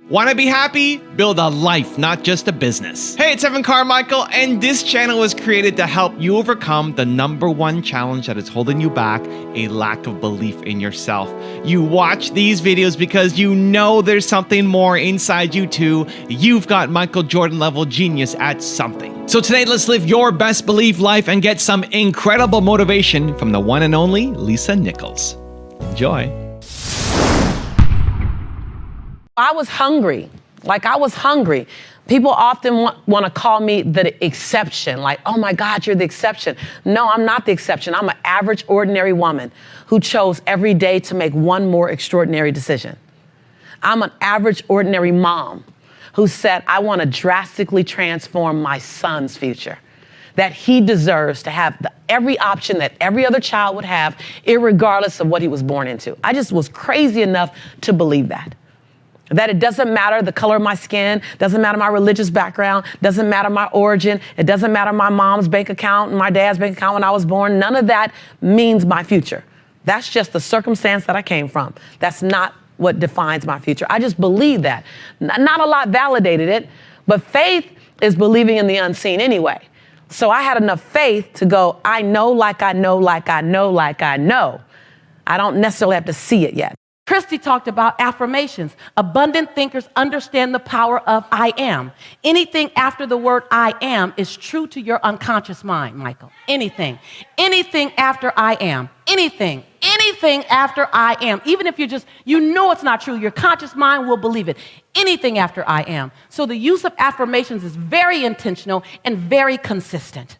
Want to be happy? Build a life, not just a business. Hey, it's Evan Carmichael, and this channel was created to help you overcome the #1 challenge that is holding you back, a lack of belief in yourself. You watch these videos because you know there's something more inside you too. You've got Michael Jordan level genius at something. So today, let's live your best belief life and get some incredible motivation from the one and only Lisa Nichols. Enjoy. I was hungry. I was hungry. People often want to call me the exception. Like, oh my God, you're the exception. No, I'm not the exception. I'm an average, ordinary woman who chose every day to make one more extraordinary decision. I'm an average, ordinary mom who said, I want to drastically transform my son's future. That he deserves to have every option that every other child would have, irregardless of what he was born into. I just was crazy enough to believe that. That it doesn't matter the color of my skin, doesn't matter my religious background, doesn't matter my origin, it doesn't matter my mom's bank account and my dad's bank account when I was born. None of that means my future. That's just the circumstance that I came from. That's not what defines my future. I just believe that. Not a lot validated it, but faith is believing in the unseen anyway. So I had enough faith to go, I know like I know, like I know, like I know. I don't necessarily have to see it yet. Christy talked about affirmations. Abundant thinkers understand the power of I am. Anything after the word I am is true to your unconscious mind, Michael. Anything. Anything after I am. Anything. Anything after I am. Even if you know it's not true, your conscious mind will believe it. Anything after I am. So the use of affirmations is very intentional and very consistent.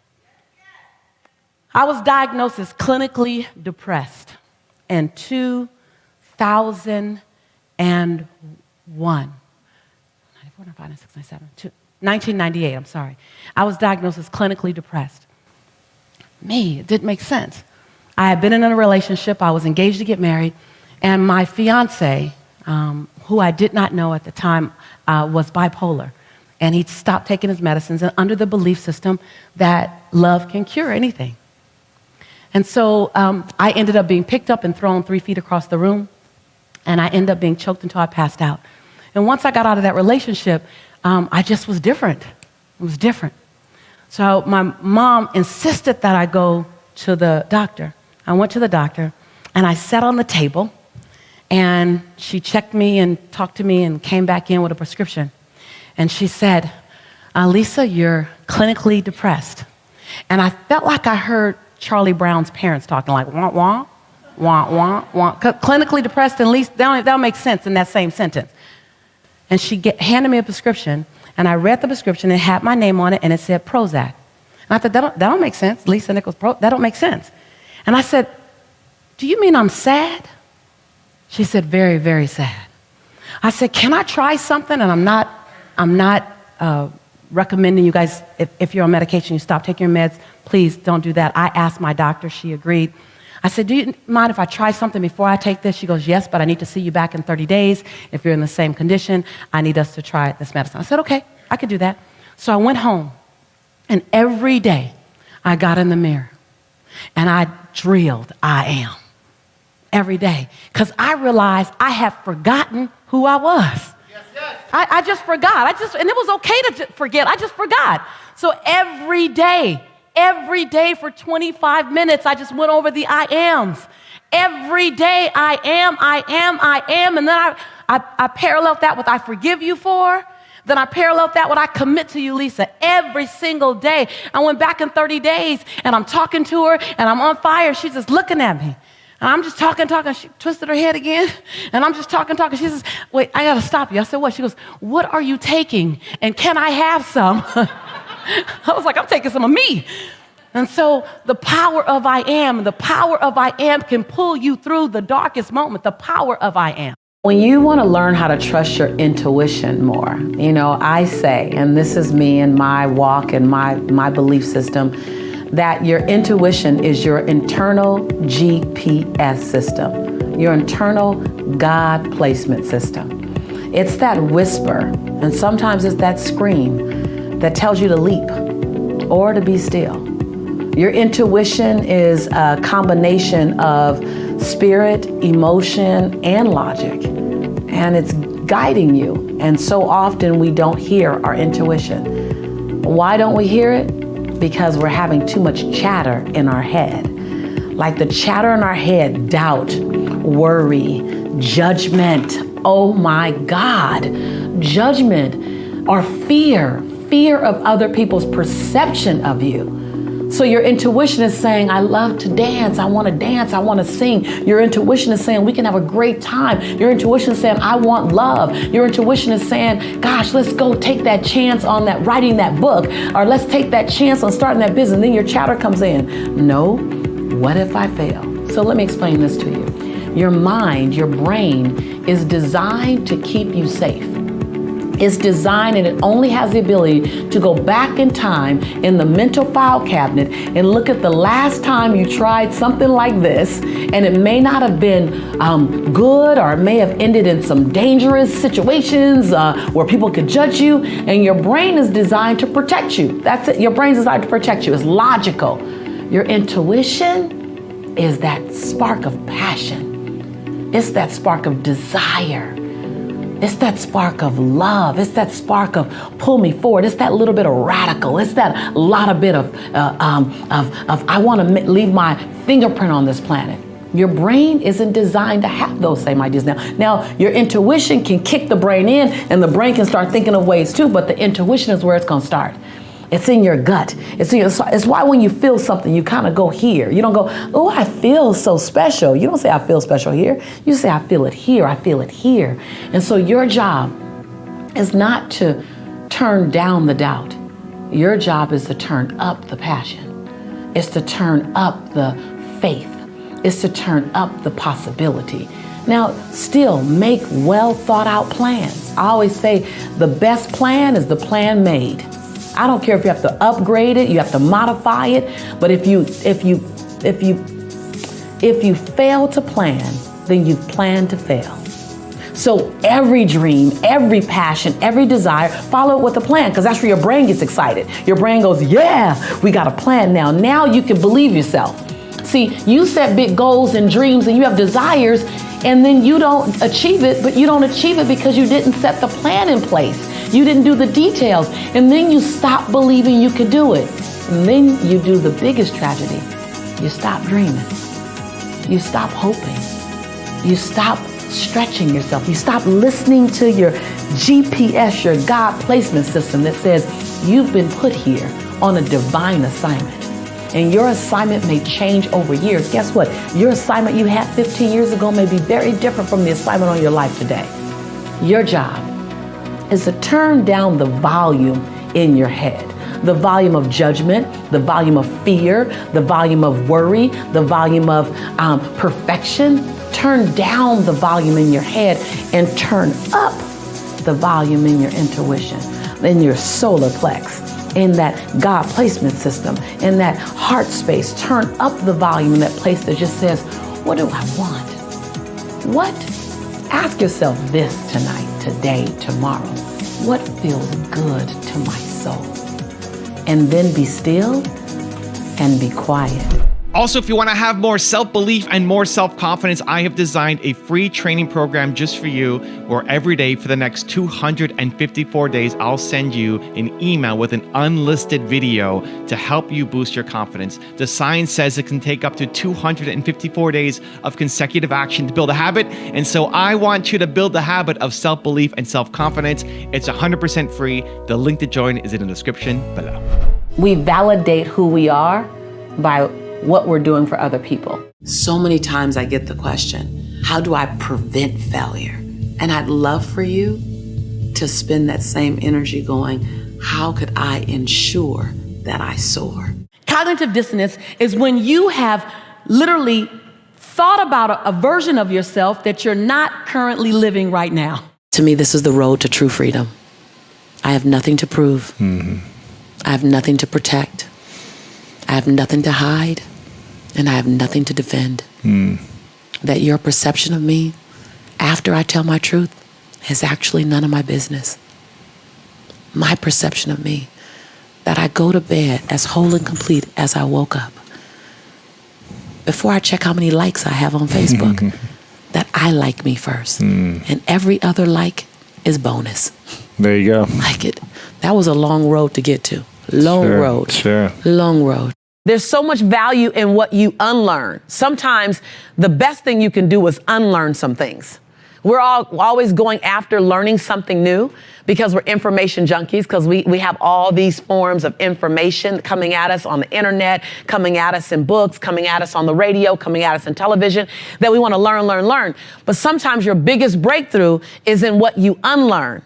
I was diagnosed as clinically depressed in 2001. 1998, I'm sorry. I was diagnosed as clinically depressed. It didn't make sense. I had been in a relationship, I was engaged to get married, and my fiance, who I did not know at the time, was bipolar. And he'd stopped taking his medicines and under the belief system that love can cure anything. And so I ended up being picked up and thrown 3 feet across the room. And I ended up being choked until I passed out. And once I got out of that relationship, I just was different. It was different. So my mom insisted that I go to the doctor. I went to the doctor, and I sat on the table, and she checked me and talked to me and came back in with a prescription. And she said, Lisa, you're clinically depressed. And I felt like I heard Charlie Brown's parents talking, like, wah, wah. Want. Clinically depressed, at least that'll make sense in that same sentence. And she handed me a prescription, and I read the prescription. It had my name on it, and it said Prozac. And I thought, that don't make sense. Lisa Nichols, that don't make sense. And I said, do you mean I'm sad? She said, very, very sad. I said, can I try something? And I'm not recommending you guys, if you're on medication, you stop taking your meds. Please don't do that. I asked my doctor. She agreed. I said, do you mind if I try something before I take this? She goes, yes, but I need to see you back in 30 days. If you're in the same condition, I need us to try this medicine. I said, okay, I could do that. So I went home, and every day I got in the mirror, and I drilled, I am, every day, because I realized I had forgotten who I was. Yes. I just forgot. And it was okay to forget. I just forgot. So every day for 25 minutes, I just went over the I ams. Every day, I am. And then I paralleled that with I forgive you for. Then I paralleled that with I commit to you, Lisa. Every single day. I went back in 30 days, and I'm talking to her, and I'm on fire. She's just looking at me. And I'm just talking. She twisted her head again, and I'm just talking. She says, wait, I got to stop you. I said, what? She goes, what are you taking, and can I have some? I was like, I'm taking some of me. And so the power of I am can pull you through the darkest moment, the power of I am. When you want to learn how to trust your intuition more, I say, and this is me and my walk and my belief system, that your intuition is your internal GPS system, your internal God placement system. It's that whisper, and sometimes it's that scream that tells you to leap or to be still. Your intuition is a combination of spirit, emotion, and logic. And it's guiding you. And so often we don't hear our intuition. Why don't we hear it? Because we're having too much chatter in our head. Like the chatter in our head, doubt, worry, judgment. Oh my God, judgment or fear of other people's perception of you. So your intuition is saying, I love to dance, I want to sing. Your intuition is saying, we can have a great time. Your intuition is saying, I want love. Your intuition is saying, gosh, let's go take that chance on that writing that book, or let's take that chance on starting that business. And then your chatter comes in. No, what if I fail? So let me explain this to you. Your mind, your brain is designed to keep you safe. It's designed, and it only has the ability to go back in time in the mental file cabinet and look at the last time you tried something like this, and it may not have been good, or it may have ended in some dangerous situations where people could judge you, and your brain is designed to protect you. That's it. Your brain's designed to protect you. It's logical. Your intuition is that spark of passion. It's that spark of desire. It's that spark of love. It's that spark of pull me forward. It's that little bit of radical. It's that lot of bit of I want to leave my fingerprint on this planet. Your brain isn't designed to have those same ideas now. Now, your intuition can kick the brain in, and the brain can start thinking of ways too, but the intuition is where it's going to start. It's in your gut. It's why when you feel something, you kind of go here. You don't go, oh, I feel so special. You don't say, I feel special here. You say, I feel it here. I feel it here. And so your job is not to turn down the doubt. Your job is to turn up the passion. It's to turn up the faith. It's to turn up the possibility. Now, still make well thought out plans. I always say the best plan is the plan made. I don't care if you have to upgrade it, you have to modify it, but if you fail to plan, then you've planned to fail. So every dream, every passion, every desire, follow it with a plan, because that's where your brain gets excited. Your brain goes, yeah, we got a plan now. Now you can believe yourself. See, you set big goals and dreams and you have desires, and then you don't achieve it, but you don't achieve it because you didn't set the plan in place. You didn't do the details, and then you stop believing you could do it. And then you do the biggest tragedy. You stop dreaming. You stop hoping. You stop stretching yourself. You stop listening to your GPS, your God placement system that says you've been put here on a divine assignment. And your assignment may change over years. Guess what? Your assignment you had 15 years ago may be very different from the assignment on your life today. Your job is to turn down the volume in your head. The volume of judgment, the volume of fear, the volume of worry, the volume of perfection. Turn down the volume in your head and turn up the volume in your intuition, in your solar plex, in that God placement system, in that heart space. Turn up the volume in that place that just says, what do I want? What? Ask yourself this tonight, today, tomorrow. What feels good to my soul? And then be still and be quiet. Also, if you want to have more self-belief and more self-confidence, I have designed a free training program just for you, where every day for the next 254 days, I'll send you an email with an unlisted video to help you boost your confidence. The science says it can take up to 254 days of consecutive action to build a habit. And so I want you to build the habit of self-belief and self-confidence. It's 100% free. The link to join is in the description below. We validate who we are by what we're doing for other people. So many times I get the question, how do I prevent failure? And I'd love for you to spend that same energy going, how could I ensure that I soar? Cognitive dissonance is when you have literally thought about a version of yourself that you're not currently living right now. To me, this is the road to true freedom. I have nothing to prove. I have nothing to protect. I have nothing to hide, and I have nothing to defend. That your perception of me after I tell my truth is actually none of my business. My perception of me, that I go to bed as whole and complete as I woke up. Before I check how many likes I have on Facebook, that I like me first. And every other like is bonus. There you go. Like it. That was a long road to get to. Long road. Sure. Long road. There's so much value in what you unlearn. Sometimes the best thing you can do is unlearn some things. We're always going after learning something new because we're information junkies, because we have all these forms of information coming at us on the internet, coming at us in books, coming at us on the radio, coming at us in television, that we want to learn. But sometimes your biggest breakthrough is in what you unlearn.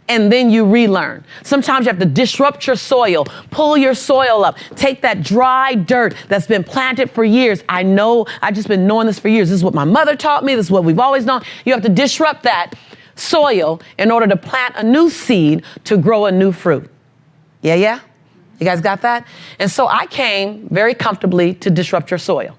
And then you relearn. Sometimes you have to disrupt your soil, pull your soil up, take that dry dirt that's been planted for years. I know, I've just been knowing this for years. This is what my mother taught me. This is what we've always known. You have to disrupt that soil in order to plant a new seed to grow a new fruit. Yeah? You guys got that? And so I came very comfortably to disrupt your soil.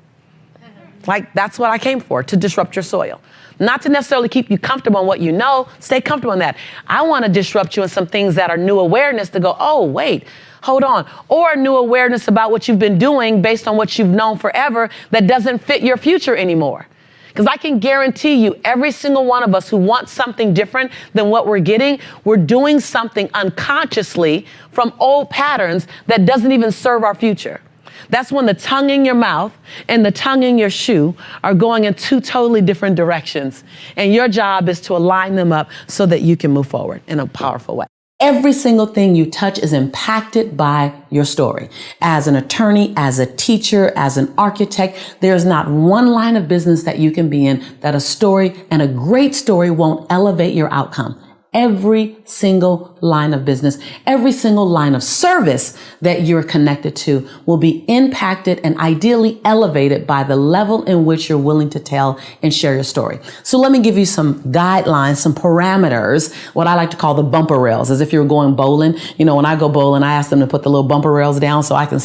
Like, that's what I came for, to disrupt your soil. Not to necessarily keep you comfortable in what you know. Stay comfortable in that. I want to disrupt you in some things that are new awareness to go, oh, wait, hold on. Or new awareness about what you've been doing based on what you've known forever that doesn't fit your future anymore. Because I can guarantee you, every single one of us who wants something different than what we're getting, we're doing something unconsciously from old patterns that doesn't even serve our future. That's when the tongue in your mouth and the tongue in your shoe are going in two totally different directions. And your job is to align them up so that you can move forward in a powerful way. Every single thing you touch is impacted by your story. As an attorney, as a teacher, as an architect, there's not one line of business that you can be in that a story, and a great story, won't elevate your outcome. Every single line of business, every single line of service that you're connected to will be impacted and ideally elevated by the level in which you're willing to tell and share your story. So let me give you some guidelines, some parameters, what I like to call the bumper rails, as if you were going bowling. You know, when I go bowling, I ask them to put the little bumper rails down so I can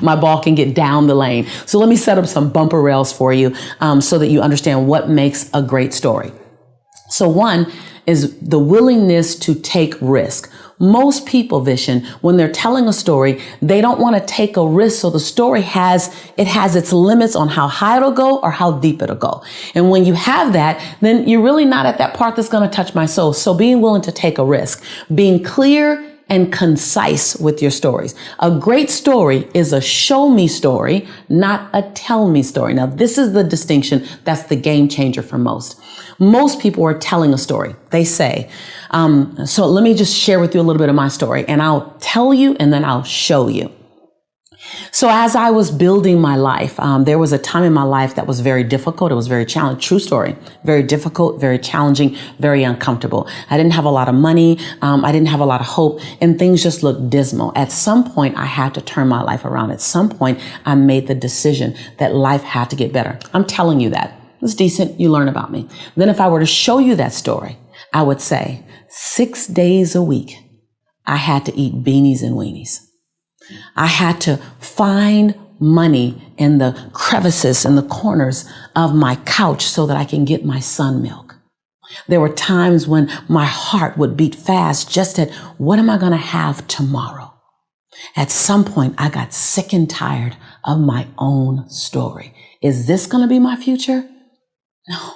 my ball can get down the lane. So let me set up some bumper rails for you so that you understand what makes a great story. So one is the willingness to take risk. Most people, Vishen, when they're telling a story, they don't want to take a risk. So the story has its limits on how high it'll go or how deep it'll go. And when you have that, then you're really not at that part that's going to touch my soul. So being willing to take a risk, being clear and concise with your stories. A great story is a show me story, not a tell me story. Now, this is the distinction that's the game changer for most. Most people are telling a story. They say, so let me just share with you a little bit of my story, and I'll tell you and then I'll show you. So as I was building my life, there was a time in my life that was very difficult. It was very challenging. True story. Very difficult, very challenging, very uncomfortable. I didn't have a lot of money. I didn't have a lot of hope, and things just looked dismal. At some point, I had to turn my life around. At some point, I made the decision that life had to get better. I'm telling you that. It's decent. You learn about me. Then if I were to show you that story, I would say 6 days a week, I had to eat beanies and weenies. I had to find money in the crevices and the corners of my couch so that I can get my son milk. There were times when my heart would beat fast just at what am I going to have tomorrow? At some point, I got sick and tired of my own story. Is this going to be my future? No,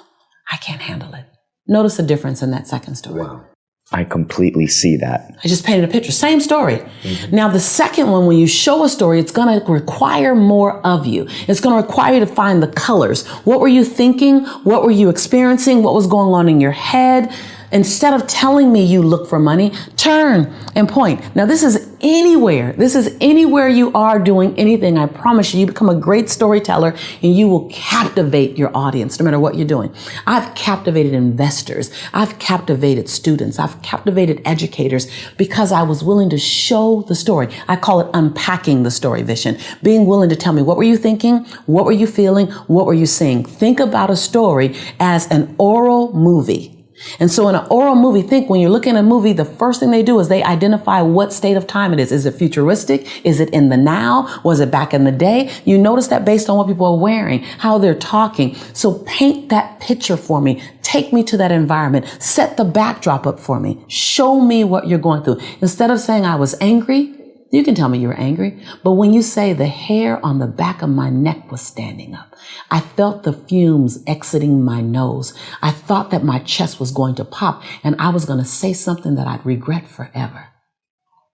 I can't handle it. Notice the difference in that second story. Wow. I completely see that. I just painted a picture. Same story. Mm-hmm. Now, the second one, when you show a story, it's going to require more of you. It's going to require you to find the colors. What were you thinking? What were you experiencing? What was going on in your head? Instead of telling me you look for money, turn and point. Now, this is anywhere. This is anywhere you are doing anything. I promise you, you become a great storyteller and you will captivate your audience no matter what you're doing. I've captivated investors. I've captivated students. I've captivated educators because I was willing to show the story. I call it unpacking the story, Vishen. Being willing to tell me, what were you thinking? What were you feeling? What were you seeing? Think about a story as an oral movie. And so in an oral movie, think when you're looking at a movie, the first thing they do is they identify what state of time it is. Is it futuristic? Is it in the now? Was it back in the day? You notice that based on what people are wearing, how they're talking. So paint that picture for me. Take me to that environment. Set the backdrop up for me. Show me what you're going through. Instead of saying I was angry, You can tell me you were angry, but when you say the hair on the back of my neck was standing up, I felt the fumes exiting my nose. I thought that my chest was going to pop and I was going to say something that I'd regret forever.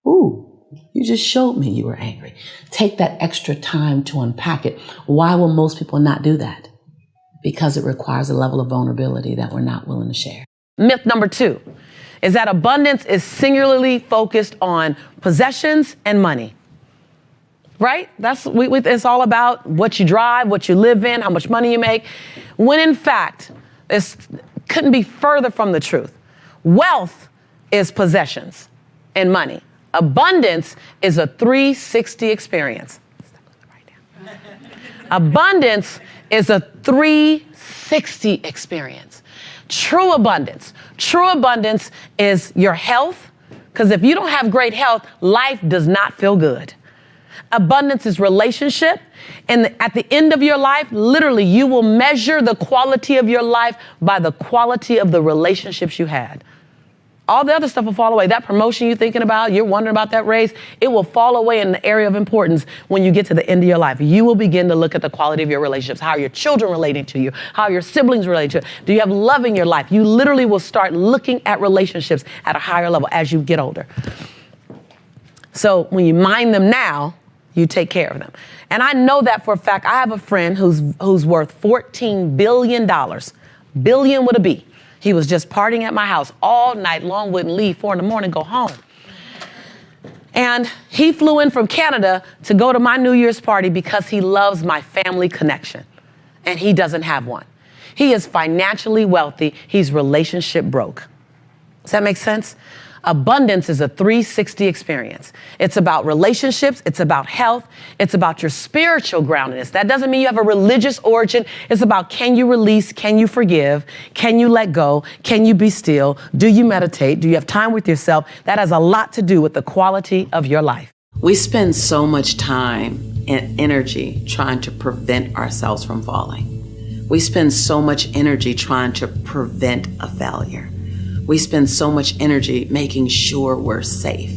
Ooh, you just showed me you were angry. Take that extra time to unpack it. Why will most people not do that? Because it requires a level of vulnerability that we're not willing to share. Myth number 2 is that abundance is singularly focused on possessions and money. Right? It's all about what you drive, what you live in, how much money you make. When in fact, this couldn't be further from the truth. Wealth is possessions and money. Abundance is a 360 experience. Abundance is a 360 experience. True abundance is your health, because if you don't have great health, life does not feel good. Abundance is relationship, and at the end of your life, literally, you will measure the quality of your life by the quality of the relationships you had. All the other stuff will fall away. That promotion you're thinking about, you're wondering about that raise, it will fall away in the area of importance when you get to the end of your life. You will begin to look at the quality of your relationships. How are your children relating to you? How are your siblings relating to you? Do you have love in your life? You literally will start looking at relationships at a higher level as you get older. So when you mind them now, you take care of them. And I know that for a fact. I have a friend who's worth $14 billion. Billion with a B. He was just partying at my house all night long, wouldn't leave, 4 a.m, go home. And he flew in from Canada to go to my New Year's party because he loves my family connection. And he doesn't have one. He is financially wealthy. He's relationship broke. Does that make sense? Abundance is a 360 experience. It's about relationships. It's about health. It's about your spiritual groundedness. That doesn't mean you have a religious origin. It's about, can you release? Can you forgive? Can you let go? Can you be still? Do you meditate? Do you have time with yourself? That has a lot to do with the quality of your life. We spend so much time and energy trying to prevent ourselves from falling. We spend so much energy trying to prevent a failure. We spend so much energy making sure we're safe.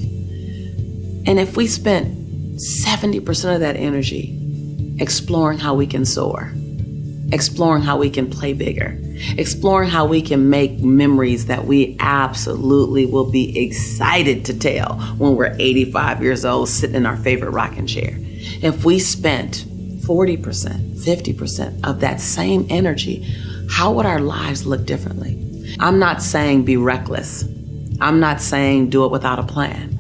And if we spent 70% of that energy exploring how we can soar, exploring how we can play bigger, exploring how we can make memories that we absolutely will be excited to tell when we're 85 years old sitting in our favorite rocking chair. If we spent 40%, 50% of that same energy, how would our lives look differently? I'm not saying be reckless. I'm not saying do it without a plan.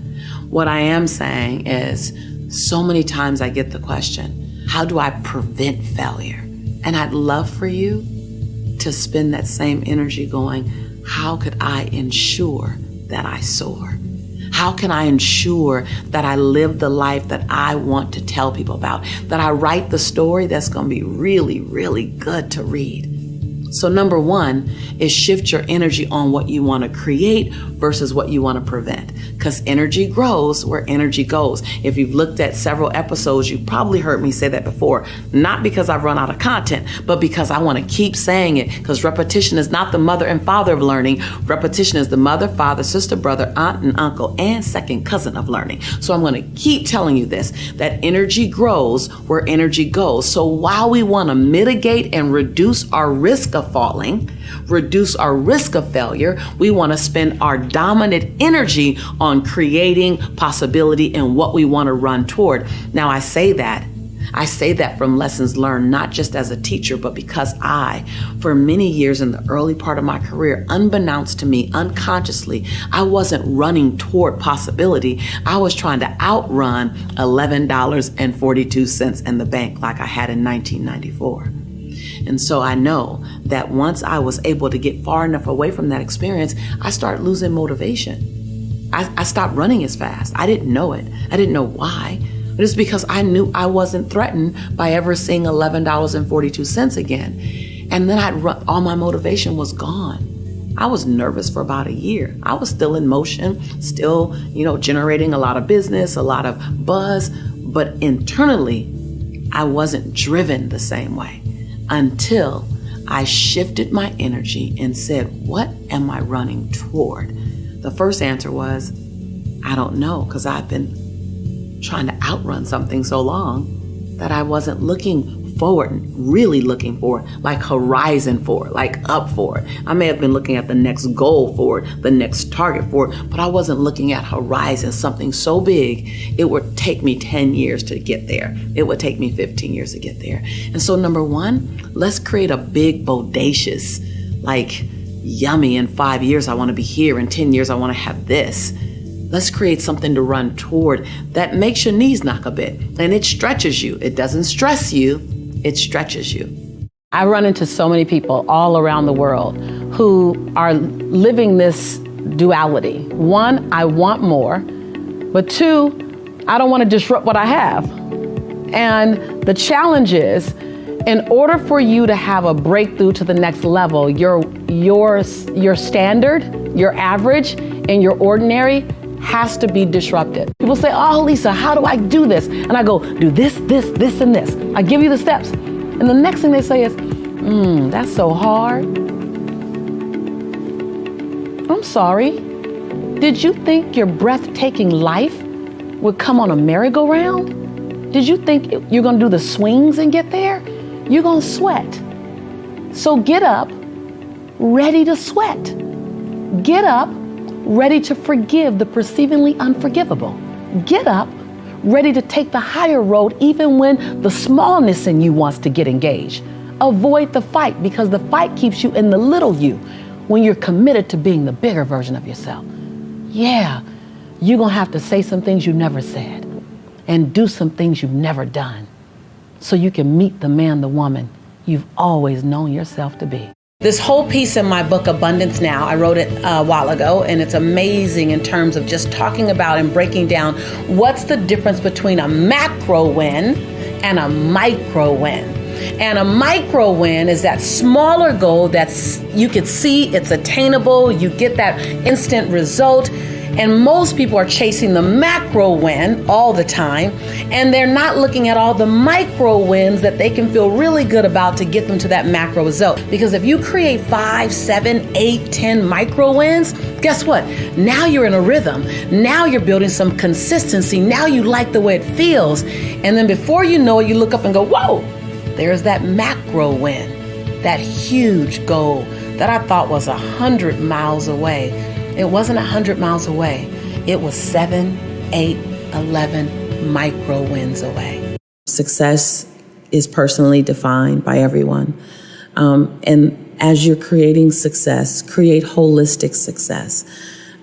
What I am saying is, so many times I get the question, how do I prevent failure? And I'd love for you to spend that same energy going, how could I ensure that I soar? How can I ensure that I live the life that I want to tell people about? That I write the story that's going to be really, really good to read. So number 1 is shift your energy on what you want to create versus what you want to prevent. Because energy grows where energy goes. If you've looked at several episodes, you've probably heard me say that before. Not because I've run out of content, but because I want to keep saying it. Because repetition is not the mother and father of learning. Repetition is the mother, father, sister, brother, aunt, and uncle, and second cousin of learning. So I'm going to keep telling you this, that energy grows where energy goes. So while we want to mitigate and reduce our risk of falling, reduce our risk of failure, we want to spend our dominant energy on creating possibility and what we want to run toward. Now, I say that from lessons learned, not just as a teacher, but because for many years in the early part of my career, unbeknownst to me, unconsciously, I wasn't running toward possibility. I was trying to outrun $11.42 in the bank like I had in 1994. And so I know that once I was able to get far enough away from that experience, I started losing motivation. I stopped running as fast. I didn't know it. I didn't know why. But it's because I knew I wasn't threatened by ever seeing $11.42 again. And then all my motivation was gone. I was nervous for about a year. I was still in motion, still, generating a lot of business, a lot of buzz, but internally, I wasn't driven the same way. Until I shifted my energy and said, what am I running toward? The first answer was, I don't know, because I've been trying to outrun something so long that I wasn't looking forward, really looking for, like horizon for, like up for it. I may have been looking at the next goal for it, the next target for it, but I wasn't looking at horizon, something so big, it would take me 10 years to get there. It would take me 15 years to get there. And so number one, let's create a big, bodacious, like yummy, in 5 years, I want to be here. In 10 years, I want to have this. Let's create something to run toward that makes your knees knock a bit and it stretches you. It doesn't stress you, it stretches you. I run into so many people all around the world who are living this duality. One, I want more, but two, I don't want to disrupt what I have. And the challenge is, in order for you to have a breakthrough to the next level, your standard, your average, and your ordinary has to be disrupted. People say, oh, Lisa, how do I do this? And I go, do this, this, and this. I give you the steps. And the next thing they say is, that's so hard. I'm sorry. Did you think your breathtaking life would come on a merry-go-round? Did you think you're gonna do the swings and get there? You're gonna sweat. So get up, ready to sweat. Get up, ready to forgive the perceivingly unforgivable. Get up, ready to take the higher road even when the smallness in you wants to get engaged. Avoid the fight because the fight keeps you in the little you when you're committed to being the bigger version of yourself. Yeah, you're gonna have to say some things you never said and do some things you've never done so you can meet the man, the woman you've always known yourself to be. This whole piece in my book, Abundance Now, I wrote it a while ago, and it's amazing in terms of just talking about and breaking down what's the difference between a macro win and a micro win. And a micro win is that smaller goal that's you can see, it's attainable, you get that instant result. And most people are chasing the macro win all the time, and they're not looking at all the micro wins that they can feel really good about to get them to that macro result. Because if you create 5, 7, 8, 10 micro wins, guess what? Now you're in a rhythm. Now you're building some consistency. Now you like the way it feels. And then before you know it, you look up and go, whoa, there's that macro win, that huge goal that I thought was 100 miles away. It wasn't 100 miles away. It was 7, 8, 11 micro wins away. Success is personally defined by everyone. And as you're creating success, create holistic success.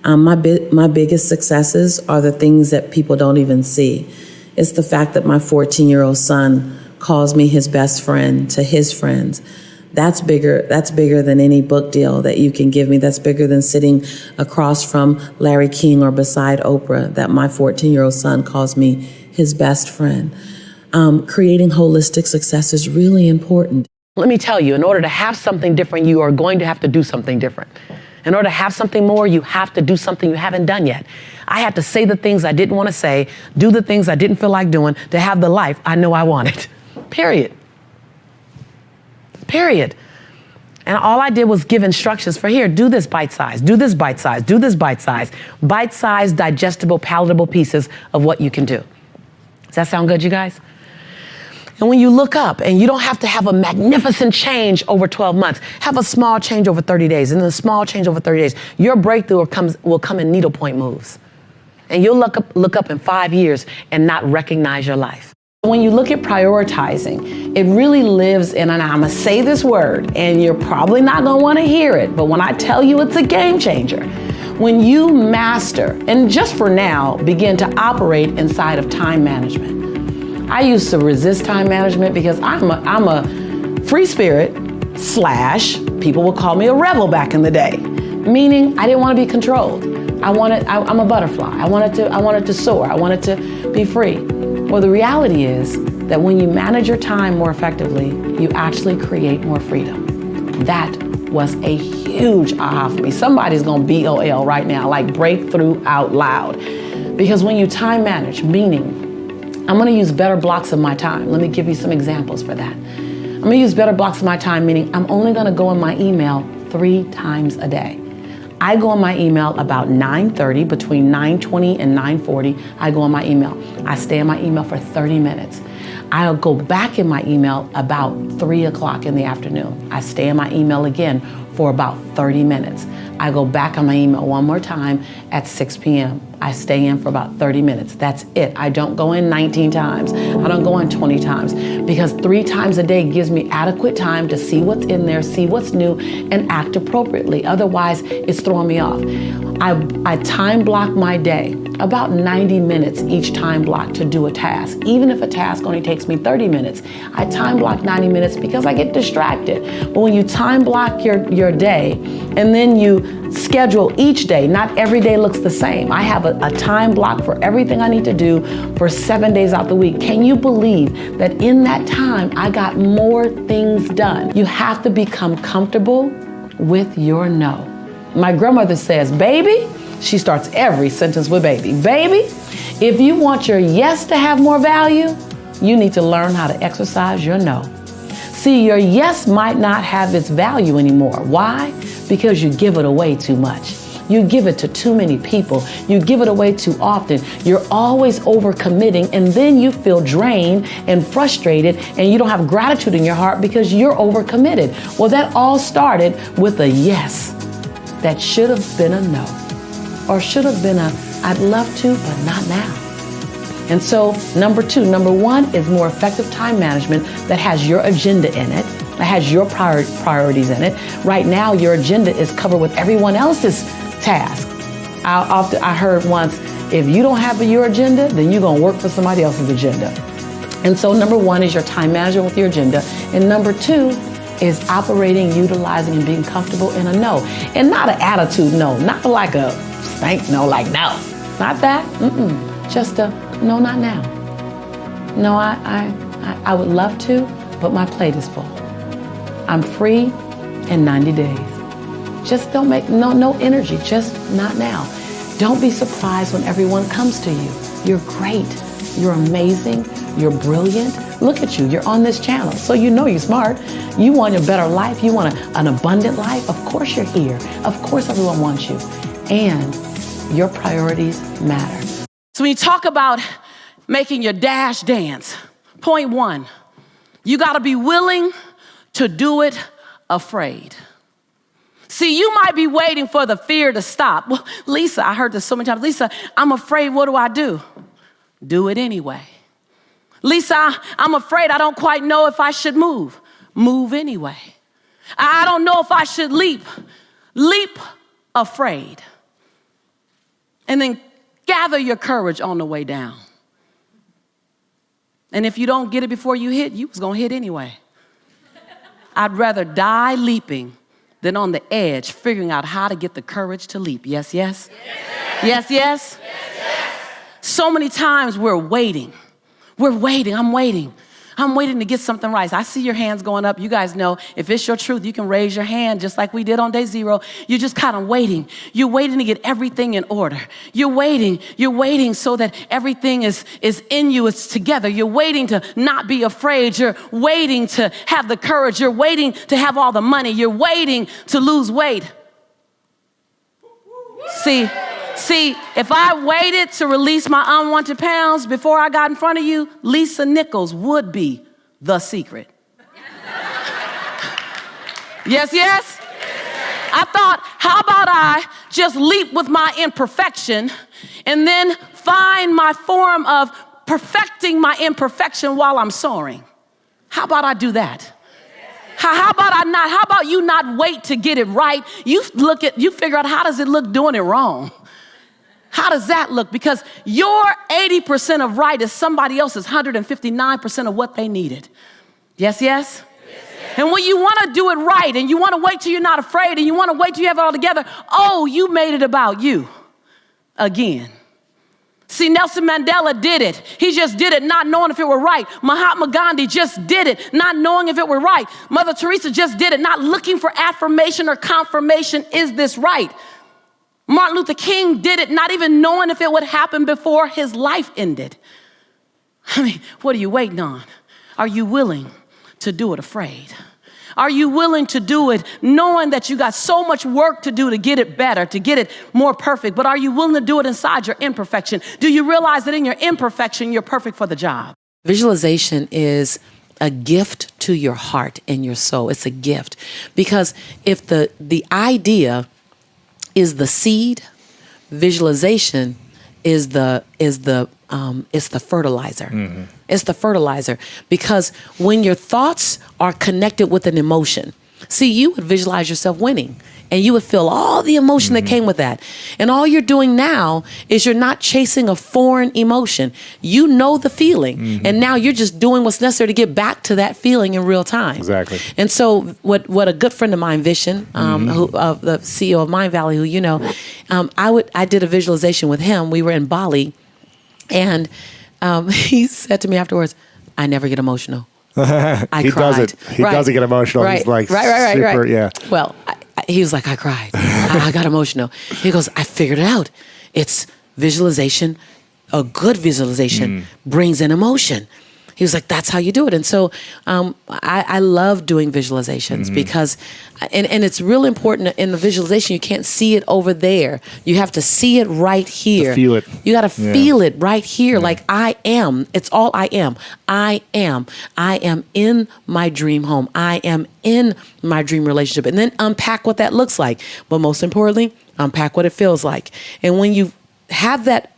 My biggest successes are the things that people don't even see. It's the fact that my 14-year-old son calls me his best friend to his friends. That's bigger than any book deal that you can give me. That's bigger than sitting across from Larry King or beside Oprah, that my 14-year-old son calls me his best friend. Creating holistic success is really important. Let me tell you, in order to have something different, you are going to have to do something different. In order to have something more, you have to do something you haven't done yet. I had to say the things I didn't want to say, do the things I didn't feel like doing to have the life I know I wanted. Period. And all I did was give instructions for here, do this bite size, do this bite size, do this bite size. Bite-size, digestible, palatable pieces of what you can do. Does that sound good, you guys? And when you look up, and you don't have to have a magnificent change over 12 months, have a small change over 30 days, and then a small change over 30 days, your breakthrough will come in needlepoint moves. And you'll look up in 5 years and not recognize your life. When you look at prioritizing, it really lives in, and I'm gonna say this word, and you're probably not gonna wanna hear it, but when I tell you it's a game changer, when you master, and just for now, begin to operate inside of time management. I used to resist time management because I'm a free spirit / people would call me a rebel back in the day, meaning I didn't wanna be controlled. I'm a butterfly. I wanted to soar. I wanted to be free. Well, the reality is that when you manage your time more effectively, you actually create more freedom. That was a huge aha for me. Somebody's gonna BOL right now, like breakthrough out loud. Because when you time manage, meaning, I'm gonna use better blocks of my time. Let me give you some examples for that. I'm gonna use better blocks of my time, meaning I'm only gonna go in my email 3 times a day. I go on my email about 9:30, between 9:20 and 9:40, I go on my email. I stay in my email for 30 minutes. I'll go back in my email about 3 o'clock in the afternoon. I stay in my email again for about 30 minutes. I go back on my email one more time at 6 p.m. I stay in for about 30 minutes. That's it. I don't go in 19 times. I don't go in 20 times, because 3 times a day gives me adequate time to see what's in there, see what's new, and act appropriately. Otherwise, it's throwing me off. I time block my day, about 90 minutes each time block to do a task. Even if a task only takes me 30 minutes, I time block 90 minutes because I get distracted. But when you time block your day and then you schedule each day, not every day looks the same. I have a time block for everything I need to do for 7 days out the week. Can you believe that in that time, I got more things done? You have to become comfortable with your no. My grandmother says, baby, she starts every sentence with baby. Baby, if you want your yes to have more value, you need to learn how to exercise your no. See, your yes might not have its value anymore. Why? Because you give it away too much. You give it to too many people. You give it away too often. You're always overcommitting, and then you feel drained and frustrated, and you don't have gratitude in your heart because you're overcommitted. Well, that all started with a yes that should have been a no, or should have been a I'd love to, but not now. And so number one is more effective time management that has your agenda in it, that has your priorities in it. Right now, your agenda is covered with everyone else's task. I heard once, if you don't have your agenda, then you're going to work for somebody else's agenda. And so number one is your time management with your agenda. And number 2 is operating, utilizing, and being comfortable in a no. And not an attitude no, not like a stank no, like no. Not that, just a no, not now. No, I would love to, but my plate is full. I'm free in 90 days. Just don't make, no energy, just not now. Don't be surprised when everyone comes to you. You're great, you're amazing, you're brilliant. Look at you, you're on this channel, so you know you're smart. You want a better life, you want an abundant life. Of course you're here. Of course everyone wants you. And your priorities matter. So when you talk about making your dash dance, point 1, you got to be willing to do it afraid. See, you might be waiting for the fear to stop. Well, Lisa, I heard this so many times. Lisa, I'm afraid. What do? Do it anyway. Lisa, I'm afraid. I don't quite know if I should move. Move anyway. I don't know if I should leap. Leap afraid. And then gather your courage on the way down. And if you don't get it before you hit, you was going to hit anyway. I'd rather die leaping than on the edge figuring out how to get the courage to leap. Yes, yes? Yes, yes? So many times we're waiting. I'm waiting to get something right. I see your hands going up. You guys know if it's your truth, you can raise your hand just like we did on day 0. You're just kind of waiting. You're waiting to get everything in order. You're waiting so that everything is in you, it's together. You're waiting to not be afraid. You're waiting to have the courage. You're waiting to have all the money. You're waiting to lose weight. See, if I waited to release my unwanted pounds before I got in front of you, Lisa Nichols would be the secret. Yes? I thought, how about I just leap with my imperfection and then find my form of perfecting my imperfection while I'm soaring? How about I do that? How about you not wait to get it right? You figure out, how does it look doing it wrong? How does that look? Because your 80% of right is somebody else's 159% of what they needed. Yes? And when you want to do it right and you want to wait till you're not afraid and you want to wait till you have it all together, you made it about you again. See, Nelson Mandela did it. He just did it not knowing if it were right. Mahatma Gandhi just did it not knowing if it were right. Mother Teresa just did it not looking for affirmation or confirmation. Is this right? Martin Luther King did it not even knowing if it would happen before his life ended. I mean, what are you waiting on? Are you willing to do it afraid? Are you willing to do it knowing that you got so much work to do to get it better, to get it more perfect? But are you willing to do it inside your imperfection? Do you realize that in your imperfection, you're perfect for the job? Visualization is a gift to your heart and your soul. It's a gift. Because if the idea is the seed, visualization is the fertilizer. Mm-hmm. It's the fertilizer, because when your thoughts are connected with an emotion, see, you would visualize yourself winning and you would feel all the emotion that came with that. And all you're doing now is you're not chasing a foreign emotion. You know the feeling. And now you're just doing what's necessary to get back to that feeling in real time. Exactly. And so what a good friend of mine, Vishen, the CEO of Mind Valley, who you know, I did a visualization with him. We were in Bali, and he said to me afterwards, I never get emotional. I cried. He doesn't get emotional. Right. He's like right. super, yeah. Well, he was like, I cried. I got emotional. He goes, I figured it out. It's visualization. A good visualization brings in emotion. He was like, that's how you do it. And so I love doing visualizations because, and it's real important in the visualization, you can't see it over there. You have to see it right here. To feel it. You got to feel it right here. Like I am. It's all I am. I am. I am in my dream home. I am in my dream relationship. And then unpack what that looks like. But most importantly, unpack what it feels like. And when you have that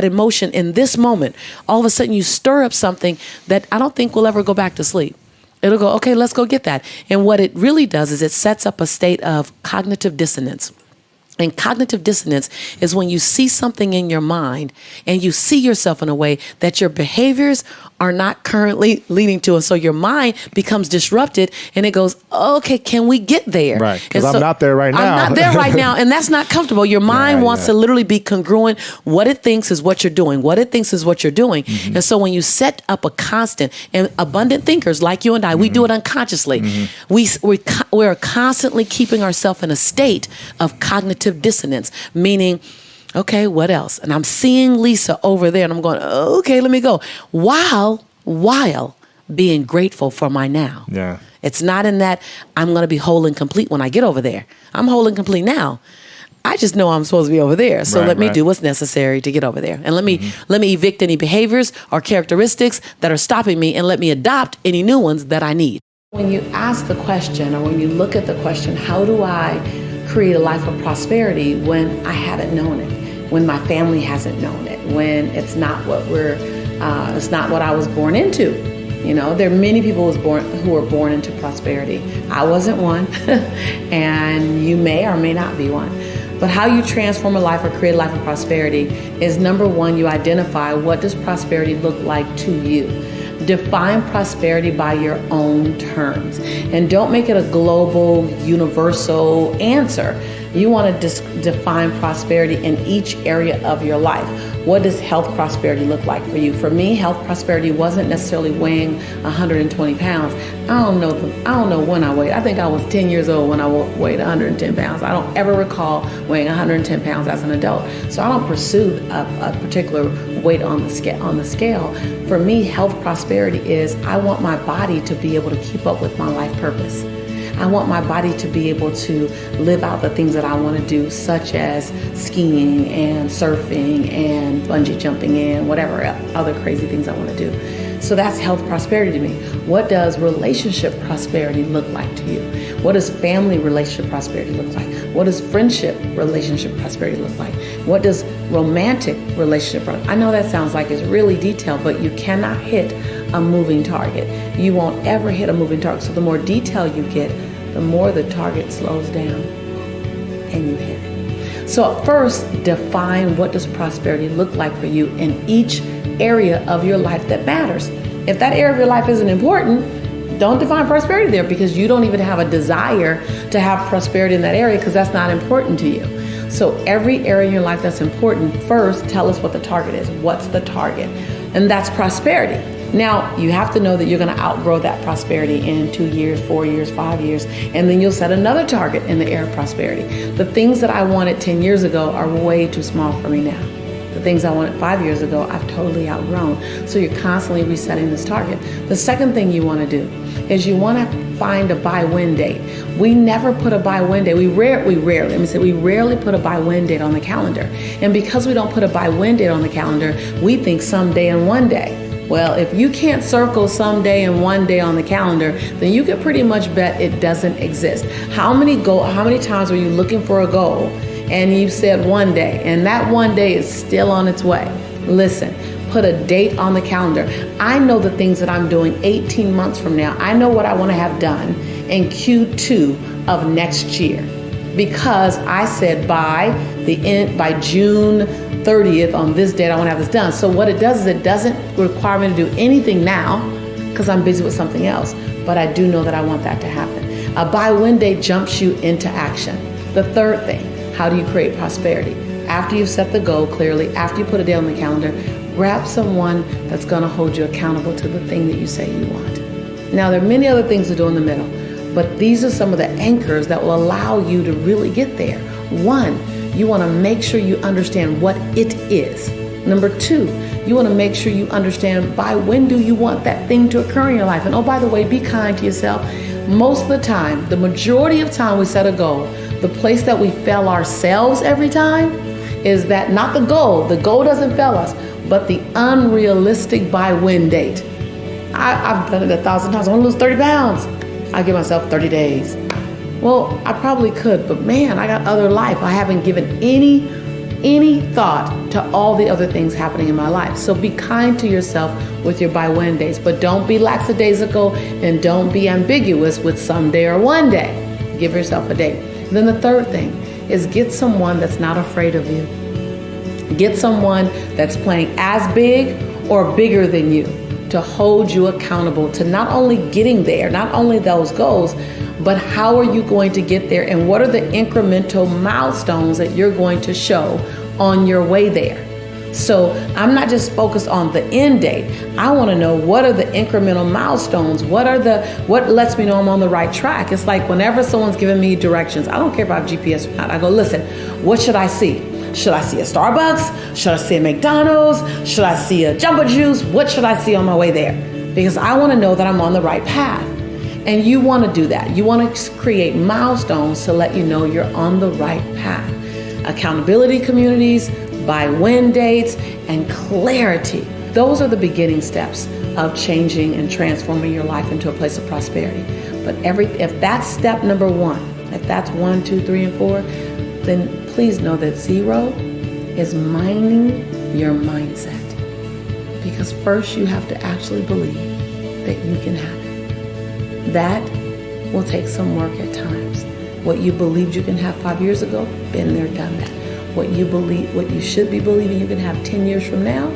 emotion in this moment, all of a sudden you stir up something that I don't think will ever go back to sleep. It'll go, okay, let's go get that. And what it really does is it sets up a state of cognitive dissonance. And cognitive dissonance is when you see something in your mind and you see yourself in a way that your behaviors are not currently leading to. And so your mind becomes disrupted and it goes, okay, can we get there? Right, because I'm not there right now. I'm not there right now, and that's not comfortable. Your mind wants to literally be congruent. What it thinks is what you're doing. What it thinks is what you're doing. And so when you set up a constant, and abundant thinkers like you and I, we do it unconsciously. We're constantly keeping ourselves in a state of cognitive dissonance, meaning, okay, what else? And I'm seeing Lisa over there and I'm going, okay, let me go. While being grateful for my now. Yeah. It's not in that I'm going to be whole and complete when I get over there. I'm whole and complete now. I just know I'm supposed to be over there. So let me do what's necessary to get over there. And let me evict any behaviors or characteristics that are stopping me, and let me adopt any new ones that I need. When you ask the question, or when you look at the question, how do I create a life of prosperity when I haven't known it, when my family hasn't known it, when it's not what it's not what I was born into? You know, there are many people who were born into prosperity. I wasn't one, and you may or may not be one. But how you transform a life or create a life of prosperity is, number one, you identify what does prosperity look like to you. Define prosperity by your own terms, and don't make it a global, universal answer. You want to define prosperity in each area of your life. What does health prosperity look like for you? For me, health prosperity wasn't necessarily weighing 120 pounds. I don't know when I weighed. I think I was 10 years old when I weighed 110 pounds. I don't ever recall weighing 110 pounds as an adult. So I don't pursue a particular weight on the scale. For me, health prosperity is I want my body to be able to keep up with my life purpose. I want my body to be able to live out the things that I want to do, such as skiing and surfing and bungee jumping and whatever other crazy things I want to do. So that's health prosperity to me. What does relationship prosperity look like to you? What does family relationship prosperity look like? What does friendship relationship prosperity look like? What does romantic relationship? I know that sounds like it's really detailed, but you cannot hit a moving target. You won't ever hit a moving target. So the more detail you get, the more the target slows down and you hit it. So first, define what does prosperity look like for you in each area of your life that matters. If that area of your life isn't important, don't define prosperity there, because you don't even have a desire to have prosperity in that area, because that's not important to you. So every area in your life that's important, first tell us what the target is. What's the target? And that's prosperity. Now, you have to know that you're going to outgrow that prosperity in 2 years, 4 years, 5 years, and then you'll set another target in the area of prosperity. The things that I wanted 10 years ago are way too small for me now. The things I wanted 5 years ago, I've totally outgrown. So you're constantly resetting this target. The second thing you want to do is you want to find a buy-when date. We never put a buy-when date. We rarely put a buy-when date on the calendar. And because we don't put a buy-when date on the calendar, we think someday and one day. Well, if you can't circle someday and one day on the calendar, then you can pretty much bet it doesn't exist. How many times were you looking for a goal and you said one day, and that one day is still on its way? Listen, put a date on the calendar. I know the things that I'm doing 18 months from now. I know what I want to have done in Q2 of next year, because I said by June 30th on this date I want to have this done. So what it does is it doesn't require me to do anything now because I'm busy with something else, but I do know that I want that to happen. A buy-when date jumps you into action. The third thing, how do you create prosperity? After you've set the goal clearly, after you put a date on the calendar, grab someone that's going to hold you accountable to the thing that you say you want. Now, there are many other things to do in the middle, but these are some of the anchors that will allow you to really get there. One, you want to make sure you understand what it is. Number two, you want to make sure you understand by when do you want that thing to occur in your life. And oh, by the way, be kind to yourself. Most of the time, the majority of time we set a goal, the place that we fail ourselves every time is that not the goal doesn't fail us, but the unrealistic buy-when date. I've done it 1,000 times. I want to lose 30 pounds. I give myself 30 days. Well, I probably could, but man, I got other life. I haven't given any thought to all the other things happening in my life. So be kind to yourself with your buy-when dates, but don't be lackadaisical and don't be ambiguous with someday or one day. Give yourself a date. And then the third thing is get someone that's not afraid of you. Get someone that's playing as big or bigger than you to hold you accountable to not only getting there, not only those goals, but how are you going to get there and what are the incremental milestones that you're going to show on your way there. So I'm not just focused on the end date. I want to know what are the incremental milestones? What lets me know I'm on the right track? It's like whenever someone's giving me directions, I don't care if I have GPS or not. I go, listen, what should I see? Should I see a Starbucks? Should I see a McDonald's? Should I see a Jumbo Juice? What should I see on my way there? Because I want to know that I'm on the right path. And you want to do that. You want to create milestones to let you know you're on the right path. Accountability communities, buy-when dates, and clarity. Those are the beginning steps of changing and transforming your life into a place of prosperity. But if that's step number one, if that's 1, 2, 3, and 4, then please know that 0 is mining your mindset. Because first you have to actually believe that you can have it. That will take some work at times. What you believed you can have 5 years ago, been there, done that. What you should be believing you can have 10 years from now,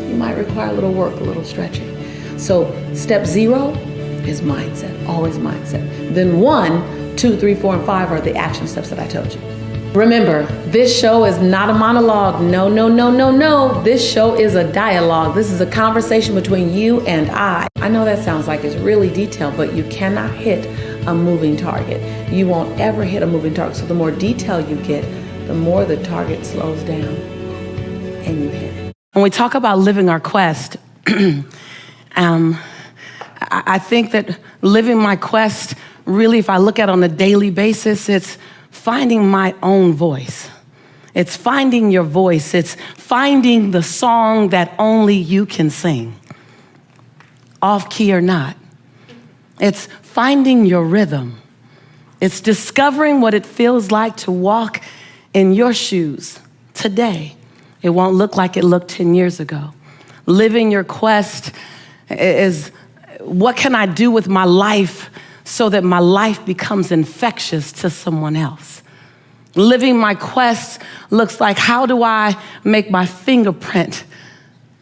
you might require a little work, a little stretching. So step 0 is mindset, always mindset. Then 1, 2, 3, 4, and 5 are the action steps that I told you. Remember, this show is not a monologue. No. This show is a dialogue. This is a conversation between you and I. I know that sounds like it's really detailed, but you cannot hit a moving target. You won't ever hit a moving target. So the more detail you get, the more the target slows down and you hit it. When we talk about living our quest, I think that living my quest, really, if I look at it on a daily basis, it's finding my own voice. It's finding your voice. It's finding the song that only you can sing, off key or not. It's finding your rhythm. It's discovering what it feels like to walk in your shoes today. It won't look like it looked 10 years ago. Living your quest is what can I do with my life so that my life becomes infectious to someone else. Living my quest looks like how do I make my fingerprint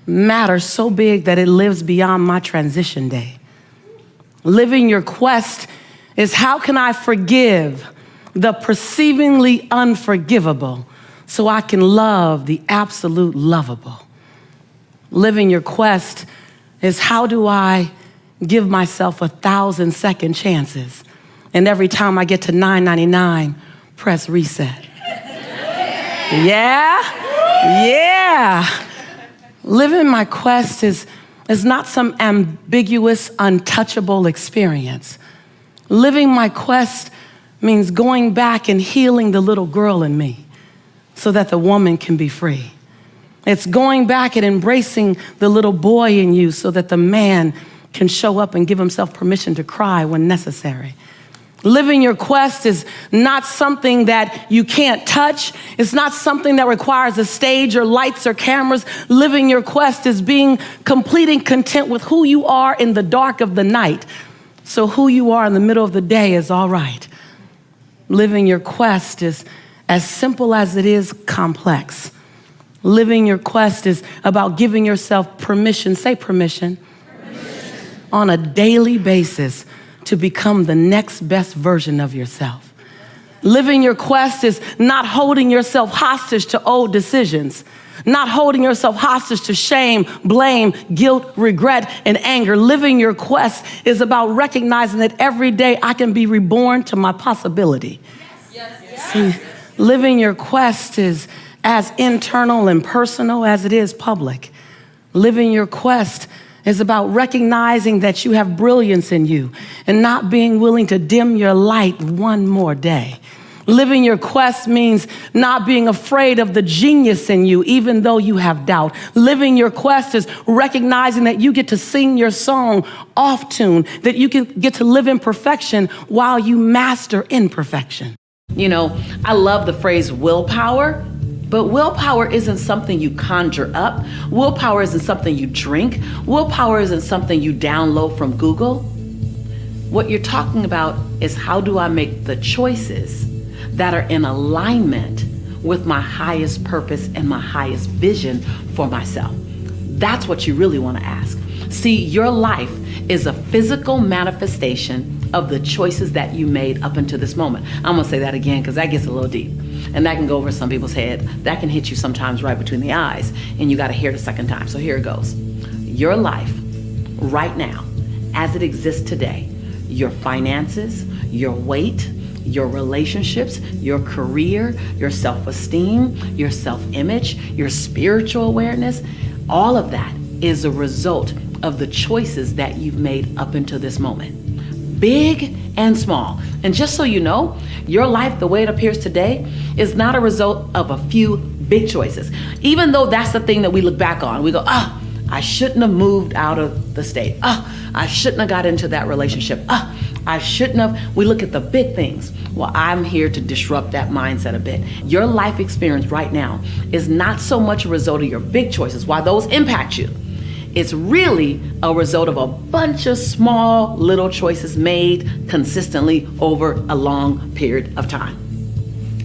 matter so big that it lives beyond my transition day. Living your quest is how can I forgive the perceivingly unforgivable so I can love the absolute lovable. Living your quest is how do I give myself 1,000 second chances, and every time I get to 999, press reset. Yeah. Living my quest is not some ambiguous, untouchable experience. Living my quest means going back and healing the little girl in me so that the woman can be free. It's going back and embracing the little boy in you so that the man can show up and give himself permission to cry when necessary. Living your quest is not something that you can't touch. It's not something that requires a stage or lights or cameras. Living your quest is being complete and content with who you are in the dark of the night. So who you are in the middle of the day is all right. Living your quest is as simple as it is complex. Living your quest is about giving yourself permission, say permission, on a daily basis to become the next best version of yourself. Living your quest is not holding yourself hostage to old decisions, not holding yourself hostage to shame, blame, guilt, regret, and anger. Living your quest is about recognizing that every day I can be reborn to my possibility. See, living your quest is as internal and personal as it is public. Living your quest is about recognizing that you have brilliance in you and not being willing to dim your light one more day. Living your quest means not being afraid of the genius in you, even though you have doubt. Living your quest is recognizing that you get to sing your song off tune, that you can get to live in perfection while you master imperfection. You know, I love the phrase willpower, but willpower isn't something you conjure up. Willpower isn't something you drink. Willpower isn't something you download from Google. What you're talking about is, how do I make the choices that are in alignment with my highest purpose and my highest vision for myself? That's what you really want to ask. See, your life is a physical manifestation of the choices that you made up until this moment. I'm gonna say that again because that gets a little deep. And that can go over some people's head. That can hit you sometimes right between the eyes, and you gotta hear it a second time. So here it goes. Your life right now, as it exists today, your finances, your weight, your relationships, your career, your self-esteem, your self-image, your spiritual awareness, all of that is a result of the choices that you've made up until this moment. Big and small. And just so you know, your life, the way it appears today, is not a result of a few big choices. Even though that's the thing that we look back on, we go, I shouldn't have moved out of the state. I shouldn't have got into that relationship. I shouldn't have. We look at the big things. Well, I'm here to disrupt that mindset a bit. Your life experience right now is not so much a result of your big choices, while those impact you. It's really a result of a bunch of small little choices made consistently over a long period of time.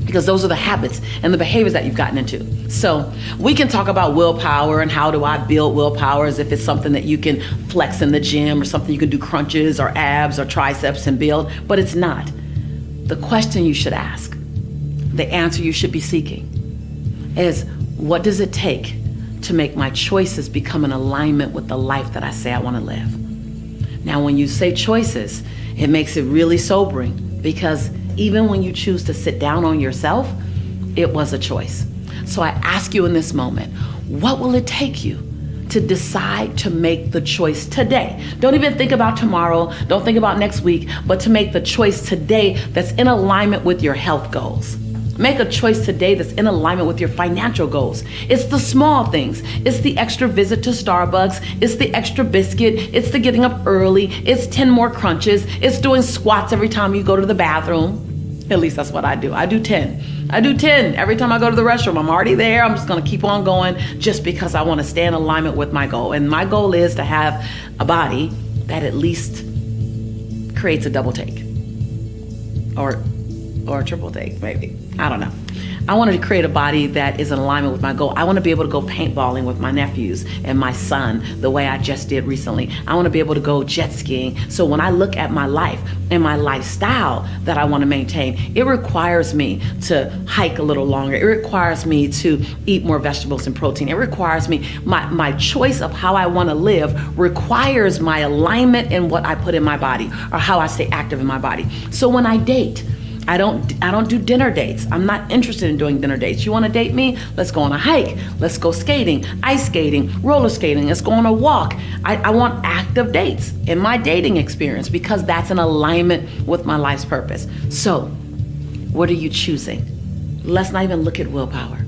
Because those are the habits and the behaviors that you've gotten into. So we can talk about willpower and how do I build willpower, as if it's something that you can flex in the gym or something you can do crunches or abs or triceps and build, but it's not. The question you should ask, the answer you should be seeking is, what does it take to make my choices become in alignment with the life that I say I want to live? Now, when you say choices, it makes it really sobering, because even when you choose to sit down on yourself, it was a choice. So I ask you in this moment, what will it take you to decide to make the choice today? Don't even think about tomorrow, don't think about next week, but to make the choice today that's in alignment with your health goals. Make a choice today that's in alignment with your financial goals. It's the small things. It's the extra visit to Starbucks. It's the extra biscuit. It's the getting up early. It's 10 more crunches. It's doing squats every time you go to the bathroom. At least that's what I do. I do 10. I do 10 every time I go to the restroom. I'm already there. I'm just going to keep on going just because I want to stay in alignment with my goal. And my goal is to have a body that at least creates a double take. Or a triple take, maybe. I don't know. I wanted to create a body that is in alignment with my goal. I want to be able to go paintballing with my nephews and my son the way I just did recently. I want to be able to go jet skiing. So when I look at my life and my lifestyle that I want to maintain, it requires me to hike a little longer. It requires me to eat more vegetables and protein. It requires me, my choice of how I want to live requires my alignment in what I put in my body or how I stay active in my body. So when I date, I don't do dinner dates. I'm not interested in doing dinner dates. You want to date me? Let's go on a hike. Let's go skating, ice skating, roller skating. Let's go on a walk. I want active dates in my dating experience because that's in alignment with my life's purpose. So, what are you choosing? Let's not even look at willpower.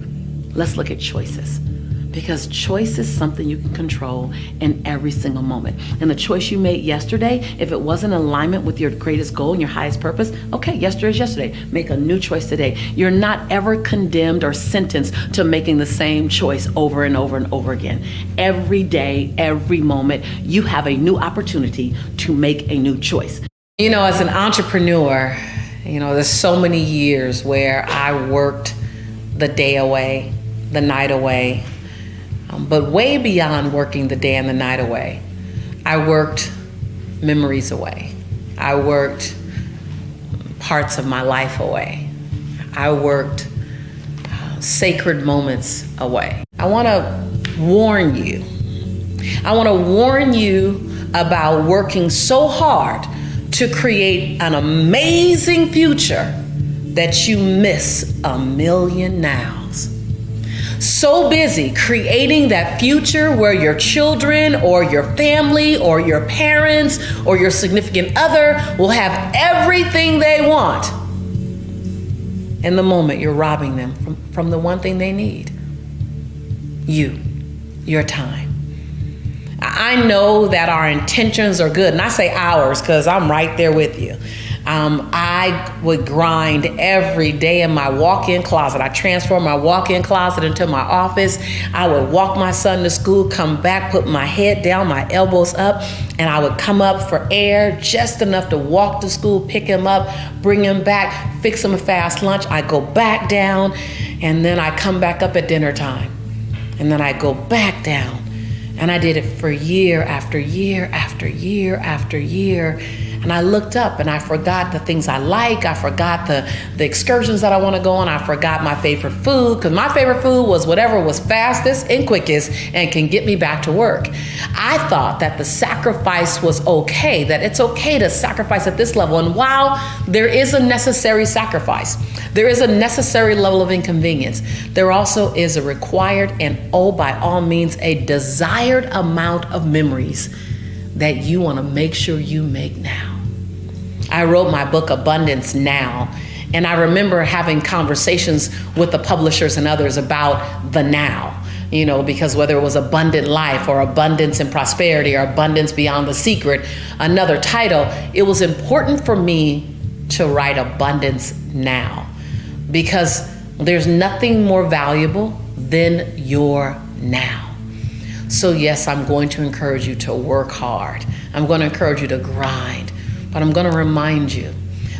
Let's look at choices. Because choice is something you can control in every single moment. And the choice you made yesterday, if it wasn't in alignment with your greatest goal and your highest purpose, okay, yesterday is yesterday. Make a new choice today. You're not ever condemned or sentenced to making the same choice over and over and over again. Every day, every moment, you have a new opportunity to make a new choice. You know, as an entrepreneur, you know, there's so many years where I worked the day away, the night away. But way beyond working the day and the night away, I worked memories away. I worked parts of my life away. I worked sacred moments away. I want to warn you. I want to warn you about working so hard to create an amazing future that you miss a million nows. So busy creating that future where your children or your family or your parents or your significant other will have everything they want. In the moment, you're robbing them from the one thing they need. Your time. I know that our intentions are good, and I say ours because I'm right there with you. I would grind every day in my walk-in closet. I transformed my walk-in closet into my office. I would walk my son to school, come back, put my head down, my elbows up, and I would come up for air just enough to walk to school, pick him up, bring him back, fix him a fast lunch. I go back down, and then I come back up at dinner time, and then I go back down. And I did it for year after year after year after year. And I looked up and I forgot the things I like. I forgot the excursions that I want to go on. I forgot my favorite food, because my favorite food was whatever was fastest and quickest and can get me back to work. I thought that the sacrifice was okay, that it's okay to sacrifice at this level. And while there is a necessary sacrifice, there is a necessary level of inconvenience, there also is a required and, by all means, a desired amount of memories that you want to make sure you make now. I wrote my book, Abundance Now, and I remember having conversations with the publishers and others about the now, you know, because whether it was Abundant Life or Abundance and Prosperity or Abundance Beyond the Secret, another title, it was important for me to write Abundance Now, because there's nothing more valuable than your now. So yes, I'm going to encourage you to work hard. I'm going to encourage you to grind. But I'm going to remind you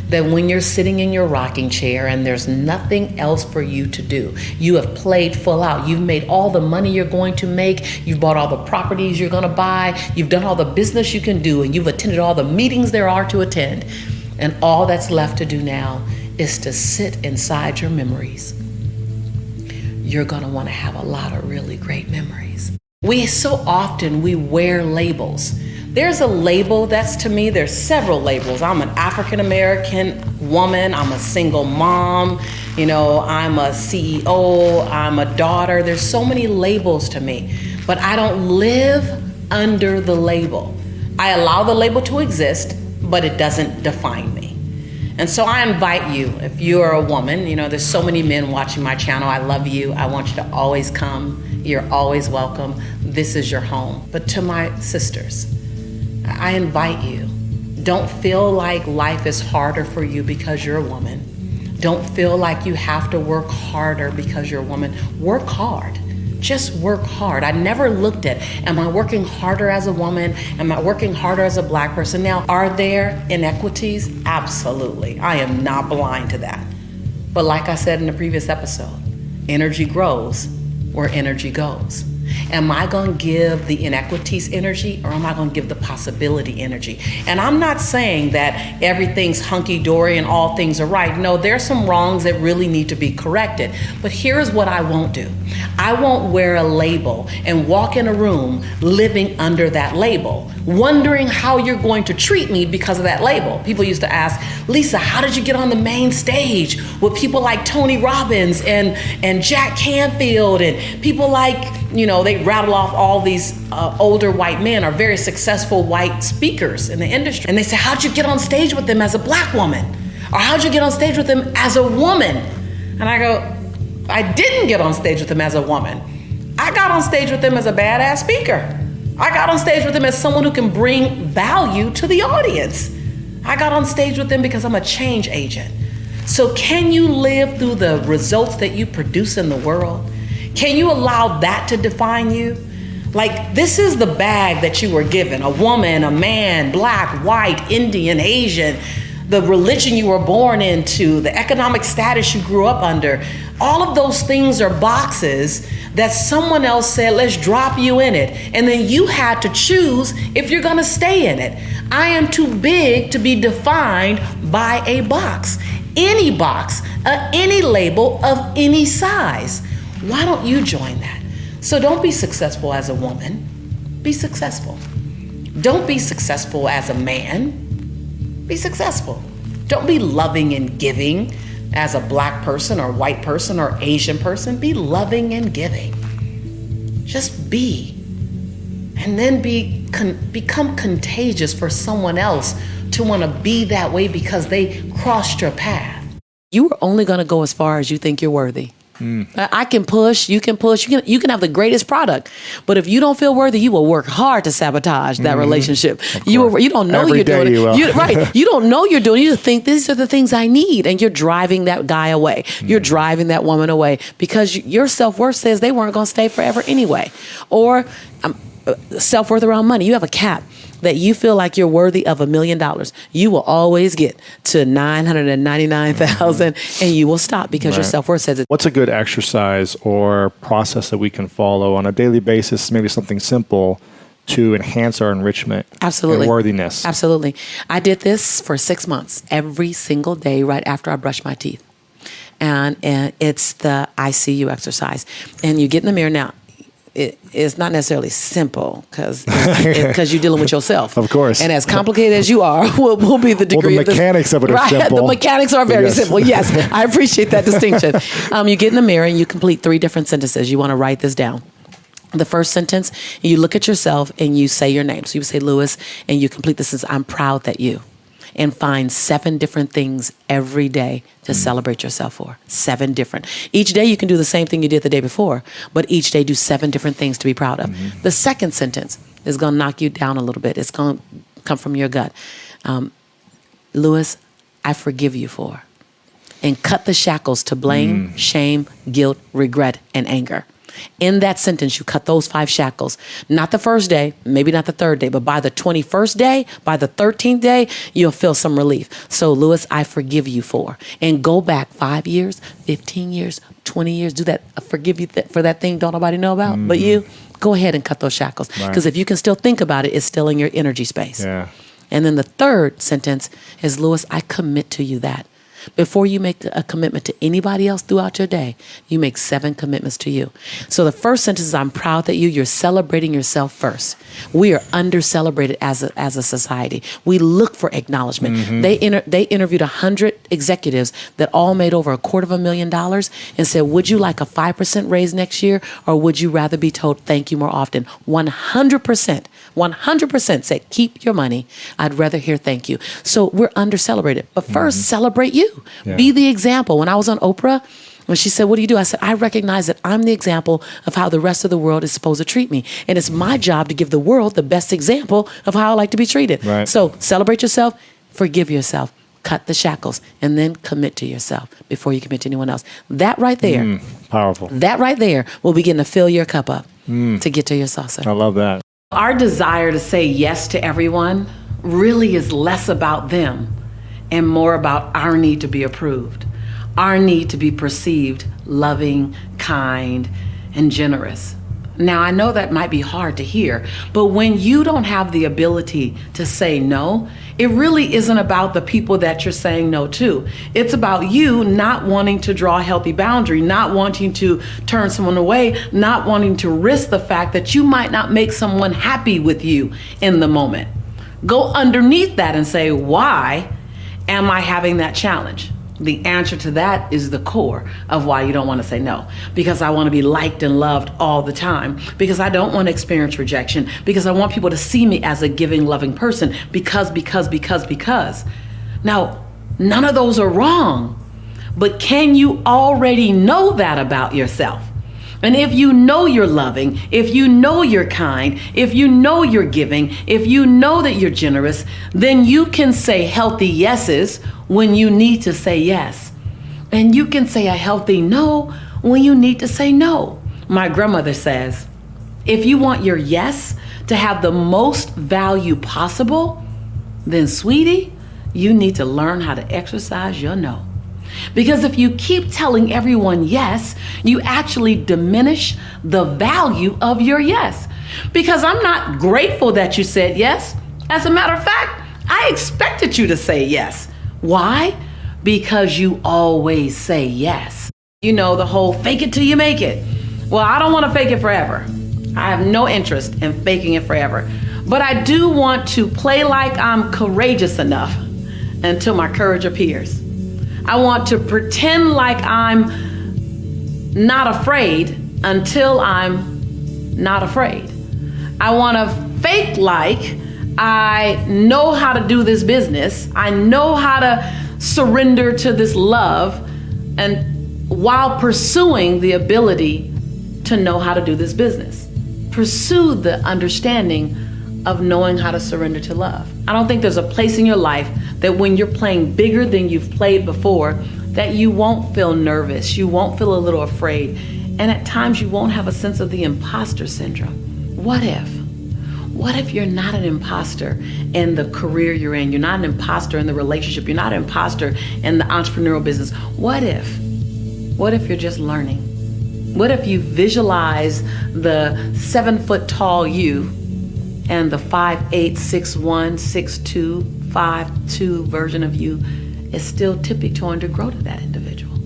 that when you're sitting in your rocking chair and there's nothing else for you to do, you have played full out. You've made all the money you're going to make. You've bought all the properties you're going to buy. You've done all the business you can do, and you've attended all the meetings there are to attend. And all that's left to do now is to sit inside your memories. You're going to want to have a lot of really great memories. We so often wear labels. There's a label that's, to me, there's several labels. I'm an African-American woman. I'm a single mom. You know, I'm a CEO. I'm a daughter. There's so many labels to me, but I don't live under the label. I allow the label to exist, but it doesn't define me. And so I invite you, if you're a woman, you know, there's so many men watching my channel. I love you. I want you to always come. You're always welcome. This is your home. But to my sisters, I invite you, don't feel like life is harder for you because you're a woman. Don't feel like you have to work harder because you're a woman. Work hard. Just work hard. I never looked at, am I working harder as a woman? Am I working harder as a Black person? Now, are there inequities? Absolutely. I am not blind to that. But like I said in the previous episode, energy grows where energy goes. Am I going to give the inequities energy, or am I going to give the possibility energy? And I'm not saying that everything's hunky-dory and all things are right. No, there's some wrongs that really need to be corrected. But here's what I won't do. I won't wear a label and walk in a room living under that label, wondering how you're going to treat me because of that label. People used to ask, Lisa, how did you get on the main stage with people like Tony Robbins and Jack Canfield and people like, they rattle off all these older white men or very successful white speakers in the industry. And they say, how'd you get on stage with them as a black woman? Or how'd you get on stage with them as a woman? And I go, I didn't get on stage with them as a woman. I got on stage with them as a badass speaker. I got on stage with them as someone who can bring value to the audience. I got on stage with them because I'm a change agent. So can you live through the results that you produce in the world? Can you allow that to define you? Like, this is the bag that you were given, a woman, a man, black, white, Indian, Asian, the religion you were born into, the economic status you grew up under. All of those things are boxes that someone else said, let's drop you in it. And then you had to choose if you're gonna stay in it. I am too big to be defined by a box, any label of any size. Why don't you join that? So don't be successful as a woman, be successful. Don't be successful as a man, be successful. Don't be loving and giving as a black person or white person or Asian person. Be loving and giving. Just be. And then become contagious for someone else to want to be that way because they crossed your path. You are only going to go as far as you think you're worthy. I can push, you can push, you can have the greatest product, but if you don't feel worthy, you will work hard to sabotage that relationship. You don't know you're doing it. Right. You don't know you're doing it. You just think these are the things I need, and you're driving that guy away. You're driving that woman away because your self-worth says they weren't going to stay forever anyway. Or self-worth around money. You have a cap that you feel like you're worthy of $1 million. You will always get to 999,000 and you will stop because your self-worth says it. What's a good exercise or process that we can follow on a daily basis, maybe something simple, to enhance our enrichment and worthiness? Absolutely. I did this for 6 months, every single day right after I brushed my teeth. And it's the ICU exercise. And you get in the mirror now. It's not necessarily simple because you're dealing with yourself. Of course. And as complicated as you are will be the degree of the mechanics of it are simple. The mechanics are very simple. Yes, I appreciate that distinction. You get in the mirror and you complete 3 different sentences. You want to write this down. The first sentence, you look at yourself and you say your name. So you say Lewis, and you complete this as I'm proud that you. And find 7 different things every day to celebrate yourself for. 7 different. Each day you can do the same thing you did the day before, but each day do 7 different things to be proud of. The second sentence is going to knock you down a little bit. It's going to come from your gut. Lewis, I forgive you for. And cut the shackles to blame, shame, guilt, regret, and anger. In that sentence, you cut those 5 shackles. Not the first day, maybe not the 3rd day, but by the 21st day, by the 13th day, you'll feel some relief. So, Lewis, I forgive you for. And go back 5 years, 15 years, 20 years. Do that. I forgive you for that thing don't nobody know about, but you. Go ahead and cut those shackles. Because if you can still think about it, it's still in your energy space. Yeah. And then the 3rd sentence is, Lewis, I commit to you that. Before you make a commitment to anybody else throughout your day, you make 7 commitments to you. So the first sentence is, I'm proud that you're celebrating yourself first. We are under-celebrated as a society. We look for acknowledgement. They interviewed 100 executives that all made over $250,000 and said, would you like a 5% raise next year, or would you rather be told thank you more often? 100% said, keep your money. I'd rather hear thank you. So we're under-celebrated. But first, celebrate you. Yeah. Be the example. When I was on Oprah, when she said, what do you do? I said, I recognize that I'm the example of how the rest of the world is supposed to treat me. And it's my job to give the world the best example of how I like to be treated. Right. So celebrate yourself, forgive yourself, cut the shackles, and then commit to yourself before you commit to anyone else. That right there, powerful. That right there will begin to fill your cup up to get to your saucer. I love that. Our desire to say yes to everyone really is less about them and more about our need to be approved, our need to be perceived loving, kind, and generous. Now, I know that might be hard to hear, but when you don't have the ability to say no, it really isn't about the people that you're saying no to. It's about you not wanting to draw a healthy boundary, not wanting to turn someone away, not wanting to risk the fact that you might not make someone happy with you in the moment. Go underneath that and say, why am I having that challenge? The answer to that is the core of why you don't want to say no. Because I want to be liked and loved all the time. Because I don't want to experience rejection. Because I want people to see me as a giving, loving person. Because. Now, none of those are wrong. But can you already know that about yourself? And if you know you're loving, if you know you're kind, if you know you're giving, if you know that you're generous, then you can say healthy yeses when you need to say yes. And you can say a healthy no when you need to say no. My grandmother says, if you want your yes to have the most value possible, then sweetie, you need to learn how to exercise your no. Because if you keep telling everyone yes, you actually diminish the value of your yes. Because I'm not grateful that you said yes. As a matter of fact, I expected you to say yes. Why? Because you always say yes. You know, the whole fake it till you make it. Well, I don't want to fake it forever. I have no interest in faking it forever. But I do want to play like I'm courageous enough until my courage appears. I want to pretend like I'm not afraid until I'm not afraid. I want to fake like I know how to do this business. I know how to surrender to this love, and while pursuing the ability to know how to do this business. Pursue the understanding of knowing how to surrender to love. I don't think there's a place in your life that when you're playing bigger than you've played before, that you won't feel nervous, you won't feel a little afraid, and at times you won't have a sense of the imposter syndrome. What if you're not an imposter in the career you're in? You're not an imposter in the relationship. You're not an imposter in the entrepreneurial business. What if you're just learning? What if you visualize the 7-foot tall you and the 5'8", 6'1", 6'2", 5'2" version of you is still tippy-toeing to grow to that individual?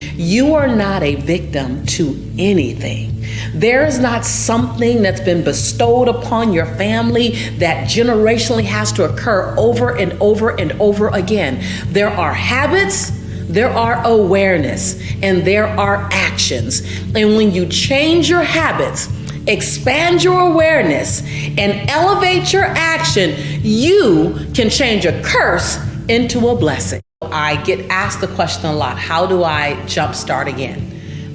You are not a victim to anything. There is not something that's been bestowed upon your family that generationally has to occur over and over and over again. There are habits, there are awareness, and there are actions. And when you change your habits, expand your awareness, and elevate your action, you can change a curse into a blessing. I get asked the question a lot, how do I jumpstart again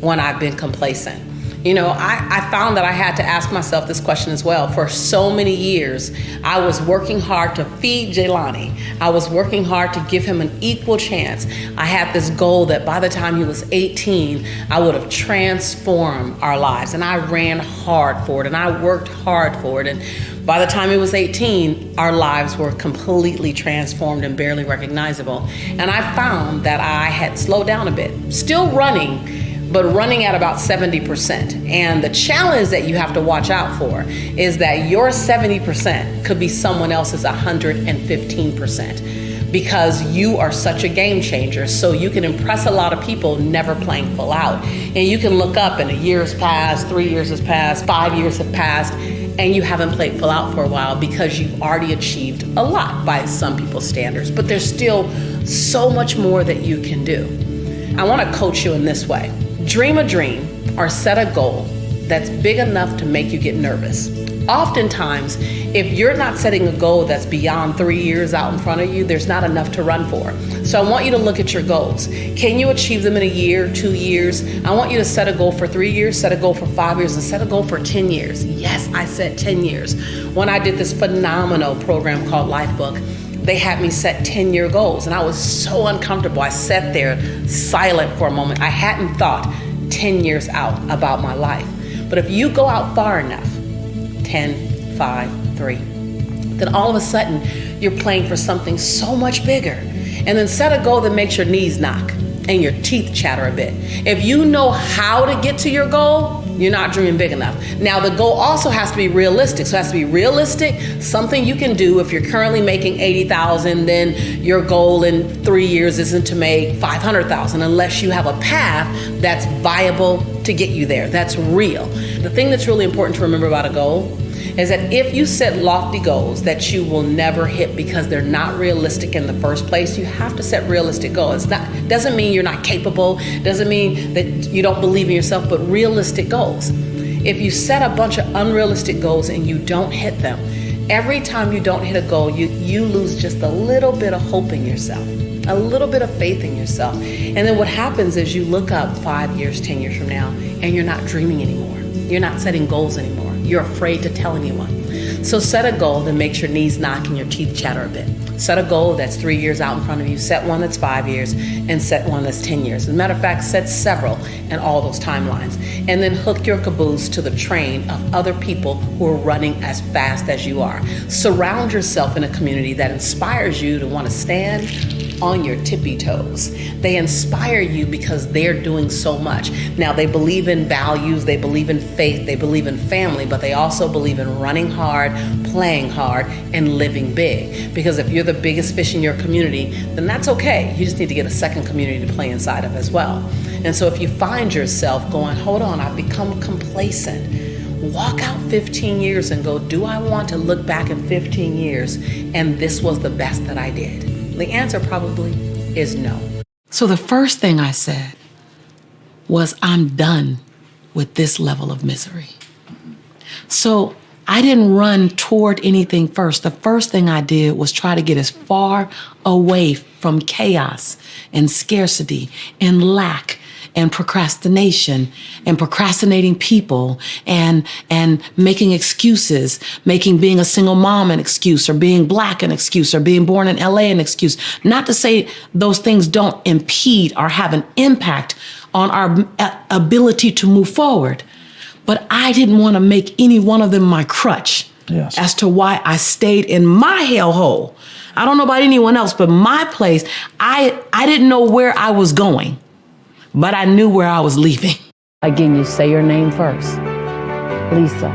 when I've been complacent? You know, I found that I had to ask myself this question as well. For so many years, I was working hard to feed Jelani. I was working hard to give him an equal chance. I had this goal that by the time he was 18, I would have transformed our lives. And I ran hard for it, and I worked hard for it. And by the time he was 18, our lives were completely transformed and barely recognizable. And I found that I had slowed down a bit, still running, but running at about 70%. And the challenge that you have to watch out for is that your 70% could be someone else's 115%, because you are such a game changer. So you can impress a lot of people never playing full out. And you can look up and a year has passed, 3 years has passed, 5 years have passed, and you haven't played full out for a while because you've already achieved a lot by some people's standards. But there's still so much more that you can do. I want to coach you in this way. Dream a dream or set a goal that's big enough to make you get nervous. Oftentimes, if you're not setting a goal that's beyond 3 years out in front of you, there's not enough to run for. So I want you to look at your goals. Can you achieve them in a year, 2 years? I want you to set a goal for 3 years, set a goal for 5 years, and set a goal for 10 years. Yes, I said 10 years. When I did this phenomenal program called Lifebook, they had me set 10-year goals, and I was so uncomfortable. I sat there silent for a moment. I hadn't thought 10 years out about my life. But if you go out far enough, 10, 5, 3, then all of a sudden you're playing for something so much bigger. And then set a goal that makes your knees knock and your teeth chatter a bit. If you know how to get to your goal, you're not dreaming big enough. Now, the goal also has to be realistic. So it has to be realistic, something you can do. If you're currently making $80,000, then your goal in 3 years isn't to make $500,000 unless you have a path that's viable to get you there. That's real. The thing that's really important to remember about a goal is that if you set lofty goals that you will never hit because they're not realistic in the first place, you have to set realistic goals. Doesn't mean you're not capable, doesn't mean that you don't believe in yourself, but realistic goals. If you set a bunch of unrealistic goals and you don't hit them, every time you don't hit a goal, you lose just a little bit of hope in yourself, a little bit of faith in yourself. And then what happens is you look up 5 years, 10 years from now, and you're not dreaming anymore. You're not setting goals anymore. You're afraid to tell anyone. So set a goal that makes your knees knock and your teeth chatter a bit. Set a goal that's 3 years out in front of you. Set one that's 5 years and set one that's 10 years. As a matter of fact, set several in all those timelines. And then hook your caboose to the train of other people who are running as fast as you are. Surround yourself in a community that inspires you to want to stand on your tippy toes. They inspire you because they're doing so much. Now, they believe in values, they believe in faith, they believe in family, but they also believe in running hard, playing hard, and living big. Because if you're the biggest fish in your community, then that's okay. You just need to get a second community to play inside of as well. And so if you find yourself going, hold on, I've become complacent, walk out 15 years and go, do I want to look back in 15 years and this was the best that I did? The answer probably is no. So the first thing I said was, I'm done with this level of misery. So I didn't run toward anything first. The first thing I did was try to get as far away from chaos and scarcity and lack and procrastination and procrastinating people and making excuses, making being a single mom an excuse, or being Black an excuse, or being born in LA an excuse. Not to say those things don't impede or have an impact on our ability to move forward, but I didn't want to make any one of them my crutch as to why I stayed in my hellhole. I don't know about anyone else, but my place, I didn't know where I was going, but I knew where I was leaving. Again, you say your name first. Lisa,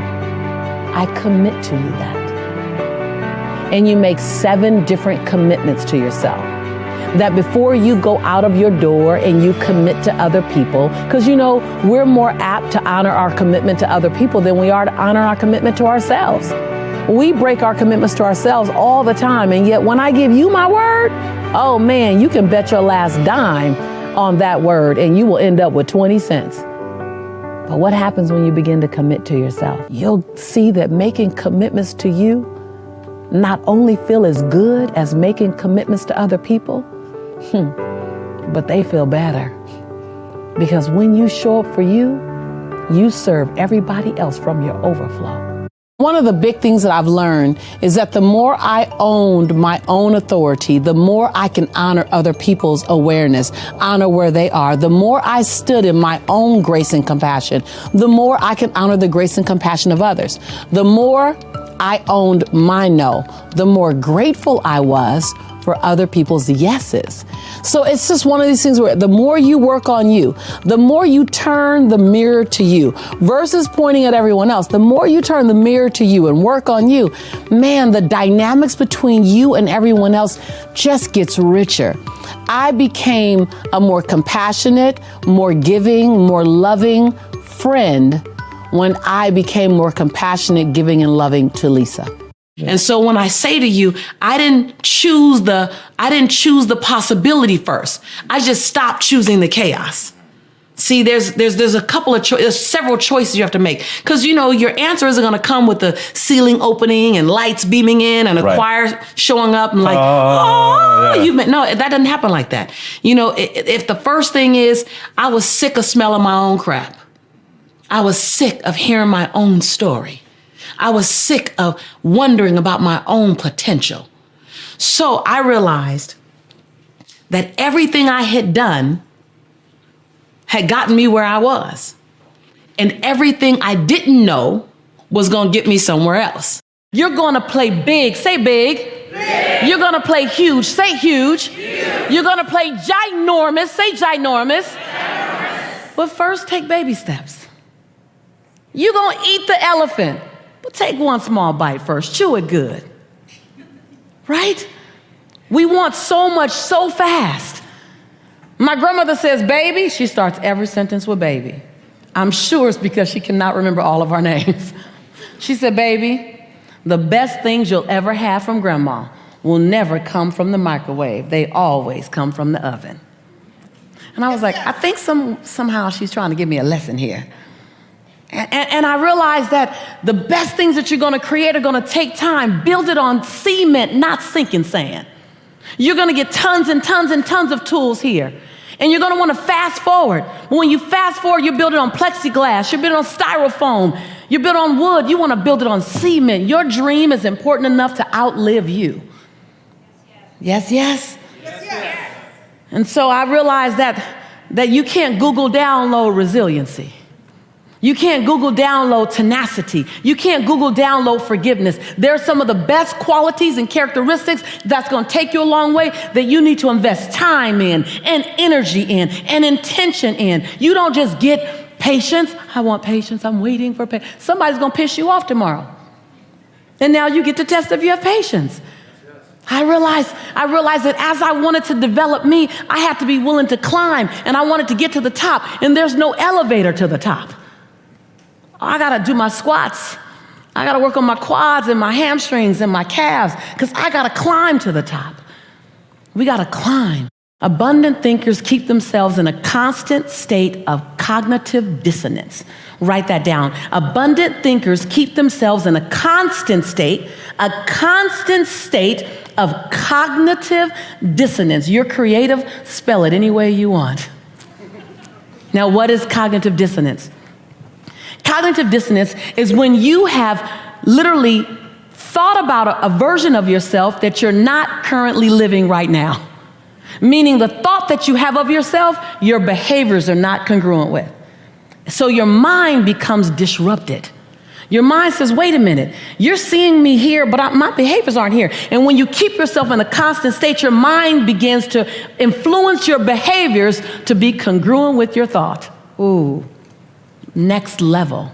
I commit to you that. And you make 7 different commitments to yourself. That before you go out of your door and you commit to other people, because you know, we're more apt to honor our commitment to other people than we are to honor our commitment to ourselves. We break our commitments to ourselves all the time, and yet when I give you my word, oh man, you can bet your last dime on that word and you will end up with 20 cents. But what happens when you begin to commit to yourself? You'll see that making commitments to you not only feel as good as making commitments to other people, but they feel better. Because when you show up for you, you serve everybody else from your overflow. One of the big things that I've learned is that the more I owned my own authority, the more I can honor other people's awareness, honor where they are. The more I stood in my own grace and compassion, the more I can honor the grace and compassion of others. The more I owned my no, the more grateful I was for other people's yeses. So it's just one of these things where the more you work on you, the more you turn the mirror to you versus pointing at everyone else, the more you turn the mirror to you and work on you, man, the dynamics between you and everyone else just gets richer. I became a more compassionate, more giving, more loving friend when I became more compassionate, giving, and loving to Lisa. And so when I say to you, I didn't choose the possibility first. I just stopped choosing the chaos. See, there's a couple of there's several choices you have to make, because you know your answer isn't going to come with the ceiling opening and lights beaming in and a choir showing up and like, no, that doesn't happen like that. You know, if the first thing is I was sick of smelling my own crap, I was sick of hearing my own story. I was sick of wondering about my own potential. So I realized that everything I had done had gotten me where I was. And everything I didn't know was going to get me somewhere else. You're going to play big. Say big. Big. You're going to play huge. Say huge. Huge. You're going to play ginormous. Say ginormous. Ginormous. But first, take baby steps. You're going to eat the elephant, but take one small bite first. Chew it good. Right? We want so much so fast. My grandmother says, baby. She starts every sentence with baby. I'm sure it's because she cannot remember all of our names. She said, baby, the best things you'll ever have from grandma will never come from the microwave. They always come from the oven. And I was like, I think somehow she's trying to give me a lesson here. And I realized that the best things that you're going to create are going to take time. Build it on cement, not sinking sand. You're going to get tons and tons and tons of tools here. And you're going to want to fast forward. When you fast forward, you build it on plexiglass. You build it on styrofoam. You build it on wood. You want to build it on cement. Your dream is important enough to outlive you. Yes, yes? Yes, yes. And so I realized that you can't Google download resiliency. You can't Google download tenacity. You can't Google download forgiveness. There are some of the best qualities and characteristics that's going to take you a long way that you need to invest time in and energy in and intention in. You don't just get patience. I want patience. I'm waiting for patience. Somebody's going to piss you off tomorrow. And now you get to test if you have patience. I realized that as I wanted to develop me, I had to be willing to climb, and I wanted to get to the top, and there's no elevator to the top. I got to do my squats. I got to work on my quads and my hamstrings and my calves because I got to climb to the top. We got to climb. Abundant thinkers keep themselves in a constant state of cognitive dissonance. Write that down. Abundant thinkers keep themselves in a constant state of cognitive dissonance. You're creative, spell it any way you want. Now, what is cognitive dissonance? Cognitive dissonance is when you have literally thought about a version of yourself that you're not currently living right now. Meaning the thought that you have of yourself, your behaviors are not congruent with. So your mind becomes disrupted. Your mind says, wait a minute, you're seeing me here, but my behaviors aren't here. And when you keep yourself in a constant state, your mind begins to influence your behaviors to be congruent with your thought. Ooh. Next level.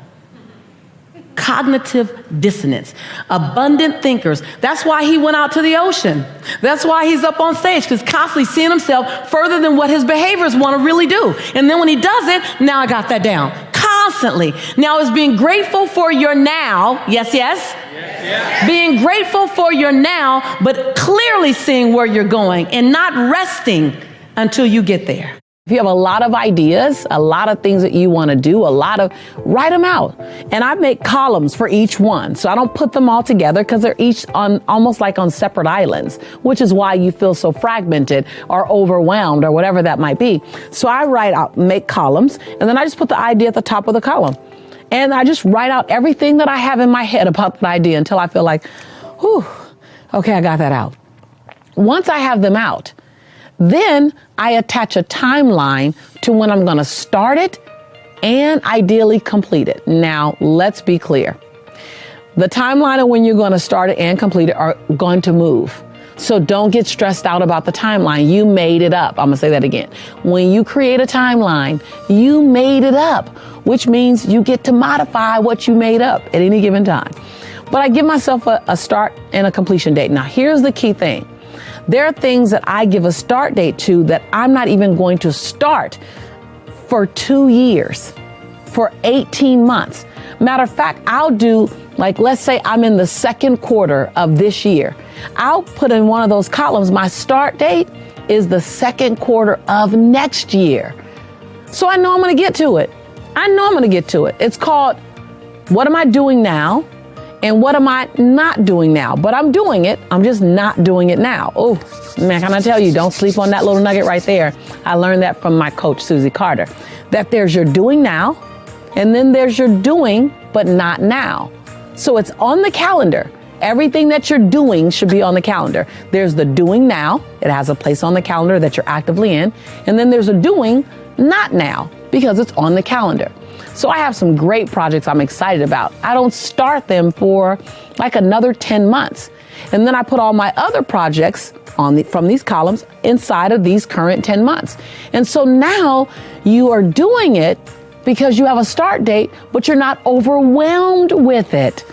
Cognitive dissonance. Abundant thinkers. That's why he went out to the ocean. That's why he's up on stage, because constantly seeing himself further than what his behaviors want to really do. And then when he does it, now I got that down. Constantly. Now it's being grateful for your now. Yes, yes? Yes, yes. Being grateful for your now, but clearly seeing where you're going and not resting until you get there. If you have a lot of ideas, a lot of things that you want to do, write them out. And I make columns for each one. So I don't put them all together because they're each almost like on separate islands, which is why you feel so fragmented or overwhelmed or whatever that might be. So I make columns, and then I just put the idea at the top of the column. And I just write out everything that I have in my head about the idea until I feel like, whew, okay, I got that out. Once I have them out, then I attach a timeline to when I'm going to start it and ideally complete it. Now, let's be clear. The timeline of when you're going to start it and complete it are going to move. So don't get stressed out about the timeline. You made it up. I'm going to say that again. When you create a timeline, you made it up, which means you get to modify what you made up at any given time. But I give myself a start and a completion date. Now, here's the key thing. There are things that I give a start date to that I'm not even going to start for 2 years, for 18 months. Matter of fact, I'll do, let's say I'm in the second quarter of this year. I'll put in one of those columns, my start date is the second quarter of next year. So I know I'm going to get to it. It's called, what am I doing now? And what am I not doing now? But I'm doing it. I'm just not doing it now. Oh, man, can I tell you, don't sleep on that little nugget right there. I learned that from my coach, Susie Carter, that there's your doing now, and then there's your doing, but not now. So it's on the calendar. Everything that you're doing should be on the calendar. There's the doing now. It has a place on the calendar that you're actively in. And then there's a doing not now because it's on the calendar. So I have some great projects I'm excited about. I don't start them for another 10 months. And then I put all my other projects from these columns inside of these current 10 months. And so now you are doing it because you have a start date, but you're not overwhelmed with it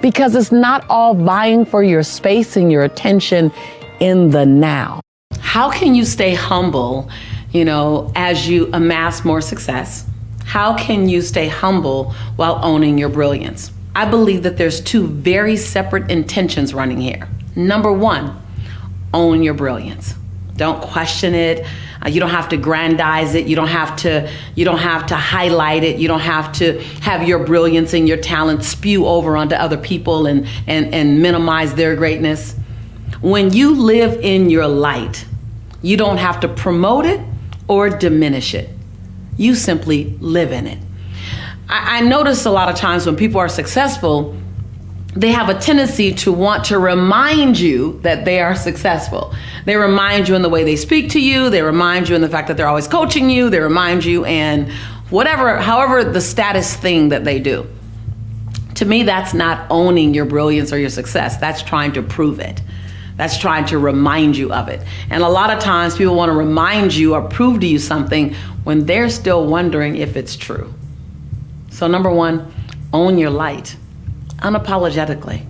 because it's not all vying for your space and your attention in the now. How can you stay humble, as you amass more success? How can you stay humble while owning your brilliance? I believe that there's two very separate intentions running here. Number one, own your brilliance. Don't question it. You don't have to grandize it. You don't have to highlight it. You don't have to have your brilliance and your talent spew over onto other people and minimize their greatness. When you live in your light, you don't have to promote it or diminish it. You simply live in it. I notice a lot of times when people are successful, they have a tendency to want to remind you that they are successful. They remind you in the way they speak to you. They remind you in the fact that they're always coaching you. They remind you in however the status thing that they do. To me, that's not owning your brilliance or your success. That's trying to prove it. That's trying to remind you of it. And a lot of times people want to remind you or prove to you something when they're still wondering if it's true. So number one, own your light unapologetically.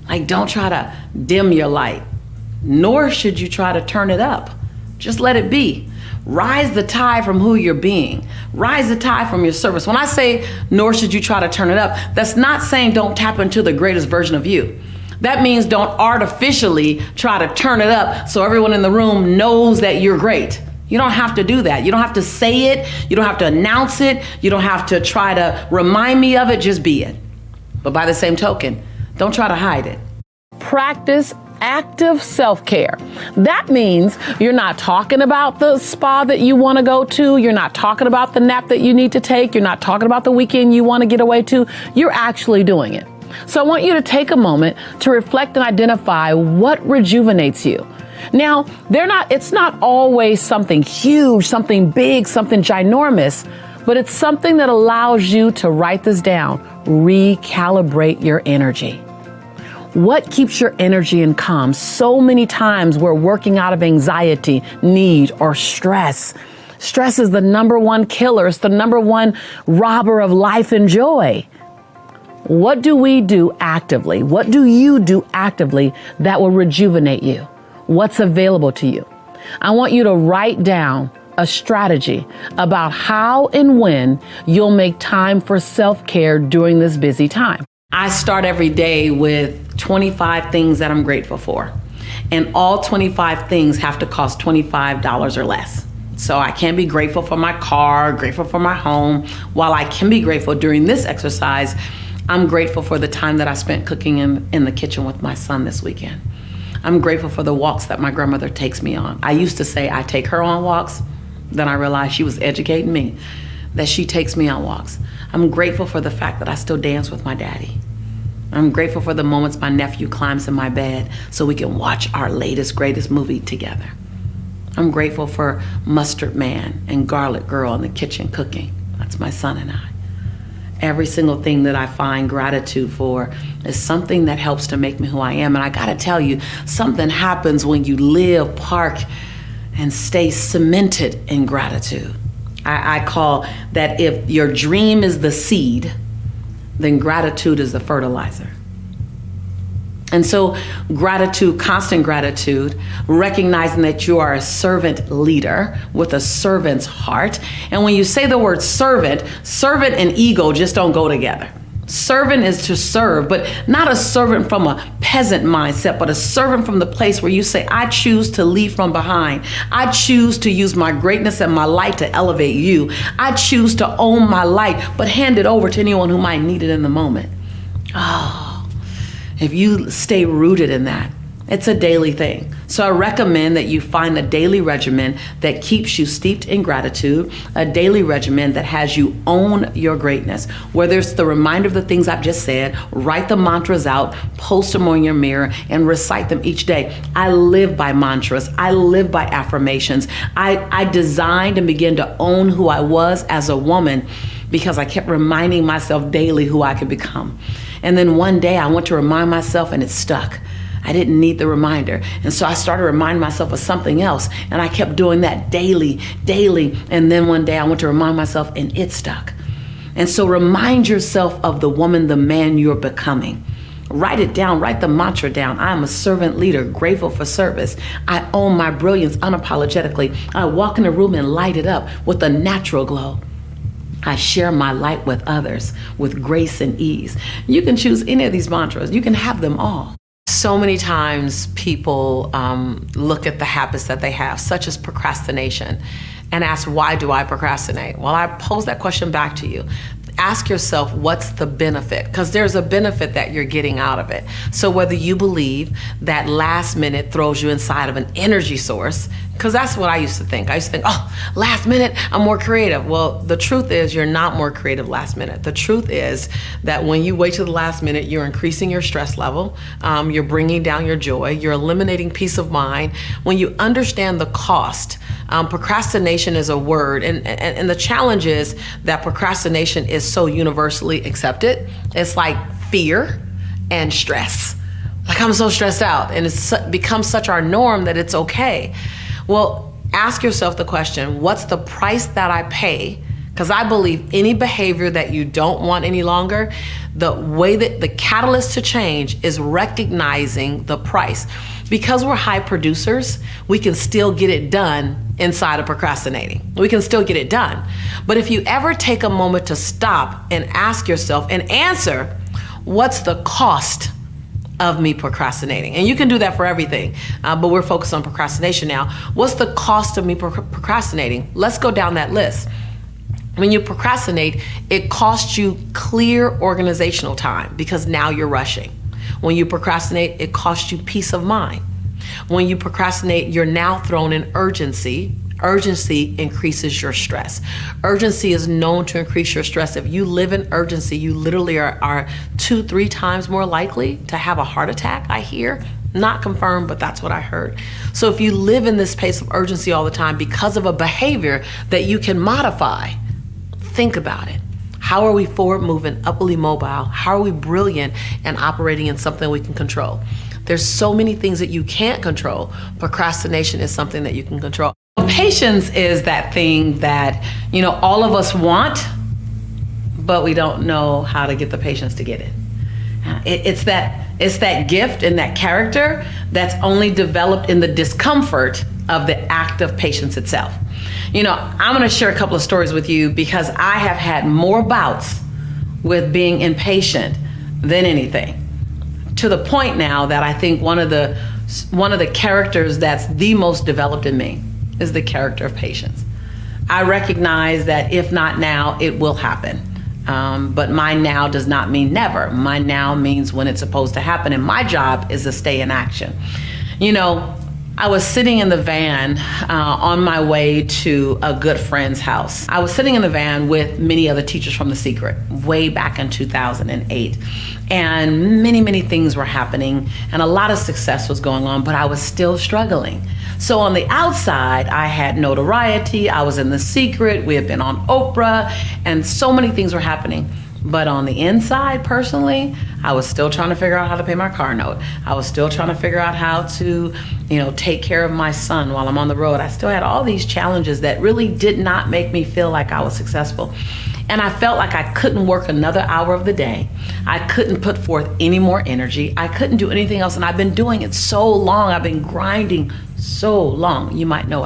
Like, don't try to dim your light, nor should you try to turn it up. Just let it be. Rise the tide from who you're being. Rise the tide from your service. When I say, nor should you try to turn it up, that's not saying don't tap into the greatest version of you. That means don't artificially try to turn it up so everyone in the room knows that you're great. You don't have to do that. You don't have to say it. You don't have to announce it. You don't have to try to remind me of it. Just be it. But by the same token, don't try to hide it. Practice active self-care. That means you're not talking about the spa that you want to go to. You're not talking about the nap that you need to take. You're not talking about the weekend you want to get away to. You're actually doing it. So I want you to take a moment to reflect and identify what rejuvenates you. Now, it's not always something huge, something big, something ginormous, but it's something that allows you to write this down, recalibrate your energy. What keeps your energy in calm? So many times we're working out of anxiety, need, or stress. Stress is the number one killer. It's the number one robber of life and joy. What do we do actively? What do you do actively that will rejuvenate you? What's available to you? I want you to write down a strategy about how and when you'll make time for self-care during this busy time. I start every day with 25 things that I'm grateful for. And all 25 things have to cost $25 or less. So I can be grateful for my car, grateful for my home. While I can be grateful during this exercise, I'm grateful for the time that I spent cooking in the kitchen with my son this weekend. I'm grateful for the walks that my grandmother takes me on. I used to say I take her on walks. Then I realized she was educating me, that she takes me on walks. I'm grateful for the fact that I still dance with my daddy. I'm grateful for the moments my nephew climbs in my bed so we can watch our latest, greatest movie together. I'm grateful for Mustard Man and Garlic Girl in the kitchen cooking. That's my son and I. Every single thing that I find gratitude for is something that helps to make me who I am. And I gotta tell you, something happens when you live, park, and stay cemented in gratitude. I call that if your dream is the seed, then gratitude is the fertilizer. And so gratitude, constant gratitude, recognizing that you are a servant leader with a servant's heart. And when you say the word servant and ego just don't go together. Servant is to serve, but not a servant from a peasant mindset, but a servant from the place where you say, I choose to lead from behind. I choose to use my greatness and my light to elevate you. I choose to own my light, but hand it over to anyone who might need it in the moment. Oh, if you stay rooted in that, it's a daily thing. So I recommend that you find a daily regimen that keeps you steeped in gratitude, a daily regimen that has you own your greatness. Whether it's the reminder of the things I've just said, write the mantras out, post them on your mirror, and recite them each day. I live by mantras. I live by affirmations. I designed and began to own who I was as a woman because I kept reminding myself daily who I could become. And then one day I went to remind myself and it stuck. I didn't need the reminder. And so I started reminding myself of something else. And I kept doing that daily. And then one day I went to remind myself and it stuck. And so remind yourself of the woman, the man you're becoming. Write it down, write the mantra down. I am a servant leader, grateful for service. I own my brilliance unapologetically. I walk in a room and light it up with a natural glow. I share my light with others with grace and ease. You can choose any of these mantras. You can have them all. So many times people look at the habits that they have, such as procrastination, and ask, why do I procrastinate? Well, I pose that question back to you. Ask yourself, what's the benefit? Because there's a benefit that you're getting out of it. So whether you believe that last minute throws you inside of an energy source, because that's what I used to think. I used to think, oh, last minute, I'm more creative. Well, the truth is you're not more creative last minute. The truth is that when you wait to the last minute, you're increasing your stress level. You're bringing down your joy. You're eliminating peace of mind. When you understand the cost, procrastination is a word. And the challenge is that procrastination is so universally accepted. It's like fear and stress. Like, I'm so stressed out, and it's become such our norm that it's okay. Well, ask yourself the question, what's the price that I pay? Because I believe any behavior that you don't want any longer, the way that the catalyst to change is recognizing the price. Because we're high producers, we can still get it done inside of procrastinating. We can still get it done. But if you ever take a moment to stop and ask yourself and answer, what's the cost of me procrastinating? And you can do that for everything, but we're focused on procrastination now. What's the cost of me procrastinating? Let's go down that list. When you procrastinate, it costs you clear organizational time because now you're rushing. When you procrastinate, it costs you peace of mind. When you procrastinate, you're now thrown in urgency. Urgency increases your stress. Urgency is known to increase your stress. If you live in urgency, you literally are 2-3 times more likely to have a heart attack, I hear. Not confirmed, but that's what I heard. So if you live in this pace of urgency all the time because of a behavior that you can modify, think about it. How are we forward moving, upwardly mobile? How are we brilliant and operating in something we can control? There's so many things that you can't control. Procrastination is something that you can control. Patience is that thing that, all of us want, but we don't know how to get the patience to get it. It's that gift and that character that's only developed in the discomfort of the act of patience itself. I'm going to share a couple of stories with you because I have had more bouts with being impatient than anything. To the point now that I think one of the characters that's the most developed in me is the character of patience. I recognize that if not now, it will happen. But my now does not mean never. My now means when it's supposed to happen, and my job is to stay in action. I was sitting in the van on my way to a good friend's house. I was sitting in the van with many other teachers from The Secret way back in 2008. And many, many things were happening and a lot of success was going on, but I was still struggling. So on the outside, I had notoriety. I was in The Secret. We had been on Oprah and so many things were happening. But on the inside, personally, I was still trying to figure out how to pay my car note. I was still trying to figure out how to, take care of my son while I'm on the road. I still had all these challenges that really did not make me feel like I was successful. And I felt like I couldn't work another hour of the day. I couldn't put forth any more energy. I couldn't do anything else. And I've been doing it so long. I've been grinding so long. You might know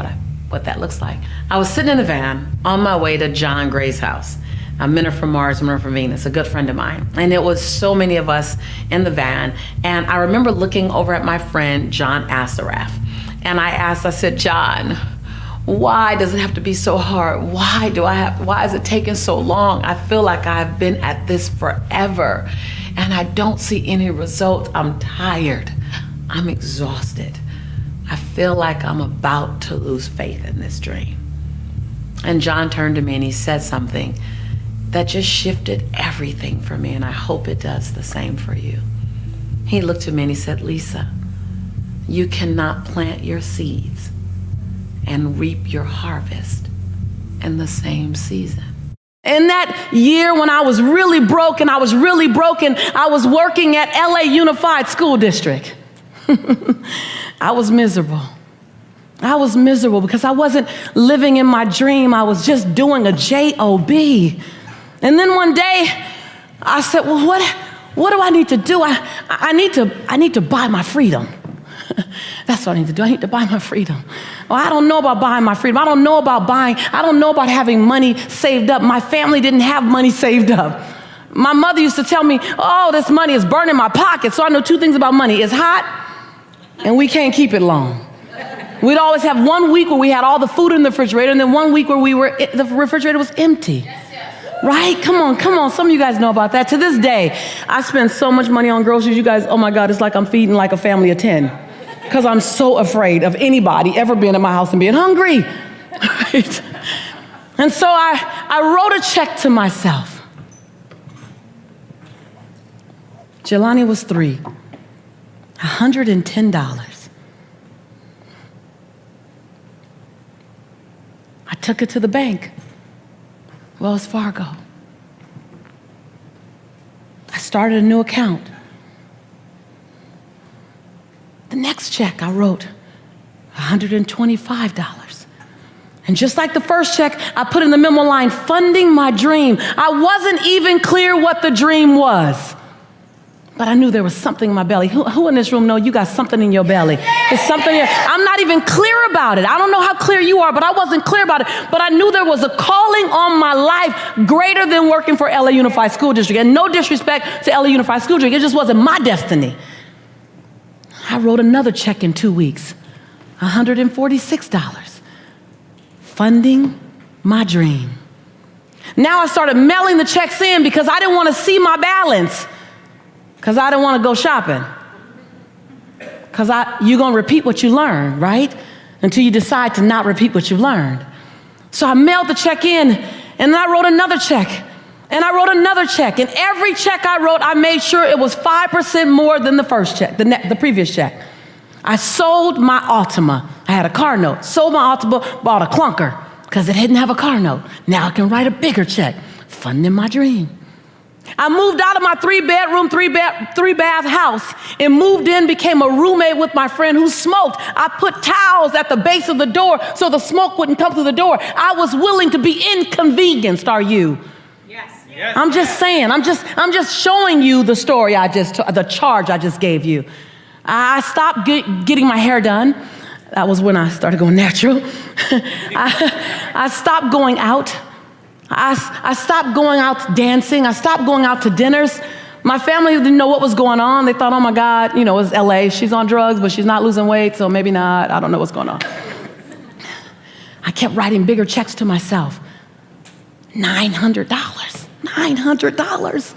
what that looks like. I was sitting in the van on my way to John Gray's house. Men are from Mars, women are from Venus, a good friend of mine. And it was so many of us in the van. And I remember looking over at my friend, John Assaraf. And I said, John, why does it have to be so hard? Why is it taking so long? I feel like I've been at this forever and I don't see any results. I'm tired. I'm exhausted. I feel like I'm about to lose faith in this dream. And John turned to me and he said something that just shifted everything for me, and I hope it does the same for you. He looked at me and he said, Lisa, you cannot plant your seeds and reap your harvest in the same season. In that year when I was really broken, I was working at LA Unified School District. I was miserable. Because I wasn't living in my dream. I was just doing a job. And then one day, I said, well, what do I need to do? I need to buy my freedom. That's what I need to do. I need to buy my freedom. Well, I don't know about buying my freedom. I don't know about having money saved up. My family didn't have money saved up. My mother used to tell me, oh, this money is burning my pocket. So I know two things about money. It's hot, and we can't keep it long. We'd always have 1 week where we had all the food in the refrigerator, and then 1 week where the refrigerator was empty. Right? Come on. Some of you guys know about that. To this day, I spend so much money on groceries. You guys, oh my God, it's like I'm feeding like a family of 10. Because I'm so afraid of anybody ever being in my house and being hungry. Right? And so I wrote a check to myself. Jelani was 3. $110. I took it to the bank. Wells Fargo. I started a new account. The next check I wrote, $125. And just like the first check, I put in the memo line, funding my dream. I wasn't even clear what the dream was. But I knew there was something in my belly. Who in this room know you got something in your belly? There's something here. I'm not even clear about it. I don't know how clear you are, but I wasn't clear about it. But I knew there was a calling on my life greater than working for LA Unified School District. And no disrespect to LA Unified School District. It just wasn't my destiny. I wrote another check in 2 weeks, $146, funding my dream. Now I started mailing the checks in because I didn't want to see my balance. Because I didn't want to go shopping. Because you're going to repeat what you learned, right? Until you decide to not repeat what you learned. So I mailed the check in, and then I wrote another check. And I wrote another check. And every check I wrote, I made sure it was 5% more than the first check, the previous check. I sold my Altima. I had a car note. Sold my Altima, bought a clunker because it didn't have a car note. Now I can write a bigger check, funding my dream. I moved out of my 3-bedroom, 3-bath house and moved in, became a roommate with my friend who smoked. I put towels at the base of the door so the smoke wouldn't come through the door. I was willing to be inconvenienced, are you? Yes. I'm just saying, I'm just showing you the story the charge I just gave you. I stopped getting my hair done. That was when I started going natural. I stopped going out. I stopped going out dancing. I stopped going out to dinners. My family didn't know what was going on. They thought, oh my God, it was LA. She's on drugs, but she's not losing weight, so maybe not. I don't know what's going on. I kept writing bigger checks to myself. $900. $900.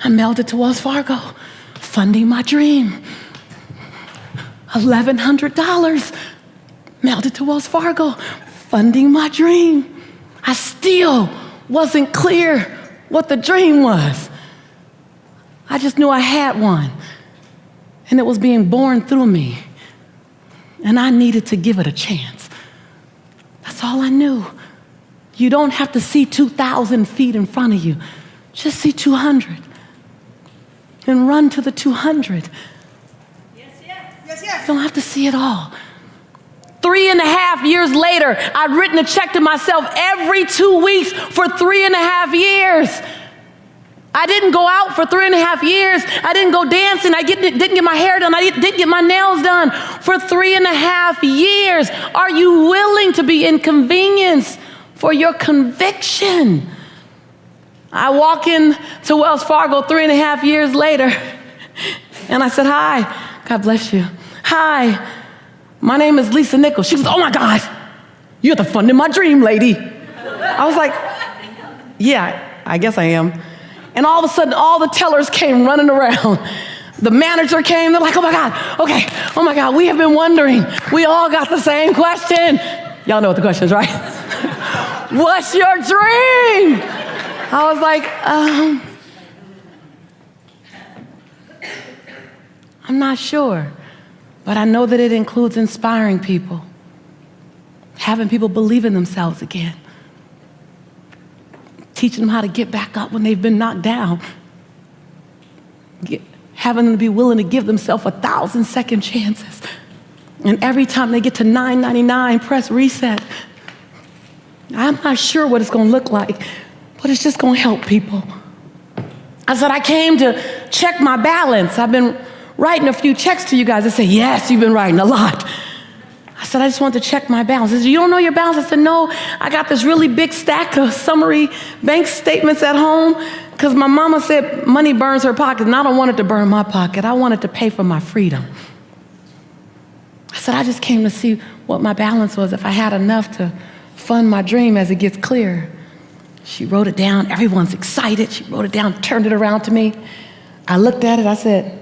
I mailed it to Wells Fargo, funding my dream. $1,100. Mailed it to Wells Fargo, funding my dream. I still wasn't clear what the dream was. I just knew I had one, and it was being born through me, and I needed to give it a chance. That's all I knew. You don't have to see 2,000 feet in front of you. Just see 200 and run to the 200. Yes. You don't have to see it all. 3.5 years later, I'd written a check to myself every 2 weeks for 3.5 years. I didn't go out for 3.5 years. I didn't go dancing. I didn't get my hair done. I didn't get my nails done for 3.5 years. Are you willing to be inconvenienced for your conviction? I walk in to Wells Fargo 3.5 years later, and I said, hi, God bless you. Hi, my name is Lisa Nichols. She goes, oh my God, you're the funding my dream lady. I was like, yeah, I guess I am. And all of a sudden, all the tellers came running around. The manager came, they're like, oh my God, okay, oh my God, we have been wondering. We all got the same question. Y'all know what the question is, right? What's your dream? I was like, I'm not sure, but I know that it includes inspiring people, having people believe in themselves again, teaching them how to get back up when they've been knocked down, having them be willing to give themselves 1,000 second chances. And every time they get to $9.99, press reset. I'm not sure what it's going to look like, but it's just gonna help people. I said, I came to check my balance. I've been writing a few checks to you guys. They say, yes, you've been writing a lot. I said, I just wanted to check my balance. They said, you don't know your balance? I said, no, I got this really big stack of summary bank statements at home because my mama said money burns her pocket, and I don't want it to burn my pocket. I want it to pay for my freedom. I said, I just came to see what my balance was, if I had enough to fund my dream as it gets clearer. She wrote it down. Everyone's excited. She wrote it down, turned it around to me. I looked at it. I said,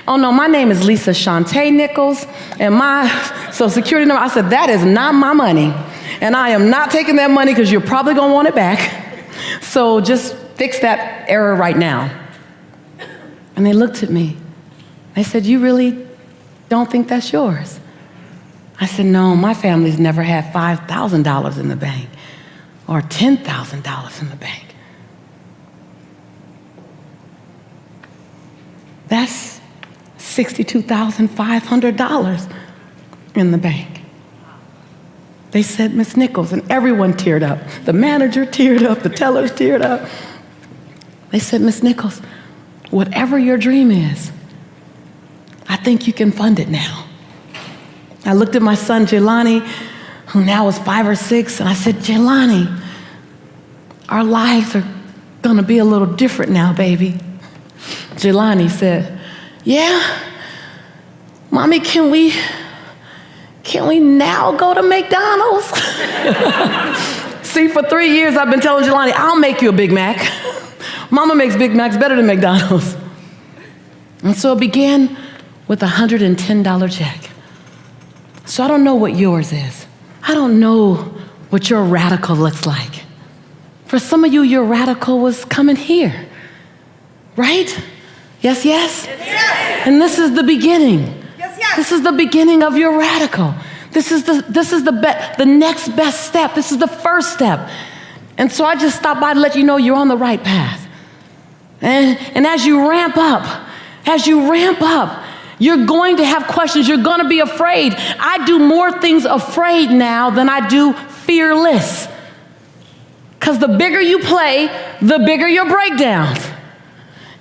oh no, my name is Lisa Nichols, and my Social Security number, I said, that is not my money. And I am not taking that money because you're probably gonna want it back. So just fix that error right now. And they looked at me. They said, you really don't think that's yours? I said, no, my family's never had $5,000 in the bank or $10,000 in the bank. That's $62,500 in the bank. They said, Miss Nichols, and everyone teared up. The manager teared up, the tellers teared up. They said, Miss Nichols, whatever your dream is, I think you can fund it now. I looked at my son, Jelani, who now is 5 or 6, and I said, Jelani, our lives are gonna be a little different now, baby. Jelani said, yeah, Mommy, can we now go to McDonald's? See, for 3 years I've been telling Jelani, I'll make you a Big Mac. Mama makes Big Macs better than McDonald's. And so it began with a $110 check. So I don't know what yours is. I don't know what your radical looks like. For some of you, your radical was coming here, right? Yes, yes? Yes. And this is the beginning. Yes, yes. This is the beginning of your radical. This is the next best step. This is the first step. And so I just stopped by to let you know you're on the right path. And as you ramp up, you're going to have questions. You're going to be afraid. I do more things afraid now than I do fearless. Because the bigger you play, the bigger your breakdowns.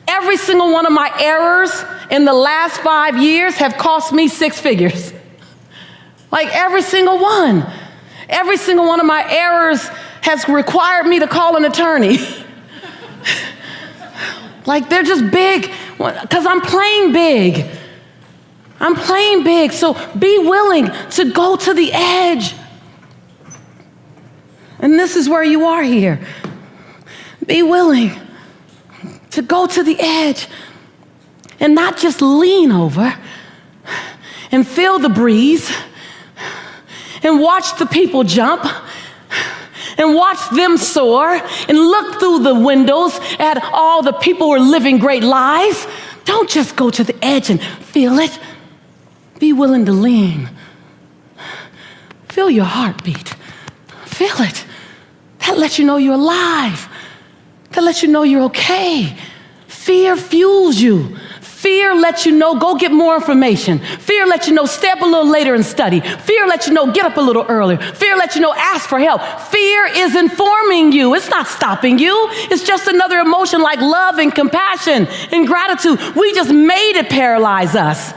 Every single one of my errors in the last 5 years have cost me 6 figures. Like every single one. Every single one of my errors has required me to call an attorney. Like they're just big, because I'm playing big. I'm playing big, so be willing to go to the edge. And this is where you are here. Be willing to go to the edge and not just lean over and feel the breeze and watch the people jump and watch them soar and look through the windows at all the people who are living great lives. Don't just go to the edge and feel it. Be willing to lean. Feel your heartbeat. Feel it. That lets you know you're alive. That lets you know you're okay. Fear fuels you. Fear lets you know, go get more information. Fear lets you know, stay up a little later and study. Fear lets you know, get up a little earlier. Fear lets you know, ask for help. Fear is informing you. It's not stopping you. It's just another emotion like love and compassion and gratitude. We just made it paralyze us.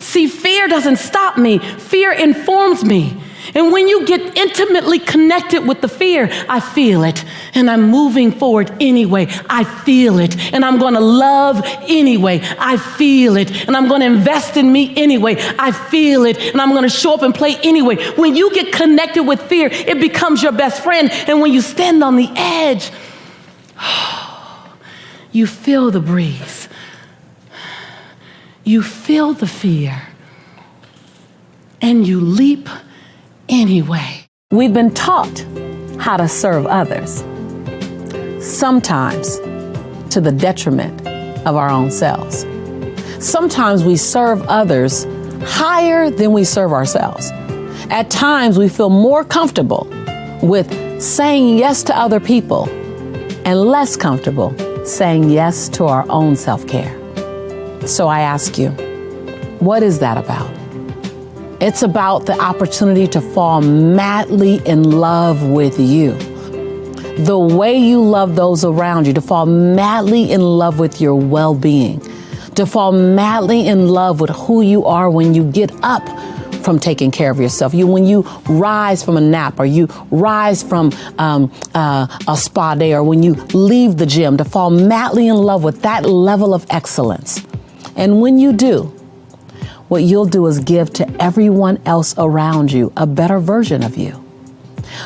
See, fear doesn't stop me. Fear informs me. And when you get intimately connected with the fear, I feel it. And I'm moving forward anyway. I feel it. And I'm going to love anyway. I feel it. And I'm going to invest in me anyway. I feel it. And I'm going to show up and play anyway. When you get connected with fear, it becomes your best friend. And when you stand on the edge, you feel the breeze. You feel the fear. And you leap anyway. We've been taught how to serve others, sometimes to the detriment of our own selves. Sometimes we serve others higher than we serve ourselves. At times we feel more comfortable with saying yes to other people and less comfortable saying yes to our own self-care. So I ask you, what is that about? It's about the opportunity to fall madly in love with you. the way you love those around you, to fall madly in love with your well-being, to fall madly in love with who you are when you get up from taking care of yourself. When you rise from a nap, or you rise from a spa day, or when you leave the gym, to fall madly in love with that level of excellence. And when you do, what you'll do is give to everyone else around you a better version of you.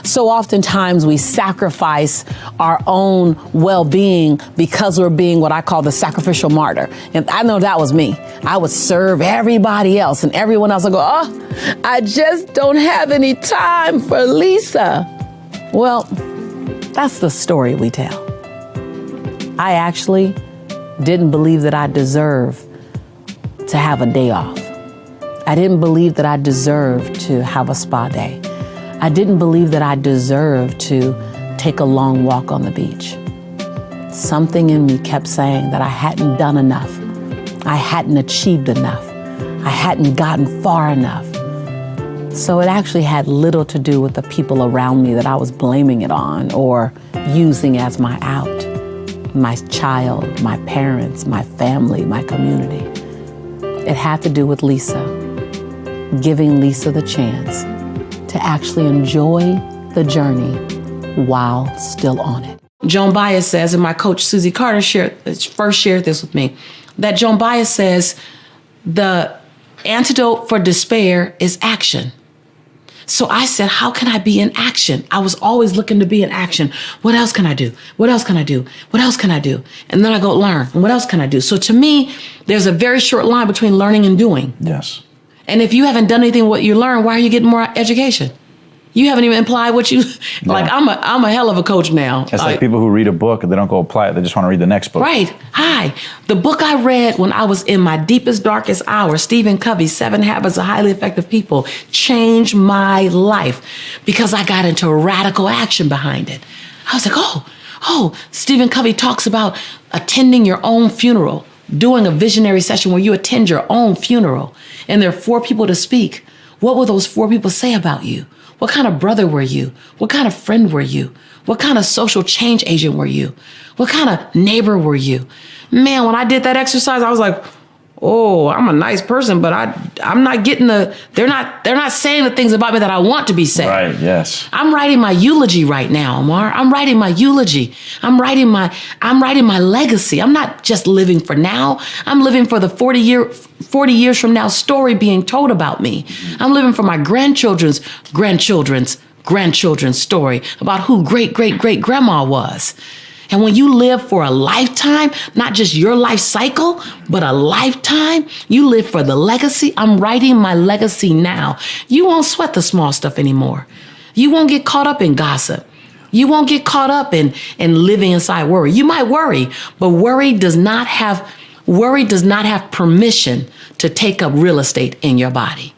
So oftentimes we sacrifice our own well-being because we're being what I call the sacrificial martyr. And I know that was me. I would serve everybody else, and everyone else would go, oh, I just don't have any time for Lisa. Well, that's the story we tell. I actually didn't believe that I deserved to have a day off. I didn't believe that I deserved to have a spa day. I didn't believe that I deserved to take a long walk on the beach. Something in me kept saying that I hadn't done enough. I hadn't achieved enough. I hadn't gotten far enough. So it actually had little to do with the people around me that I was blaming it on or using as my out. My child, my parents, my family, my community. It had to do with Lisa, giving Lisa the chance to actually enjoy the journey while still on it. Joan Baez says, and my coach Susie Carter first shared this with me, that Joan Baez says the antidote for despair is action. So I said, how can I be in action? I was always looking to be in action. What else can I do? What else can I do? What else can I do? And then I go learn. And what else can I do? So to me, there's a very short line between learning and doing. Yes. And if you haven't done anything what you learn, why are you getting more education? You haven't even applied what you, like, I'm a hell of a coach now. It's like people who read a book and they don't go apply it. They just want to read the next book. Right. Hi. The book I read when I was in my deepest, darkest hour, Stephen Covey's 7 Habits of Highly Effective People, changed my life because I got into radical action behind it. I was like, oh, Stephen Covey talks about attending your own funeral, doing a visionary session where you attend your own funeral, and there are 4 people to speak. What will those 4 people say about you? What kind of brother were you? What kind of friend were you? What kind of social change agent were you? What kind of neighbor were you? Man, when I did that exercise, I was like, oh, I'm a nice person, but I'm not getting they're not saying the things about me that I want to be said. Right, yes. I'm writing my eulogy right now, Amar. I'm writing my eulogy. I'm writing my legacy. I'm not just living for now. I'm living for the 40 years from now story being told about me. I'm living for my grandchildren's story about who great-great-great-grandma was. And when you live for a lifetime, not just your life cycle, but a lifetime, you live for the legacy. I'm writing my legacy now. You won't sweat the small stuff anymore. You won't get caught up in gossip. You won't get caught up in living inside worry. You might worry, but worry does not have permission to take up real estate in your body.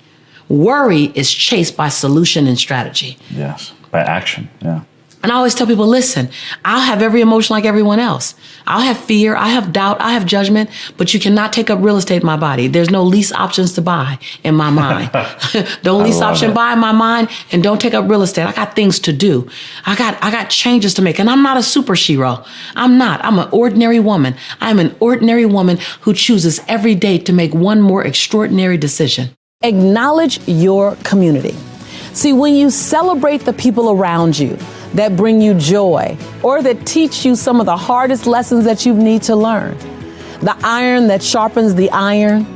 Worry is chased by solution and strategy. Yes, by action, yeah. And I always tell people, listen, I'll have every emotion like everyone else. I'll have fear, I have doubt, I have judgment, but you cannot take up real estate in my body. There's no lease options to buy in my mind. Don't lease option buy in my mind, and don't take up real estate. I got things to do. I got changes to make, and I'm not a super hero. I'm not. I'm an ordinary woman. I'm an ordinary woman who chooses every day to make one more extraordinary decision. Acknowledge your community. See, when you celebrate the people around you that bring you joy or that teach you some of the hardest lessons that you need to learn, the iron that sharpens the iron,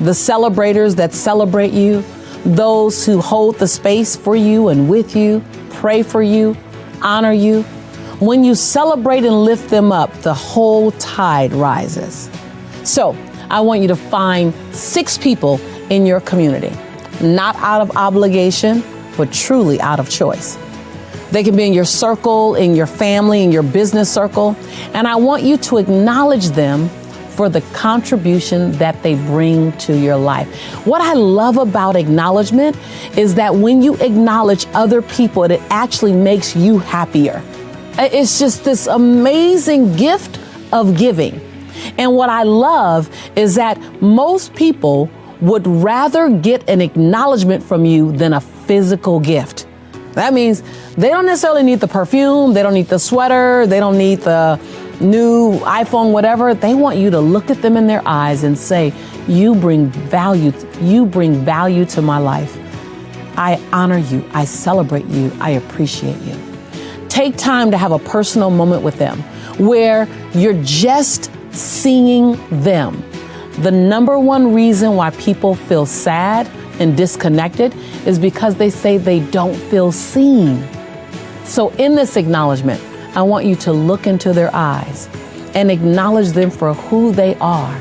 the celebrators that celebrate you, those who hold the space for you and with you, pray for you, honor you, when you celebrate and lift them up, the whole tide rises. So I want you to find 6 people in your community, not out of obligation, but truly out of choice. They can be in your circle, in your family, in your business circle. And I want you to acknowledge them for the contribution that they bring to your life. What I love about acknowledgement is that when you acknowledge other people, it actually makes you happier. It's just this amazing gift of giving. And what I love is that most people would rather get an acknowledgement from you than a physical gift. That means they don't necessarily need the perfume, they don't need the sweater, they don't need the new iPhone, whatever. They want you to look at them in their eyes and say, you bring value to my life. I honor you, I celebrate you, I appreciate you. Take time to have a personal moment with them where you're just seeing them. The number one reason why people feel sad and disconnected is because they say they don't feel seen. So in this acknowledgement, I want you to look into their eyes and acknowledge them for who they are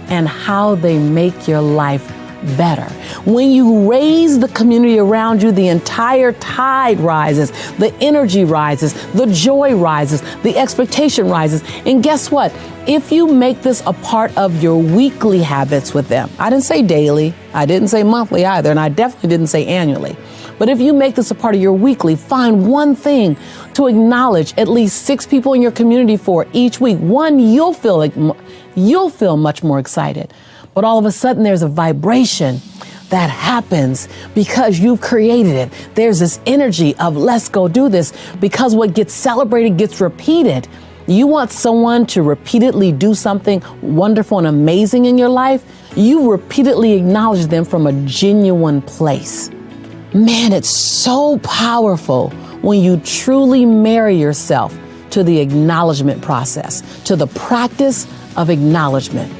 and how they make your life better. When you raise the community around you, the entire tide rises, the energy rises, the joy rises, the expectation rises. And guess what? If you make this a part of your weekly habits with them, I didn't say daily, I didn't say monthly either, and I definitely didn't say annually. But if you make this a part of your weekly, find one thing to acknowledge at least 6 people in your community for each week. One, you'll feel much more excited. But all of a sudden there's a vibration that happens because you've created it. There's this energy of let's go do this, because what gets celebrated gets repeated. You want someone to repeatedly do something wonderful and amazing in your life, you repeatedly acknowledge them from a genuine place. Man, it's so powerful when you truly marry yourself to the acknowledgement process, to the practice of acknowledgement.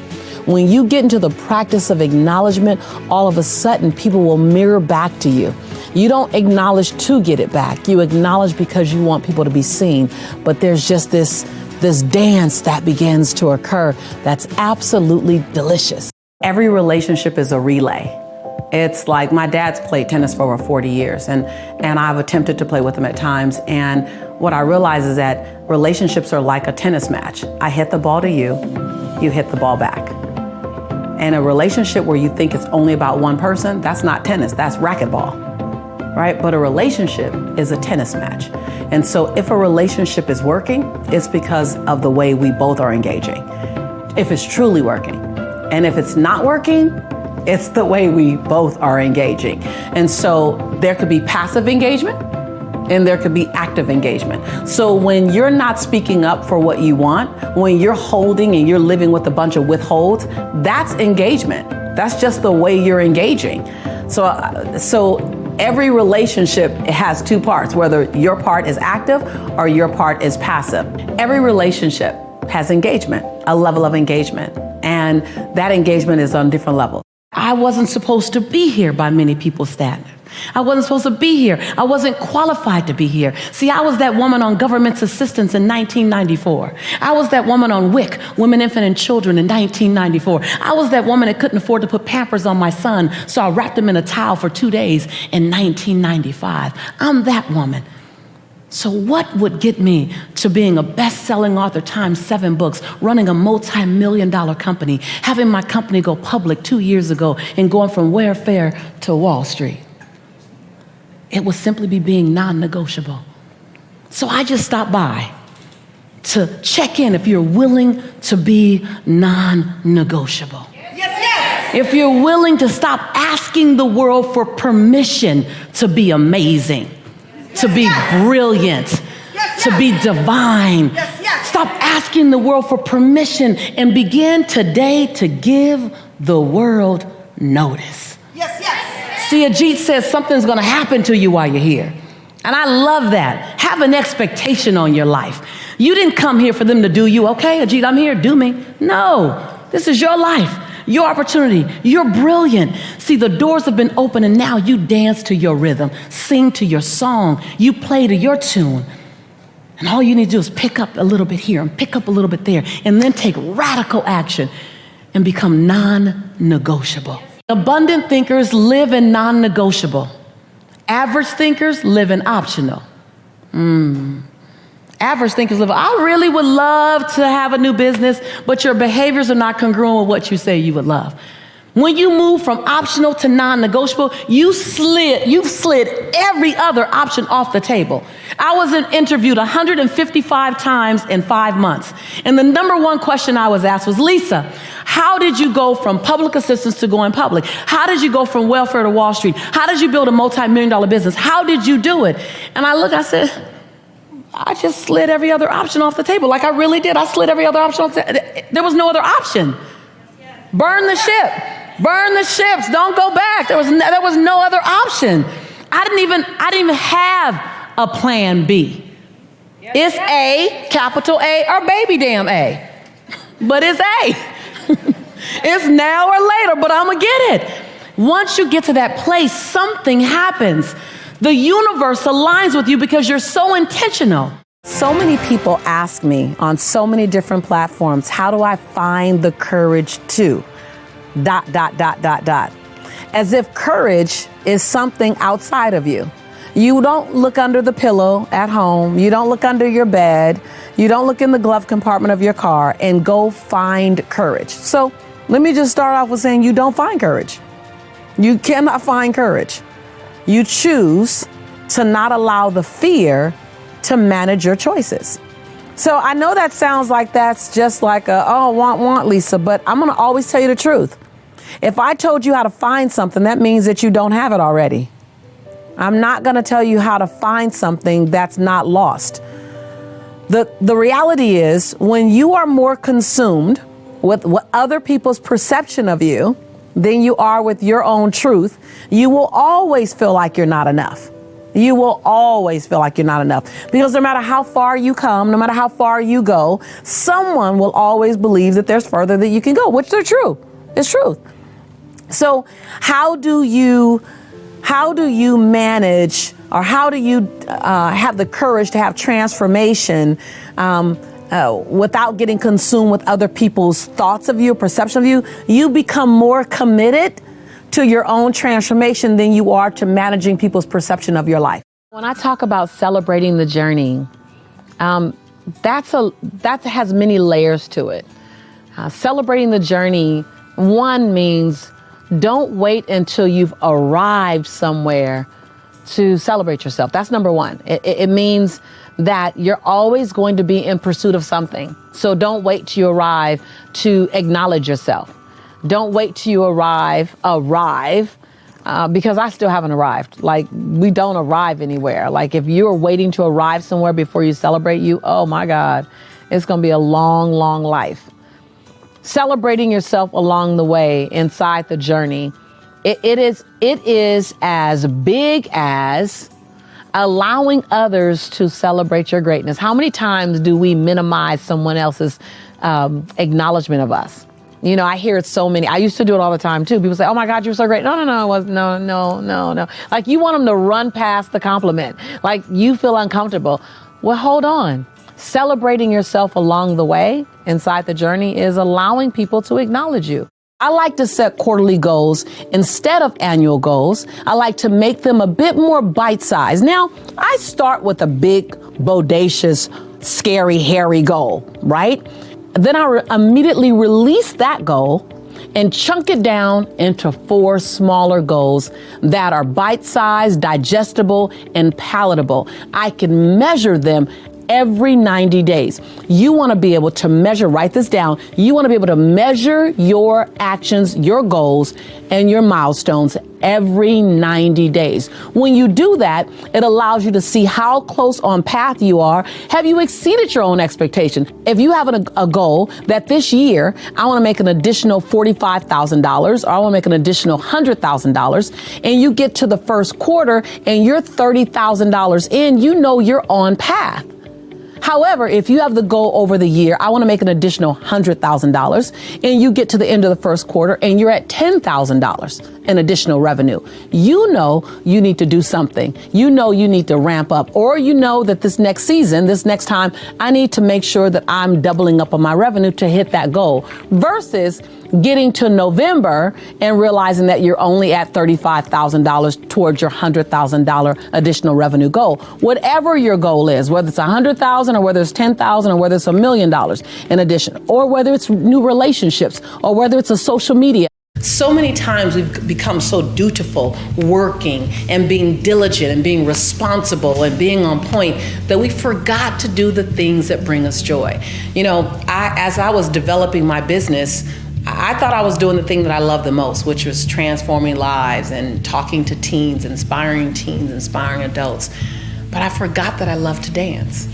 When you get into the practice of acknowledgement, all of a sudden people will mirror back to you. You don't acknowledge to get it back. You acknowledge because you want people to be seen. But there's just this dance that begins to occur that's absolutely delicious. Every relationship is a relay. It's like my dad's played tennis for over 40 years and I've attempted to play with him at times. And what I realize is that relationships are like a tennis match. I hit the ball to you, you hit the ball back. And a relationship where you think it's only about one person, that's not tennis, that's racquetball, right? But a relationship is a tennis match. And so if a relationship is working, it's because of the way we both are engaging, if it's truly working. And if it's not working, it's the way we both are engaging. And so there could be passive engagement and there could be active engagement. So when you're not speaking up for what you want, when you're holding and you're living with a bunch of withholds, that's engagement. That's just the way you're engaging. So every relationship has 2 parts, whether your part is active or your part is passive. Every relationship has engagement, a level of engagement, and that engagement is on different levels. I wasn't supposed to be here by many people's standards. I wasn't supposed to be here. I wasn't qualified to be here. See, I was that woman on government's assistance in 1994. I was that woman on WIC, Women, Infant, and Children, in 1994. I was that woman that couldn't afford to put Pampers on my son, so I wrapped him in a towel for 2 days in 1995. I'm that woman. So what would get me to being a best-selling author, times 7 books, running a multi-million-dollar company, having my company go public 2 years ago, and going from Wayfair to Wall Street? It would simply be being non-negotiable. So I just stopped by to check in if you're willing to be non-negotiable. Yes, yes. If you're willing to stop asking the world for permission to be amazing, to be brilliant, to be divine. Stop asking the world for permission and begin today to give the world notice. See, Ajit says something's gonna happen to you while you're here. And I love that. Have an expectation on your life. You didn't come here for them to do you. Okay, Ajit, I'm here, do me. No, this is your life. Your opportunity. You're brilliant. See, the doors have been open and now you dance to your rhythm, sing to your song, you play to your tune. And all you need to do is pick up a little bit here and pick up a little bit there and then take radical action and become non-negotiable. Abundant thinkers live in non-negotiable. Average thinkers live in optional. Average thinkers live, I really would love to have a new business, but your behaviors are not congruent with what you say you would love. When you move from optional to non-negotiable, you've slid every other option off the table. I was interviewed 155 times in 5 months. And the number one question I was asked was, Lisa, how did you go from public assistance to going public? How did you go from welfare to Wall Street? How did you build a multi-million-dollar business? How did you do it? And I said, I just slid every other option off the table. Like I really did. I slid every other option off the table. There was no other option. Burn the ship. Burn the ships. Don't go back. There was no other option. I didn't even have a plan B. It's A, capital A, or baby damn A. But it's A. It's now or later, but I'm gonna get it. Once you get to that place, something happens. The universe aligns with you because you're so intentional. So many people ask me on so many different platforms, how do I find the courage to ... As if courage is something outside of you. You don't look under the pillow at home. You don't look under your bed. You don't look in the glove compartment of your car and go find courage. So let me just start off with saying you don't find courage. You cannot find courage. You choose to not allow the fear to manage your choices. So I know that sounds like that's just like want, Lisa, but I'm going to always tell you the truth. If I told you how to find something, that means that you don't have it already. I'm not going to tell you how to find something that's not lost. The reality is when you are more consumed with what other people's perception of you than you are with your own truth, you will always feel like you're not enough. You will always feel like you're not enough because no matter how far you come, no matter how far you go, someone will always believe that there's further that you can go, which they're true. It's truth. So how do you manage, or how do you have the courage to have transformation without getting consumed with other people's thoughts of you, perception of you? You become more committed to your own transformation than you are to managing people's perception of your life. When I talk about celebrating the journey, that has many layers to it. Celebrating the journey, one means don't wait until you've arrived somewhere to celebrate yourself. That's number one. It means that you're always going to be in pursuit of something. So don't wait till you arrive to acknowledge yourself. Don't wait till you arrive, because I still haven't arrived. Like, we don't arrive anywhere. Like, if you're waiting to arrive somewhere before you celebrate oh my God, it's going to be a long, long life. Celebrating yourself along the way, inside the journey, it is as big as allowing others to celebrate your greatness. How many times do we minimize someone else's acknowledgement of us? You know, I hear it so many. I used to do it all the time too. People say, "Oh my God, you're so great." No. Like, you want them to run past the compliment. Like, you feel uncomfortable. Well, hold on. Celebrating yourself along the way, inside the journey, is allowing people to acknowledge you. I like to set quarterly goals instead of annual goals. I like to make them a bit more bite-sized. Now, I start with a big, bodacious, scary, hairy goal, right? Then I immediately release that goal and chunk it down into 4 smaller goals that are bite-sized, digestible, and palatable. I can measure them every 90 days. You want to be able to measure, write this down. You want to be able to measure your actions, your goals, and your milestones every 90 days. When you do that, it allows you to see how close on path you are. Have you exceeded your own expectation? If you have a goal that this year, I want to make an additional $45,000, or I want to make an additional $100,000, and you get to the first quarter and you're $30,000 in, you know you're on path. However, if you have the goal over the year, I want to make an additional $100,000, and you get to the end of the first quarter and you're at $10,000 in additional revenue, you know you need to do something. You know you need to ramp up, or you know that this next season, this next time, I need to make sure that I'm doubling up on my revenue to hit that goal, versus getting to November and realizing that you're only at $35,000 towards your $100,000 additional revenue goal. Whatever your goal is, whether it's $100,000 or whether it's $10,000 or whether it's $1 million in addition, or whether it's new relationships or whether it's a social media. So many times we've become so dutiful, working and being diligent and being responsible and being on point, that we forgot to do the things that bring us joy. You know, as I was developing my business, I thought I was doing the thing that I love the most, which was transforming lives and talking to teens, inspiring adults. But I forgot that I love to dance.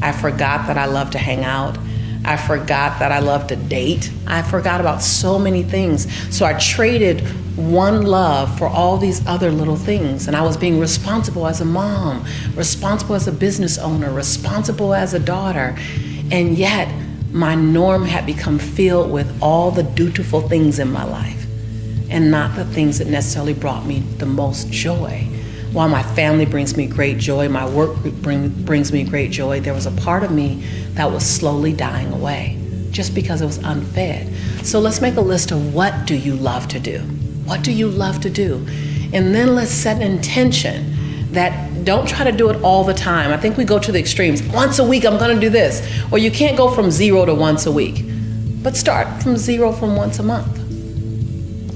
I forgot that I love to hang out. I forgot that I love to date. I forgot about so many things. So I traded one love for all these other little things. And I was being responsible as a mom, responsible as a business owner, responsible as a daughter. And yet my norm had become filled with all the dutiful things in my life and not the things that necessarily brought me the most joy. While my family brings me great joy, my work brings me great joy, there was a part of me that was slowly dying away just because it was unfed. So let's make a list of what do you love to do? What do you love to do? And then let's set an intention that don't try to do it all the time. I think we go to the extremes. Once a week, I'm gonna do this. Or you can't go from 0 to once a week, but start from 0 from once a month.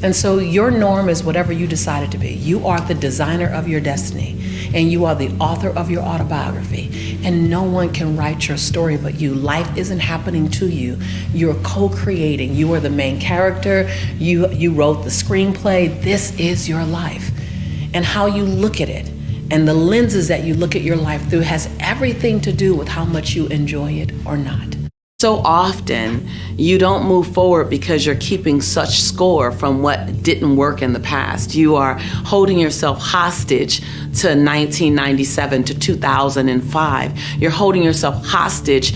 And so your norm is whatever you decide it to be. You are the designer of your destiny, and you are the author of your autobiography. And no one can write your story but you. Life isn't happening to you. You're co-creating. You are the main character. You wrote the screenplay. This is your life. And how you look at it and the lenses that you look at your life through has everything to do with how much you enjoy it or not. So often, you don't move forward because you're keeping such score from what didn't work in the past. You are holding yourself hostage to 1997 to 2005. You're holding yourself hostage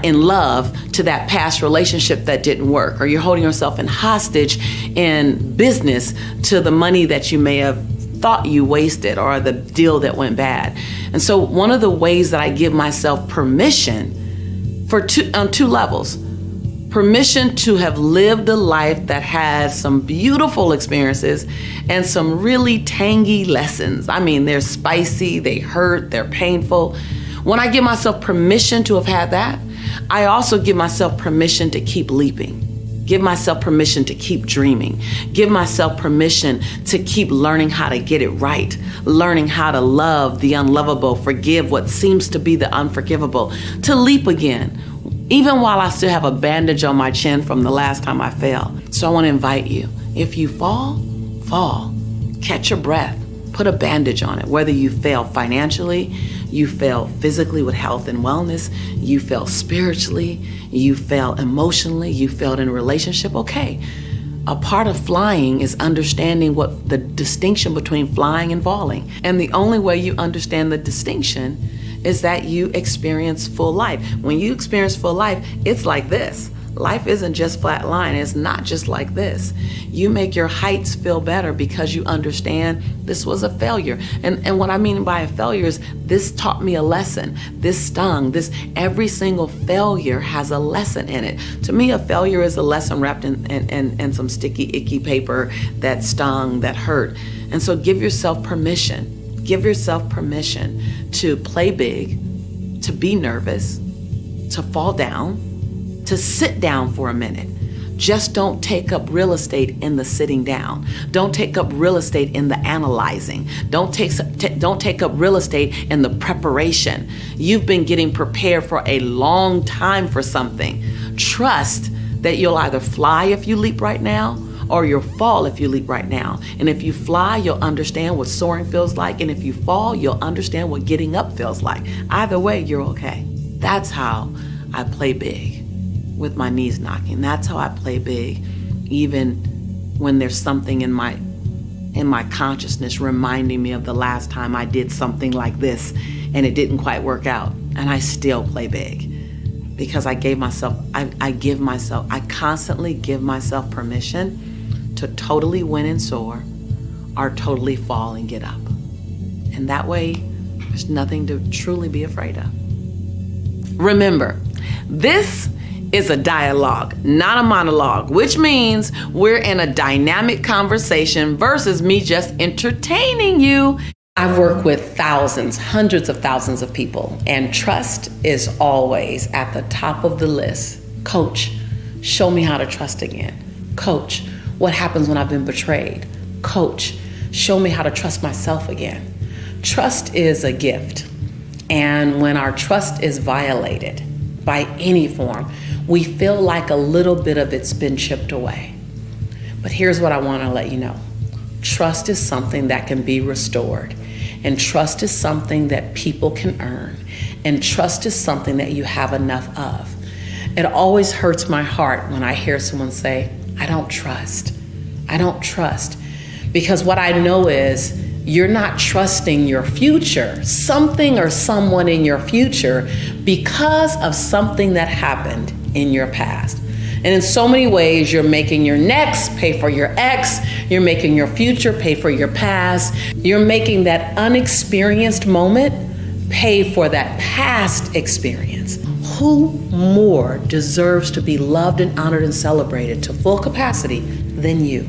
in love to that past relationship that didn't work. Or you're holding yourself in hostage in business to the money that you may have thought you wasted or the deal that went bad. And so one of the ways that I give myself permission on two levels. Permission to have lived a life that has some beautiful experiences and some really tangy lessons. I mean, they're spicy, they hurt, they're painful. When I give myself permission to have had that, I also give myself permission to keep leaping. Give myself permission to keep dreaming. Give myself permission to keep learning how to get it right, learning how to love the unlovable, forgive what seems to be the unforgivable, to leap again, even while I still have a bandage on my chin from the last time I fell. So I want to invite you, if you fall, catch your breath, put a bandage on it, whether you fail financially, you fail physically with health and wellness, you fail spiritually, you fail emotionally, you failed in a relationship, okay. A part of flying is understanding what the distinction between flying and falling. And the only way you understand the distinction is that you experience full life. When you experience full life, it's like this. Life isn't just flat line. It's not just like this. You make your heights feel better because you understand this was a failure. And what I mean by a failure is this taught me a lesson. This stung. Every single failure has a lesson in it. To me, a failure is a lesson wrapped in some sticky, icky paper that stung, that hurt. And so give yourself permission. Give yourself permission to play big, to be nervous, to fall down, to sit down for a minute. Just don't take up real estate in the sitting down. Don't take up real estate in the analyzing. Don't take up real estate in the preparation. You've been getting prepared for a long time for something. Trust that you'll either fly if you leap right now, or you'll fall if you leap right now. And if you fly, you'll understand what soaring feels like. And if you fall, you'll understand what getting up feels like. Either way, you're okay. That's how I play big with my knees knocking. That's how I play big, even when there's something in my consciousness reminding me of the last time I did something like this and it didn't quite work out. And I still play big because I constantly give myself permission to totally win and soar or totally fall and get up. And that way, there's nothing to truly be afraid of. Remember, this is a dialogue, not a monologue, which means we're in a dynamic conversation versus me just entertaining you. I've worked with thousands, hundreds of thousands of people, and trust is always at the top of the list. Coach, show me how to trust again. Coach, What happens when I've been betrayed? Coach, show me how to trust myself again. Trust is a gift. And when our trust is violated by any form, we feel like a little bit of it's been chipped away. But here's what I want to let you know. Trust is something that can be restored. And trust is something that people can earn. And trust is something that you have enough of. It always hurts my heart when I hear someone say, I don't trust. I don't trust. Because what I know is you're not trusting your future, something or someone in your future, because of something that happened in your past. And in so many ways, you're making your next pay for your ex, you're making your future pay for your past, you're making that unexperienced moment pay for that past experience. Who more deserves to be loved and honored and celebrated to full capacity than you?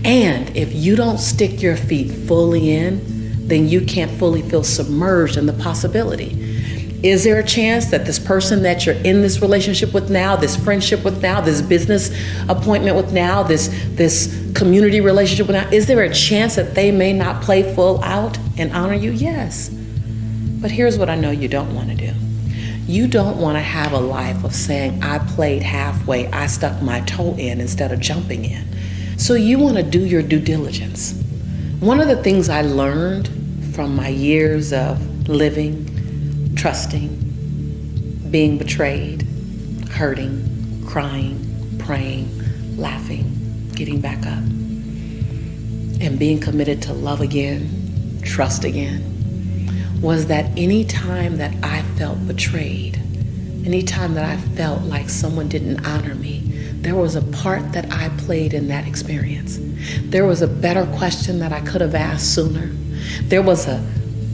And if you don't stick your feet fully in, then you can't fully feel submerged in the possibility. Is there a chance that this person that you're in this relationship with now, this friendship with now, this business appointment with now, this community relationship with now, is there a chance that they may not play full out and honor you? Yes. But here's what I know you don't want to do. You don't want to have a life of saying, I played halfway, I stuck my toe in instead of jumping in. So you want to do your due diligence. One of the things I learned from my years of living, trusting, being betrayed, hurting, crying, praying, laughing, getting back up, and being committed to love again, trust again, was that any time that I felt betrayed, any time that I felt like someone didn't honor me, there was a part that I played in that experience. There was a better question that I could have asked sooner. There was a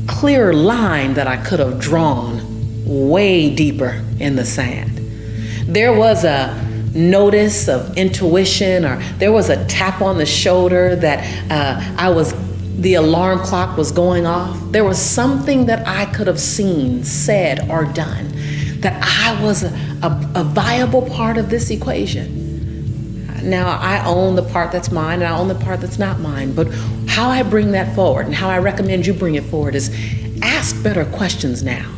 clearer line that I could have drawn way deeper in the sand. There was a notice of intuition, or there was a tap on the shoulder that the alarm clock was going off. There was something that I could have seen, said, or done, that I was a viable part of this equation. Now, I own the part that's mine, and I own the part that's not mine. But how I bring that forward, and how I recommend you bring it forward, is ask better questions now.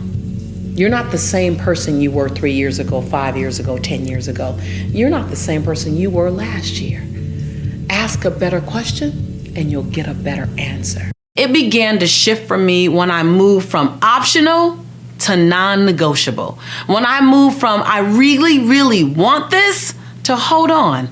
You're not the same person you were 3 years ago, 5 years ago, 10 years ago. You're not the same person you were last year. Ask a better question, and you'll get a better answer. It began to shift for me when I moved from optional to non-negotiable. When I moved from I really, really want this to hold on.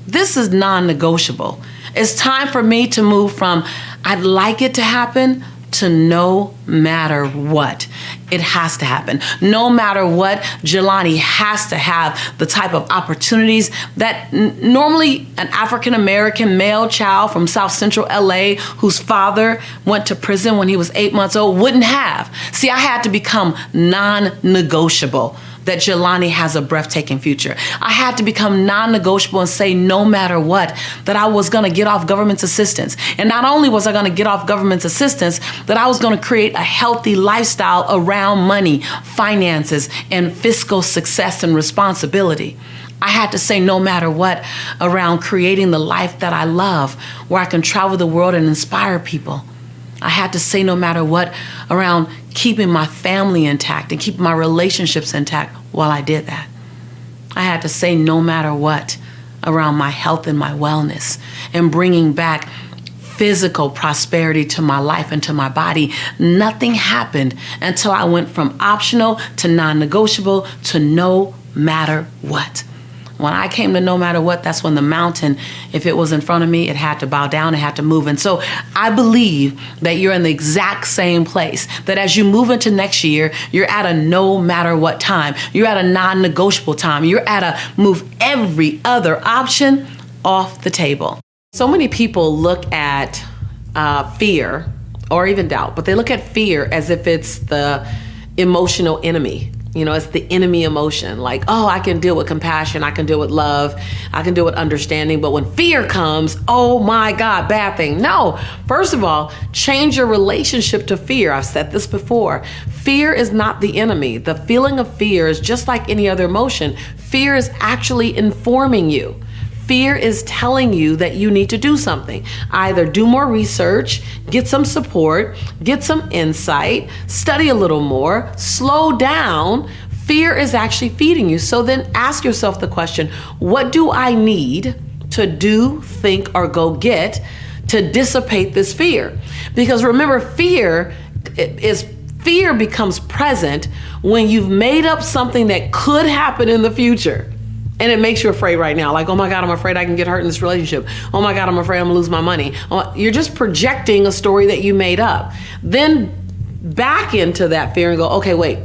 This is non-negotiable. It's time for me to move from I'd like it to happen to no matter what. It has to happen. No matter what, Jelani has to have the type of opportunities that normally an African-American male child from South Central LA whose father went to prison when he was 8 months old wouldn't have. See, I had to become non-negotiable that Jelani has a breathtaking future. I had to become non-negotiable and say no matter what, that I was gonna get off government's assistance. And not only was I gonna get off government's assistance, that I was gonna create a healthy lifestyle around money, finances, and fiscal success and responsibility. I had to say no matter what around creating the life that I love, where I can travel the world and inspire people. I had to say no matter what around keeping my family intact and keeping my relationships intact while I did that. I had to say no matter what around my health and my wellness and bringing back physical prosperity to my life and to my body. Nothing happened until I went from optional to non-negotiable to no matter what. When I came to no matter what, that's when the mountain, if it was in front of me, it had to bow down, it had to move. And so I believe that you're in the exact same place, that as you move into next year, you're at a no matter what time. You're at a non-negotiable time. You're at a move every other option off the table. So many people look at fear or even doubt, but they look at fear as if it's the emotional enemy. You know, it's the enemy emotion. Like, oh, I can deal with compassion. I can deal with love. I can deal with understanding. But when fear comes, oh my God, bad thing. No, first of all, change your relationship to fear. I've said this before. Fear is not the enemy. The feeling of fear is just like any other emotion. Fear is actually informing you. Fear is telling you that you need to do something. Either do more research, get some support, get some insight, study a little more, slow down. Fear is actually feeding you. So then ask yourself the question, what do I need to do, think, or go get to dissipate this fear? Because remember, fear becomes present when you've made up something that could happen in the future. And it makes you afraid right now. Like, oh my God, I'm afraid I can get hurt in this relationship. Oh my God, I'm afraid I'm gonna lose my money. You're just projecting a story that you made up. Then back into that fear and go, okay, wait,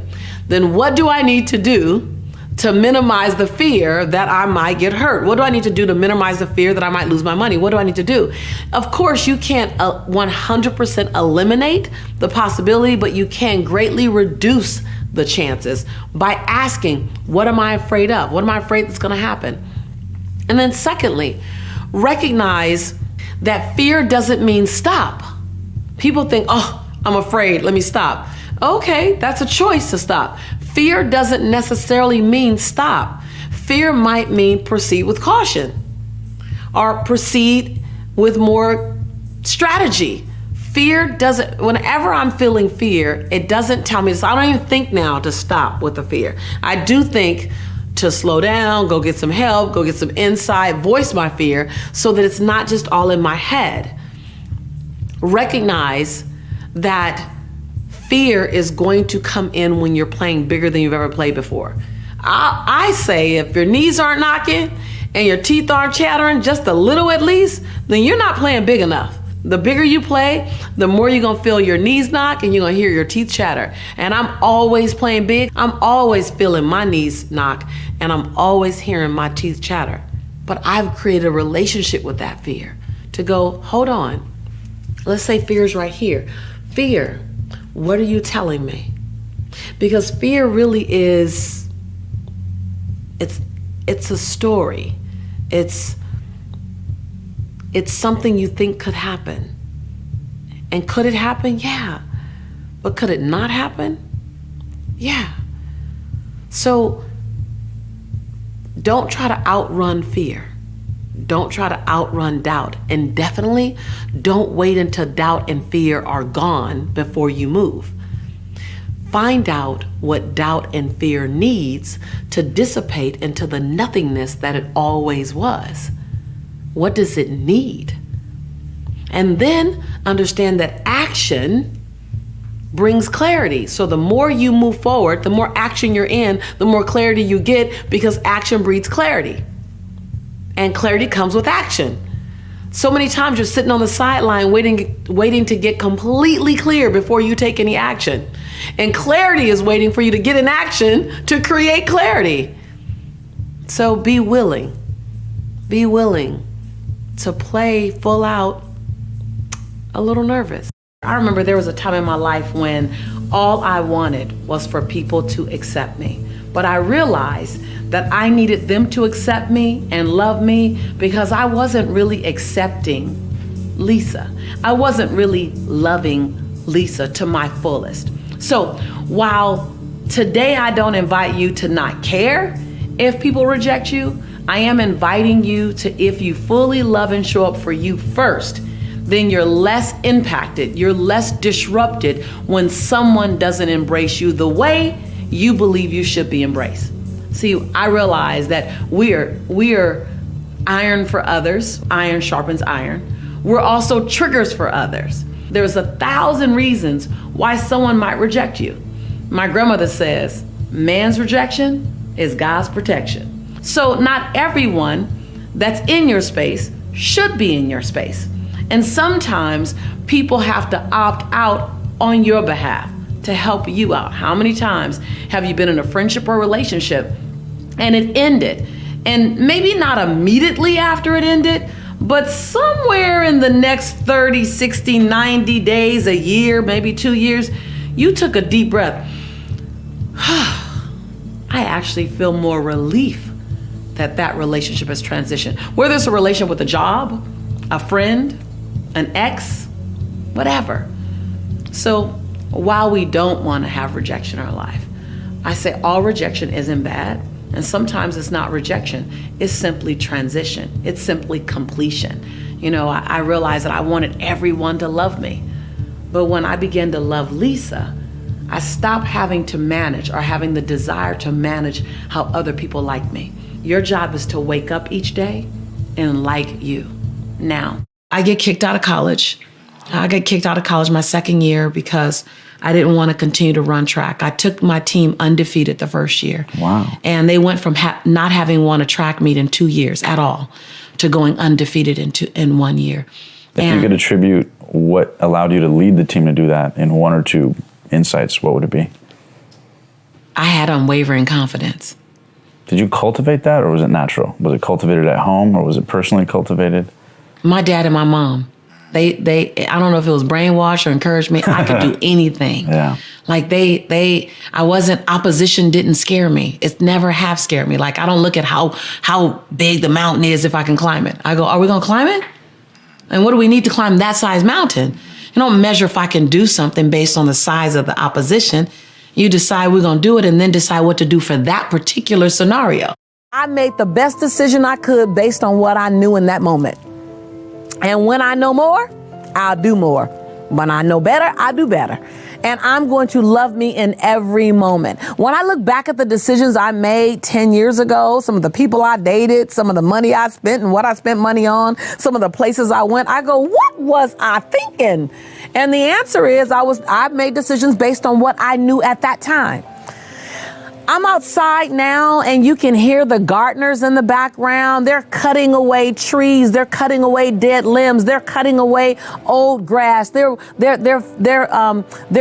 then what do I need to do to minimize the fear that I might get hurt? What do I need to do to minimize the fear that I might lose my money? What do I need to do? Of course, you can't 100% eliminate the possibility, but you can greatly reduce the chances by asking, what am I afraid of? What am I afraid that's going to happen? And then secondly, recognize that fear doesn't mean stop. People think, oh, I'm afraid, let me stop. Okay, that's a choice to stop. Fear doesn't necessarily mean stop. Fear might mean proceed with caution or proceed with more strategy. Fear doesn't, whenever I'm feeling fear, it doesn't tell me, I don't even think now to stop with the fear. I do think to slow down, go get some help, go get some insight, voice my fear so that it's not just all in my head. Recognize that fear is going to come in when you're playing bigger than you've ever played before. I say if your knees aren't knocking and your teeth aren't chattering just a little at least, then you're not playing big enough. The bigger you play, the more you're gonna feel your knees knock and you're gonna hear your teeth chatter. And I'm always playing big. I'm always feeling my knees knock and I'm always hearing my teeth chatter. But I've created a relationship with that fear to go, hold on. Let's say fear is right here. Fear, what are you telling me? Because fear really is, it's a story. It's something you think could happen. And could it happen? Yeah. But could it not happen? Yeah. So don't try to outrun fear. Don't try to outrun doubt. And definitely don't wait until doubt and fear are gone before you move. Find out what doubt and fear needs to dissipate into the nothingness that it always was. What does it need? And then understand that action brings clarity. So the more you move forward, the more action you're in, the more clarity you get because action breeds clarity. And clarity comes with action. So many times you're sitting on the sideline waiting to get completely clear before you take any action. And clarity is waiting for you to get in action to create clarity. So be willing. Be willing to play full out, a little nervous. I remember there was a time in my life when all I wanted was for people to accept me. But I realized that I needed them to accept me and love me because I wasn't really accepting Lisa. I wasn't really loving Lisa to my fullest. So while today I don't invite you to not care if people reject you, I am inviting you to, if you fully love and show up for you first, then you're less impacted, you're less disrupted when someone doesn't embrace you the way you believe you should be embraced. See, I realize that we're iron for others, iron sharpens iron. We're also triggers for others. There's 1,000 reasons why someone might reject you. My grandmother says, man's rejection is God's protection. So not everyone that's in your space should be in your space. And sometimes people have to opt out on your behalf to help you out. How many times have you been in a friendship or relationship and it ended? And maybe not immediately after it ended, but somewhere in the next 30, 60, 90 days, a year, maybe 2 years, you took a deep breath. I actually feel more relief that relationship has transitioned. Whether it's a relationship with a job, a friend, an ex, whatever. So while we don't want to have rejection in our life, I say all rejection isn't bad. And sometimes it's not rejection. It's simply transition. It's simply completion. You know, I realized that I wanted everyone to love me. But when I began to love Lisa, I stopped having to manage or having the desire to manage how other people like me. Your job is to wake up each day and like you. Now, I get kicked out of college. I got kicked out of college my second year because I didn't want to continue to run track. I took my team undefeated the first year. Wow. And they went from not having won a track meet in 2 years at all to going undefeated in 1 year. If you could attribute what allowed you to lead the team to do that in one or two insights, what would it be? I had unwavering confidence. Did you cultivate that, or was it natural? Was it cultivated at home, or was it personally cultivated? My dad and my mom, they I don't know if it was brainwash or encouragement. I could do anything. Yeah. Like opposition didn't scare me. It never have scared me. Like, I don't look at how big the mountain is if I can climb it. I go, are we gonna climb it? And what do we need to climb that size mountain? You don't measure if I can do something based on the size of the opposition. You decide we're gonna do it and then decide what to do for that particular scenario. I made the best decision I could based on what I knew in that moment. And when I know more, I'll do more. When I know better, I do better. And I'm going to love me in every moment. When I look back at the decisions I made 10 years ago, some of the people I dated, some of the money I spent and what I spent money on, some of the places I went, I go, what was I thinking? And the answer is I made decisions based on what I knew at that time. I'm outside now and you can hear the gardeners in the background. They're cutting away trees. They're cutting away dead limbs. They're cutting away old grass. They're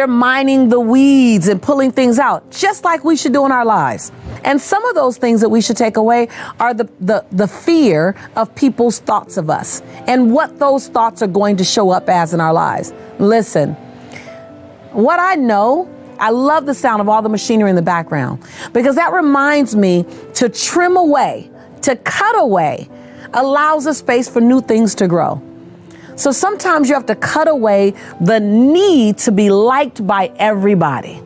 mining the weeds and pulling things out, just like we should do in our lives. And some of those things that we should take away are the fear of people's thoughts of us and what those thoughts are going to show up as in our lives. Listen, what I know, I love the sound of all the machinery in the background because that reminds me to trim away, to cut away, allows a space for new things to grow. So sometimes you have to cut away the need to be liked by everybody,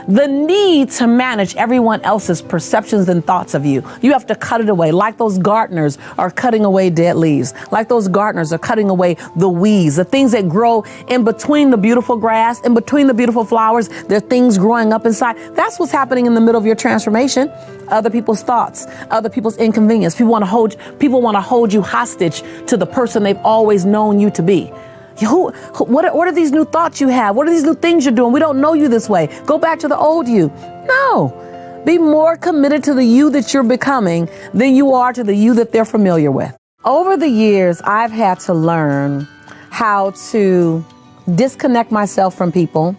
the need to manage everyone else's perceptions and thoughts of you. You have to cut it away, like those gardeners are cutting away dead leaves, like those gardeners are cutting away the weeds, the things that grow in between the beautiful grass, in between the beautiful flowers. There are things growing up inside. That's what's happening in the middle of your transformation. Other people's thoughts, other people's inconvenience. People want to hold you hostage to the person they've always known you to be. What are these new thoughts you have? What are these new things you're doing? We don't know you this way. Go back to the old you. No. Be more committed to the you that you're becoming than you are to the you that they're familiar with. Over the years, I've had to learn how to disconnect myself from people,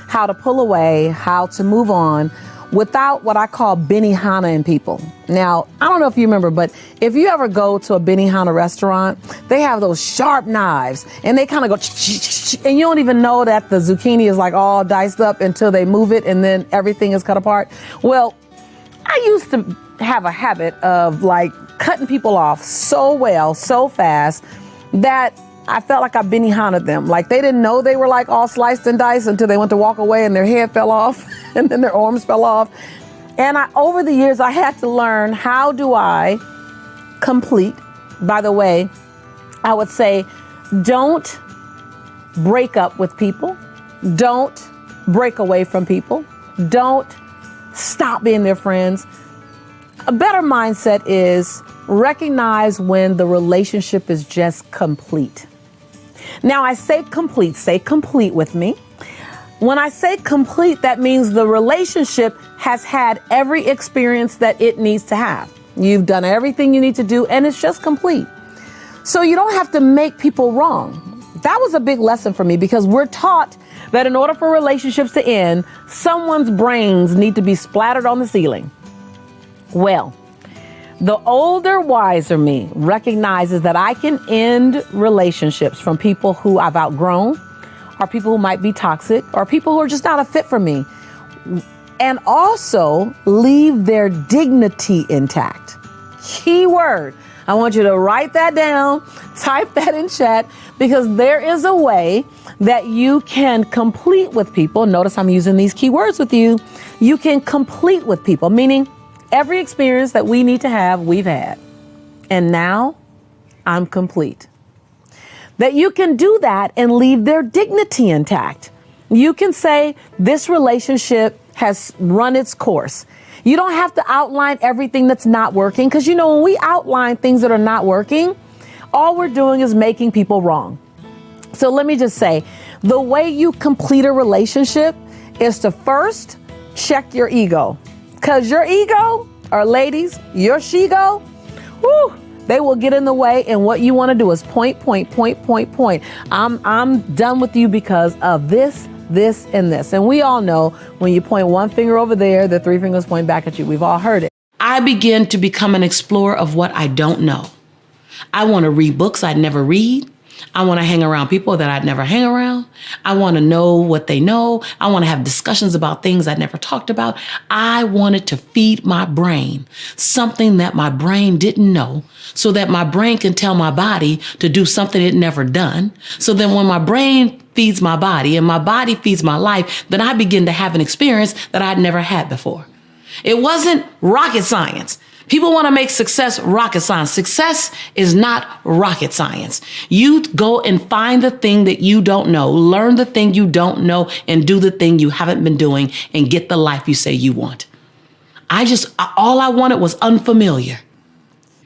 how to pull away, how to move on without what I call Benihana in people. Now, I don't know if you remember, but if you ever go to a Benihana restaurant, they have those sharp knives and they kind of go, and you don't even know that the zucchini is like all diced up until they move it and then everything is cut apart. Well, I used to have a habit of like cutting people off so well, so fast that I felt like I Benihana them. Like they didn't know they were like all sliced and diced until they went to walk away and their head fell off and then their arms fell off. And over the years, I had to learn, how do I complete? By the way, I would say, don't break up with people. Don't break away from people. Don't stop being their friends. A better mindset is recognize when the relationship is just complete. Now, I say complete with me. When I say complete, that means the relationship has had every experience that it needs to have. You've done everything you need to do, and it's just complete. So you don't have to make people wrong. That was a big lesson for me because we're taught that in order for relationships to end, someone's brains need to be splattered on the ceiling. Well, the older, wiser me recognizes that I can end relationships from people who I've outgrown, or people who might be toxic, or people who are just not a fit for me, and also leave their dignity intact. Key word. I want you to write that down, type that in chat, because there is a way that you can complete with people. Notice I'm using these key words with you. You can complete with people, meaning Every experience that we need to have, we've had. And now I'm complete. That you can do that and leave their dignity intact. You can say this relationship has run its course. You don't have to outline everything that's not working, because when we outline things that are not working, all we're doing is making people wrong. So let me just say, the way you complete a relationship is to first check your ego. Because your ego, or ladies, your she-go, they will get in the way, and what you want to do is point. I'm done with you because of this, and this. And we all know when you point one finger over there, the three fingers point back at you. We've all heard it. I begin to become an explorer of what I don't know. I want to read books I'd never read. I want to hang around people that I'd never hang around. I want to know what they know. I want to have discussions about things I'd never talked about. I wanted to feed my brain something that my brain didn't know, so that my brain can tell my body to do something it never done. So then when my brain feeds my body and my body feeds my life, then I begin to have an experience that I'd never had before. It wasn't rocket science. People want to make success rocket science. Success is not rocket science. You go and find the thing that you don't know, learn the thing you don't know, and do the thing you haven't been doing, and get the life you say you want. All I wanted was unfamiliar.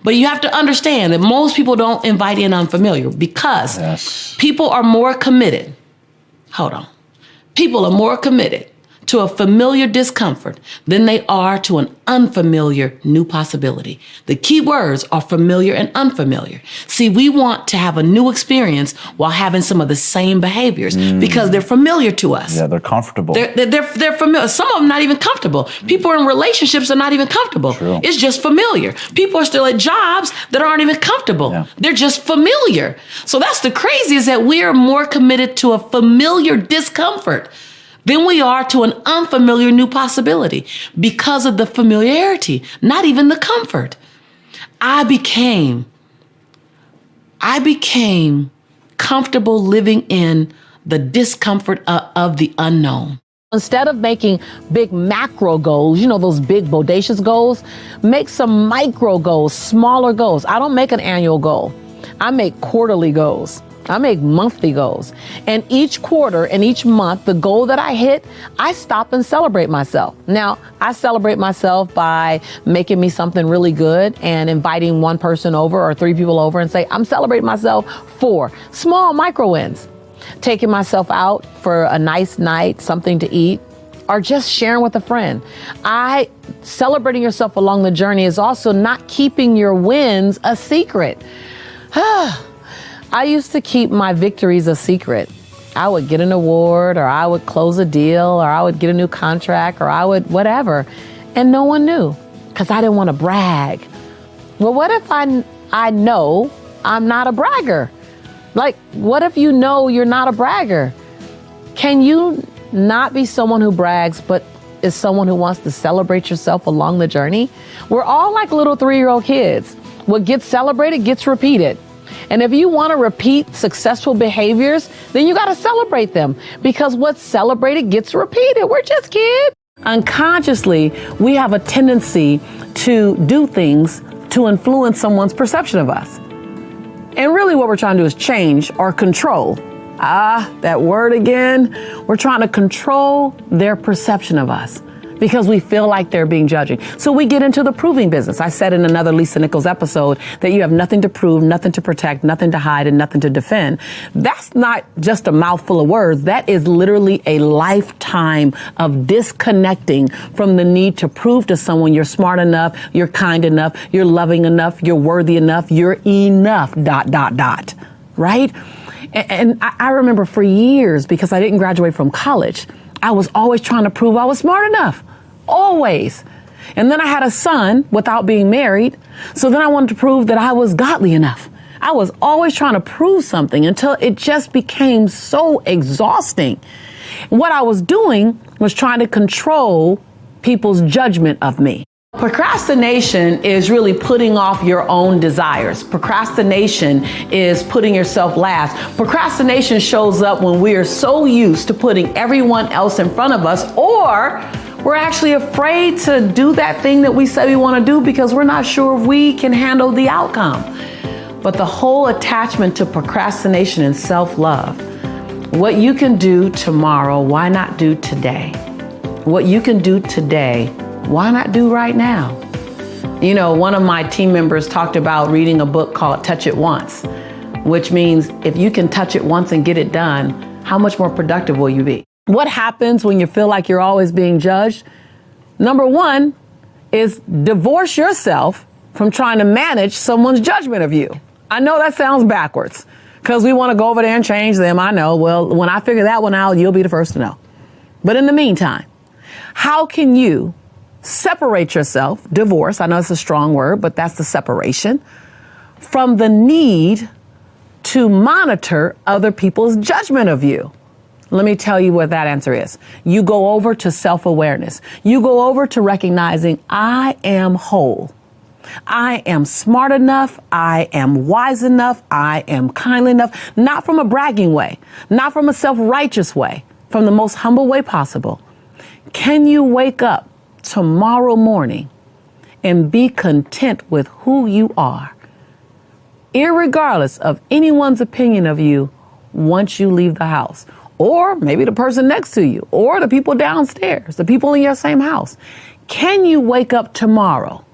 But you have to understand that most people don't invite in unfamiliar, because people are more committed. Hold on. People are more committed to a familiar discomfort than they are to an unfamiliar new possibility. The key words are familiar and unfamiliar. See, we want to have a new experience while having some of the same behaviors because they're familiar to us. Yeah, they're comfortable. They're familiar. Some of them not even comfortable. People in relationships are not even comfortable. True. It's just familiar. People are still at jobs that aren't even comfortable. Yeah. They're just familiar. So that's the crazy, is that we are more committed to a familiar discomfort than we are to an unfamiliar new possibility, because of the familiarity, not even the comfort. I became comfortable living in the discomfort of the unknown. Instead of making big macro goals, those big bodacious goals, make some micro goals, smaller goals. I don't make an annual goal. I make quarterly goals. I make monthly goals. And each quarter and each month, the goal that I hit, I stop and celebrate myself. Now, I celebrate myself by making me something really good and inviting one person over or three people over and say, I'm celebrating myself for small micro wins. Taking myself out for a nice night, something to eat, or just sharing with a friend. Celebrating yourself along the journey is also not keeping your wins a secret. I used to keep my victories a secret. I would get an award, or I would close a deal, or I would get a new contract, or I would whatever. And no one knew, because I didn't want to brag. Well, what if I know I'm not a bragger? Like, what if you know you're not a bragger? Can you not be someone who brags, but is someone who wants to celebrate yourself along the journey? We're all like little 3-year-old kids. What gets celebrated gets repeated. And if you want to repeat successful behaviors, then you got to celebrate them, because what's celebrated gets repeated. We're just kids. Unconsciously, we have a tendency to do things to influence someone's perception of us. And really what we're trying to do is change or control. That word again. We're trying to control their perception of us, because we feel like they're being judging. So we get into the proving business. I said in another Lisa Nichols episode that you have nothing to prove, nothing to protect, nothing to hide, and nothing to defend. That's not just a mouthful of words. That is literally a lifetime of disconnecting from the need to prove to someone you're smart enough, you're kind enough, you're loving enough, you're worthy enough, you're enough, ... Right? And I remember for years, because I didn't graduate from college, I was always trying to prove I was smart enough. Always. And then I had a son without being married. So then I wanted to prove that I was godly enough. I was always trying to prove something until it just became so exhausting. What I was doing was trying to control people's judgment of me. Procrastination is really putting off your own desires. Procrastination is putting yourself last. Procrastination shows up when we are so used to putting everyone else in front of us, or We're actually afraid to do that thing that we say we want to do because we're not sure if we can handle the outcome. But the whole attachment to procrastination and self-love, what you can do tomorrow, why not do today? What you can do today, why not do right now? You know, one of my team members talked about reading a book called Touch It Once, which means if you can touch it once and get it done, how much more productive will you be? What happens when you feel like you're always being judged? Number one is divorce yourself from trying to manage someone's judgment of you. I know that sounds backwards because we want to go over there and change them. I know. Well, when I figure that one out, you'll be the first to know. But in the meantime, how can you separate yourself, divorce, I know it's a strong word, but that's the separation, from the need to monitor other people's judgment of you? Let me tell you what that answer is. You go over to self-awareness. You go over to recognizing I am whole. I am smart enough. I am wise enough. I am kindly enough, not from a bragging way, not from a self-righteous way, from the most humble way possible. Can you wake up tomorrow morning and be content with who you are, irregardless of anyone's opinion of you once you leave the house? Or maybe the person next to you, or the people downstairs, the people in your same house. Can you wake up tomorrow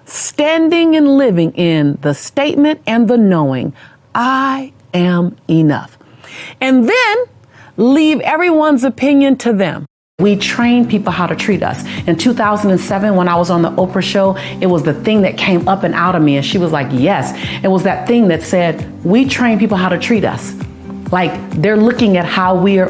standing and living in the statement and the knowing, I am enough? And then leave everyone's opinion to them. We train people how to treat us. In 2007, when I was on the Oprah show, it was the thing that came up and out of me. And she was like, yes, it was that thing that said, we train people how to treat us. Like they're looking at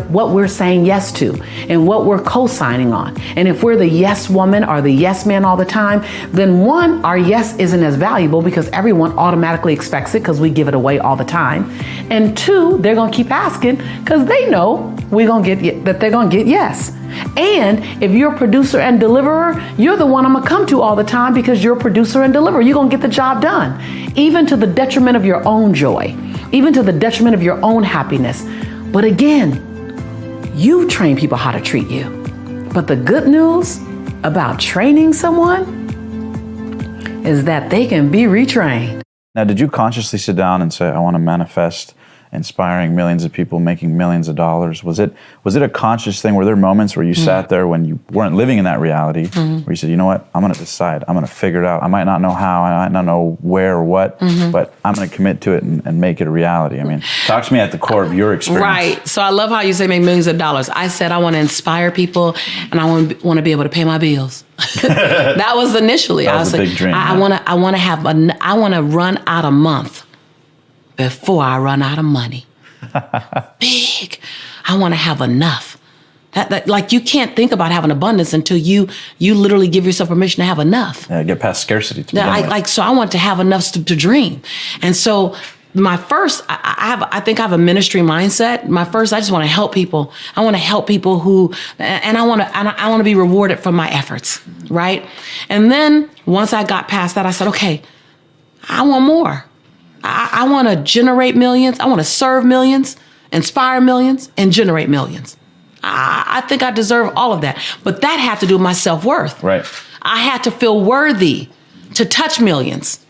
what we're saying yes to and what we're co-signing on. And if we're the yes woman or the yes man all the time, then one, our yes isn't as valuable because everyone automatically expects it because we give it away all the time. And two, they're going to keep asking because they know they're going to get yes. And if you're a producer and deliverer, you're the one I'm going to come to all the time because you're a producer and deliverer. You're going to get the job done, even to the detriment of your own joy, even to the detriment of your own happiness. But again, you train people how to treat you. But the good news about training someone is that they can be retrained. Now, did you consciously sit down and say, I want to manifest inspiring millions of people, making millions of dollars? Was it a conscious thing? Were there moments where you sat there when you weren't living in that reality, where you said, you know what, I'm going to decide, I'm going to figure it out. I might not know how, I might not know where or what, but I'm going to commit to it and make it a reality. I mean, talk to me at the core of your experience. Right. So I love how you say make millions of dollars. I said I want to inspire people and I want to be able to pay my bills. That was initially. That was a big dream. I want to run out a month before I run out of money. Big. I want to have enough. That like you can't think about having abundance until you literally give yourself permission to have enough. Yeah, get past scarcity. So I want to have enough to dream. And so my first, I think I have a ministry mindset. My first, I just want to help people. I want to help people and I want to be rewarded for my efforts, right? And then once I got past that, I said, okay, I want more. I want to generate millions. I want to serve millions, inspire millions, and generate millions. I think I deserve all of that. But that had to do with my self-worth. Right. I had to feel worthy to touch millions.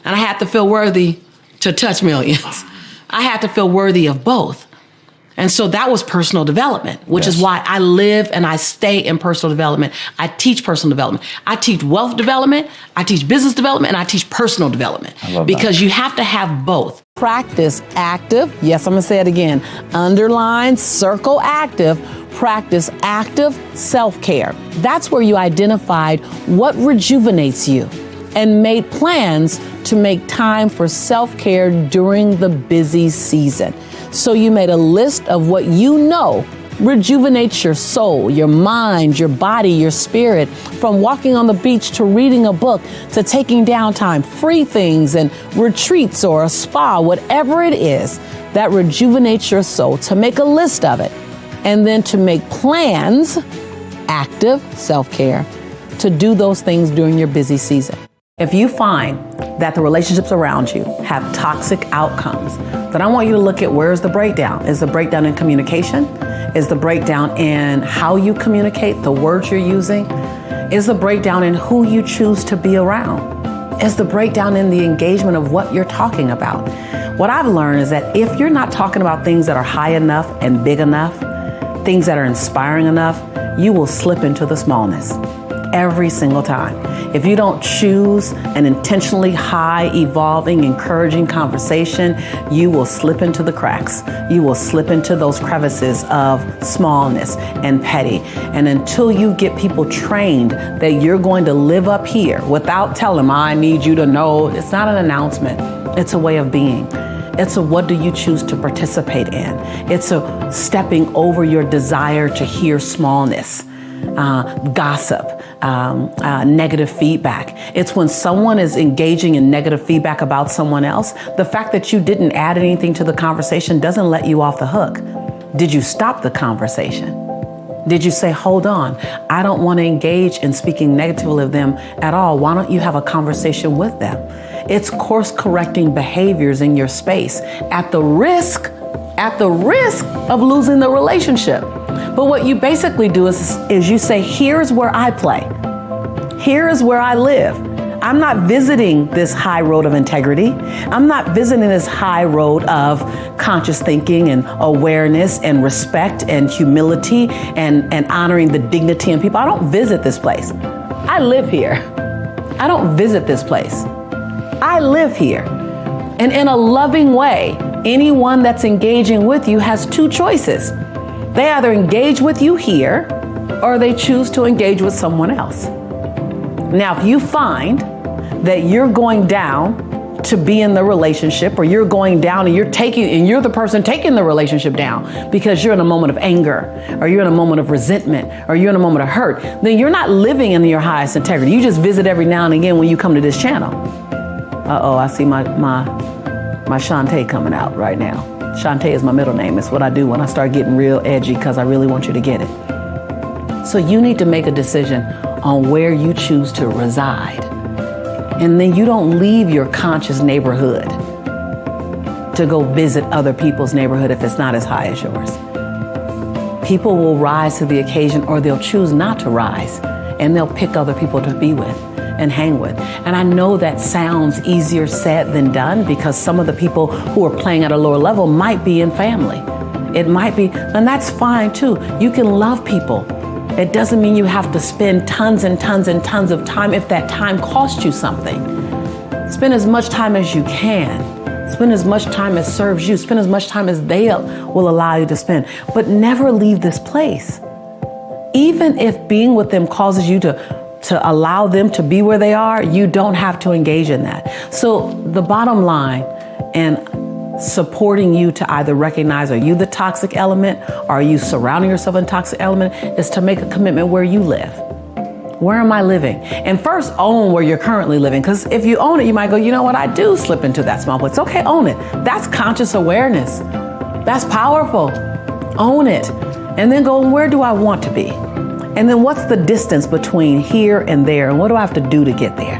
And I had to feel worthy to touch millions. I had to feel worthy of both. And so that was personal development, which is why I live and I stay in personal development. I teach personal development. I teach wealth development. I teach business development, and I teach personal development. I love because that. You have to have both. Practice active. Yes, I'm going to say it again. Underline, circle active. Practice active self-care. That's where you identified what rejuvenates you and made plans to make time for self-care during the busy season. So you made a list of what you know rejuvenates your soul, your mind, your body, your spirit, from walking on the beach to reading a book to taking downtime, free things and retreats or a spa, whatever it is that rejuvenates your soul, to make a list of it and then to make plans, active self-care, to do those things during your busy season. If you find that the relationships around you have toxic outcomes, then I want you to look at where's the breakdown. Is the breakdown in communication? Is the breakdown in how you communicate, the words you're using? Is the breakdown in who you choose to be around? Is the breakdown in the engagement of what you're talking about? What I've learned is that if you're not talking about things that are high enough and big enough, things that are inspiring enough, you will slip into the smallness every single time. If you don't choose an intentionally high, evolving, encouraging conversation, you will slip into the cracks. You will slip into those crevices of smallness and petty. And until you get people trained that you're going to live up here without telling them, I need you to know, it's not an announcement. It's a way of being. It's a what do you choose to participate in. It's a stepping over your desire to hear smallness, gossip, negative feedback. It's when someone is engaging in negative feedback about someone else, the fact that you didn't add anything to the conversation doesn't let you off the hook. Did you stop the conversation? Did you say, hold on, I don't want to engage in speaking negatively of them at all. Why don't you have a conversation with them? It's course correcting behaviors in your space at the risk of losing the relationship. But what you basically do is you say, here's where I play. Here is where I live. I'm not visiting this high road of integrity. I'm not visiting this high road of conscious thinking and awareness and respect and humility and honoring the dignity in people. I don't visit this place. I live here. I don't visit this place. I live here. And in a loving way, anyone that's engaging with you has two choices. They either engage with you here or they choose to engage with someone else. Now, if you find that you're going down to be in the relationship, or you're going down and you're the person taking the relationship down because you're in a moment of anger, or you're in a moment of resentment, or you're in a moment of hurt, then you're not living in your highest integrity. You just visit every now and again when you come to this channel. I see my Shantae coming out right now. Shantae is my middle name. It's what I do when I start getting real edgy because I really want you to get it. So you need to make a decision on where you choose to reside. And then you don't leave your conscious neighborhood to go visit other people's neighborhood if it's not as high as yours. People will rise to the occasion, or they'll choose not to rise, and they'll pick other people to be with and hang with. And I know that sounds easier said than done, because some of the people who are playing at a lower level might be in family. It might be, and that's fine too. You can love people. It doesn't mean you have to spend tons and tons and tons of time if that time costs you something. Spend as much time as you can. Spend as much time as serves you. Spend as much time as they will allow you to spend. But never leave this place. Even if being with them causes you to allow them to be where they are, you don't have to engage in that. So the bottom line in supporting you to either recognize, are you the toxic element, or are you surrounding yourself in toxic element, is to make a commitment where you live. Where am I living? And first, own where you're currently living. Because if you own it, you might go, you know what, I do slip into that small place. Okay, own it. That's conscious awareness. That's powerful. Own it. And then go, where do I want to be? And then what's the distance between here and there? And what do I have to do to get there?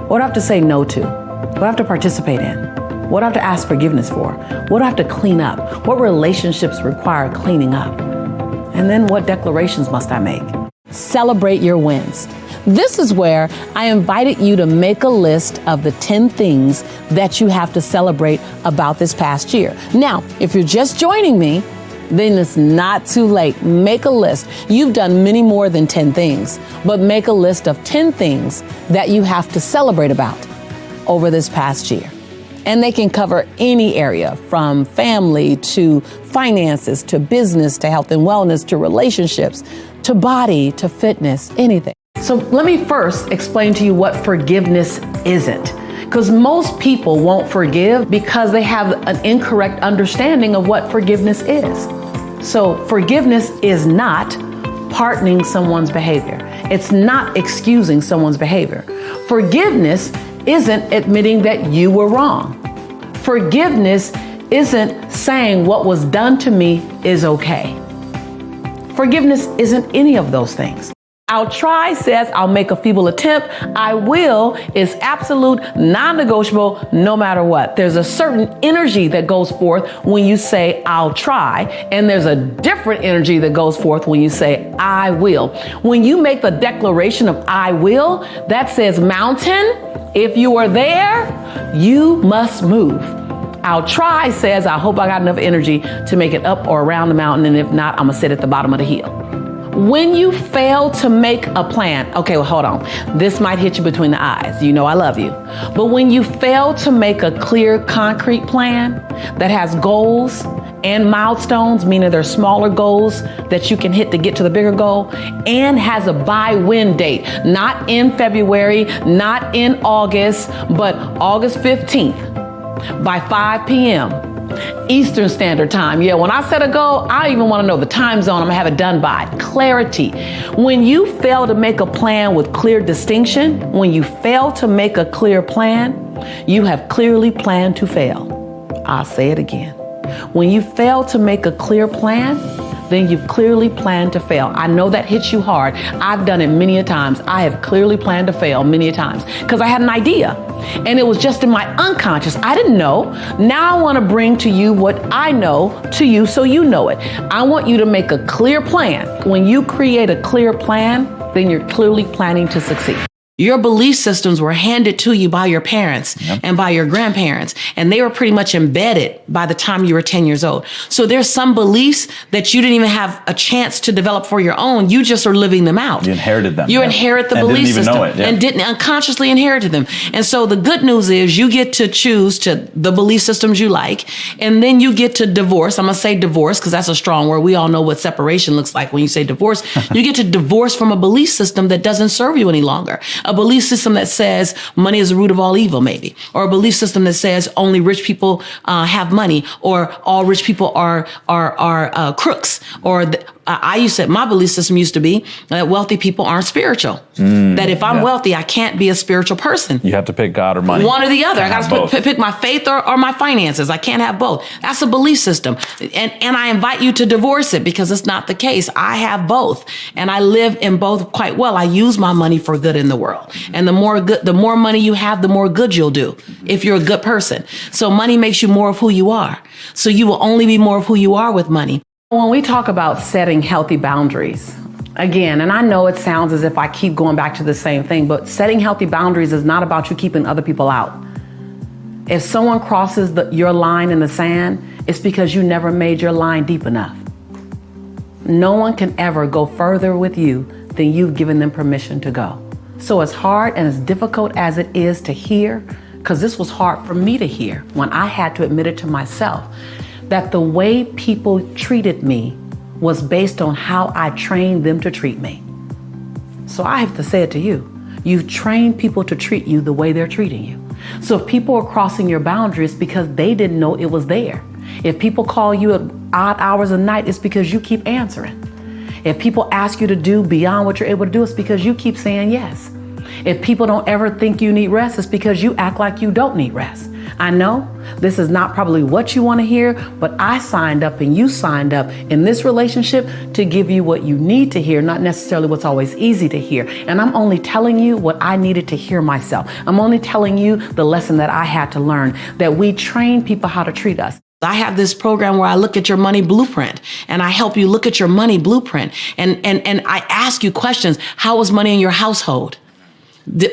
What do I have to say no to? What do I have to participate in? What do I have to ask forgiveness for? What do I have to clean up? What relationships require cleaning up? And then what declarations must I make? Celebrate your wins. This is where I invited you to make a list of the 10 things that you have to celebrate about this past year. Now, if you're just joining me, then it's not too late. Make a list. You've done many more than 10 things, but make a list of 10 things that you have to celebrate about over this past year. And they can cover any area, from family to finances to business to health and wellness to relationships to body to fitness, anything. So let me first explain to you what forgiveness isn't. Because most people won't forgive because they have an incorrect understanding of what forgiveness is. So forgiveness is not pardoning someone's behavior. It's not excusing someone's behavior. Forgiveness isn't admitting that you were wrong. Forgiveness isn't saying what was done to me is okay. Forgiveness isn't any of those things. I'll try says I'll make a feeble attempt. I will is absolute, non-negotiable, no matter what. There's a certain energy that goes forth when you say I'll try, and there's a different energy that goes forth when you say I will. When you make the declaration of I will, that says mountain, if you are there, you must move. I'll try says I hope I got enough energy to make it up or around the mountain, and if not, I'm gonna sit at the bottom of the hill. When you fail to make a plan, okay, well, hold on. This might hit you between the eyes. You know I love you. But when you fail to make a clear, concrete plan that has goals and milestones, meaning they're smaller goals that you can hit to get to the bigger goal, and has a by-when date, not in February, not in August, but August 15th by 5 p.m. Eastern Standard Time. Yeah, when I set a goal, I even want to know the time zone I'm gonna have it done by. Clarity. When you fail to make a plan with clear distinction, when you fail to make a clear plan, you have clearly planned to fail. I'll say it again. When you fail to make a clear plan, then you've clearly planned to fail. I know that hits you hard. I've done it many a times. I have clearly planned to fail many a times because I had an idea and it was just in my unconscious. I didn't know. Now I want to bring to you what I know to you so you know it. I want you to make a clear plan. When you create a clear plan, then you're clearly planning to succeed. Your belief systems were handed to you by your parents and by your grandparents, and they were pretty much embedded by the time you were 10 years old. So there's some beliefs that you didn't even have a chance to develop for your own. You just are living them out. You inherited them. You inherit the belief system and didn't unconsciously inherited them. And so the good news is you get to choose to the belief systems you like, and then you get to divorce. I'm going to say divorce because that's a strong word. We all know what separation looks like when you say divorce. You get to divorce from a belief system that doesn't serve you any longer. A belief system that says money is the root of all evil, maybe, or a belief system that says only rich people have money, or all rich people are crooks, or my belief system used to be that wealthy people aren't spiritual. That if I'm wealthy, I can't be a spiritual person. You have to pick God or money. One or the other. I got to pick my faith or my finances. I can't have both. That's a belief system. And I invite you to divorce it because it's not the case. I have both. And I live in both quite well. I use my money for good in the world. And the more money you have, the more good you'll do if you're a good person. So money makes you more of who you are. So you will only be more of who you are with money. When we talk about setting healthy boundaries, again, and I know it sounds as if I keep going back to the same thing, but setting healthy boundaries is not about you keeping other people out. If someone crosses your line in the sand, it's because you never made your line deep enough. No one can ever go further with you than you've given them permission to go. So as hard and as difficult as it is to hear, because this was hard for me to hear when I had to admit it to myself, that the way people treated me was based on how I trained them to treat me. So I have to say it to you. You've trained people to treat you the way they're treating you. So if people are crossing your boundaries because they didn't know it was there. If people call you at odd hours of night, it's because you keep answering. If people ask you to do beyond what you're able to do, it's because you keep saying yes. If people don't ever think you need rest, it's because you act like you don't need rest. I know this is not probably what you want to hear, but I signed up and you signed up in this relationship to give you what you need to hear, not necessarily what's always easy to hear. And I'm only telling you what I needed to hear myself. I'm only telling you the lesson that I had to learn, that we train people how to treat us. I have this program where I look at your money blueprint and I help you look at your money blueprint. And I ask you questions. How was money in your household?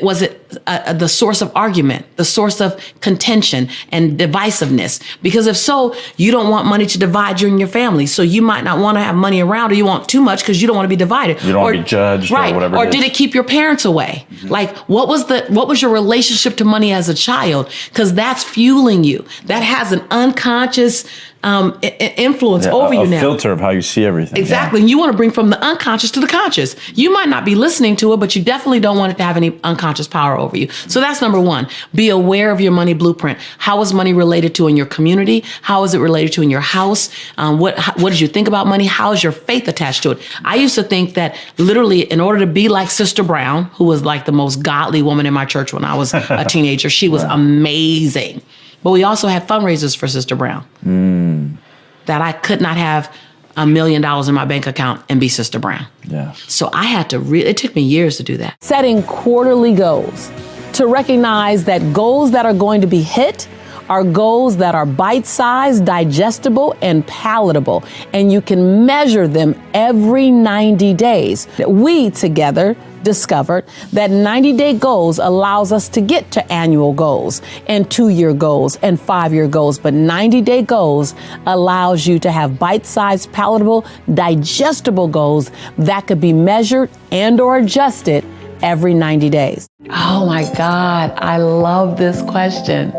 Was it the source of argument, the source of contention and divisiveness? Because if so, you don't want money to divide you and your family. So you might not want to have money around, or you want too much because you don't want to be divided. You don't want to be judged, right, or whatever. Or did it keep your parents away? Mm-hmm. Like, what was your relationship to money as a child? Because that's fueling you. That has an unconscious influence over you now. A filter of how you see everything. Exactly. And you want to bring from the unconscious to the conscious. You might not be listening to it, but you definitely don't want it to have any unconscious power over you. So that's number one. Be aware of your money blueprint. How is money related to in your community? How is it related to in your house? What did you think about money? How is your faith attached to it? I used to think that literally in order to be like Sister Brown, who was like the most godly woman in my church when I was a teenager, she was amazing. But we also had fundraisers for Sister Brown that I could not have $1 million in my bank account and be Sister Brown. Yeah. So I had to it took me years to do that. Setting quarterly goals, to recognize that goals that are going to be hit are goals that are bite-sized, digestible, and palatable. And you can measure them every 90 days. We together discovered that 90-day goals allows us to get to annual goals and 2-year goals and 5-year goals. But 90-day goals allows you to have bite-sized, palatable, digestible goals that could be measured and or adjusted every 90 days. Oh my God, I love this question.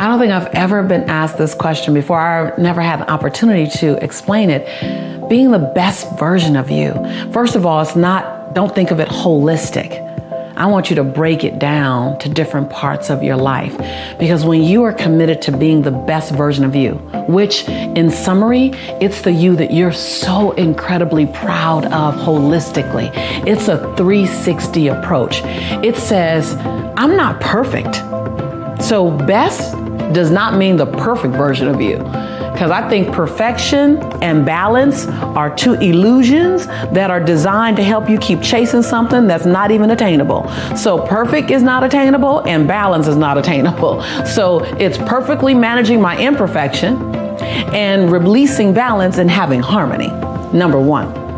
I don't think I've ever been asked this question before. I never had an opportunity to explain it. Being the best version of you. First of all, don't think of it holistic. I want you to break it down to different parts of your life. Because when you are committed to being the best version of you, which in summary, it's the you that you're so incredibly proud of holistically. It's a 360 approach. It says, I'm not perfect. So best does not mean the perfect version of you. Because I think perfection and balance are two illusions that are designed to help you keep chasing something that's not even attainable. So perfect is not attainable and balance is not attainable. So it's perfectly managing my imperfection and releasing balance and having harmony, number one.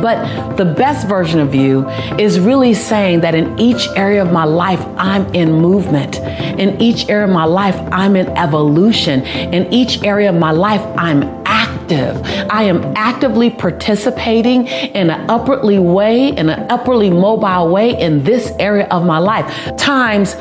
But the best version of you is really saying that in each area of my life, I'm in movement. In each area of my life, I'm in evolution. In each area of my life, I'm active. I am actively participating in an upwardly mobile way in this area of my life, times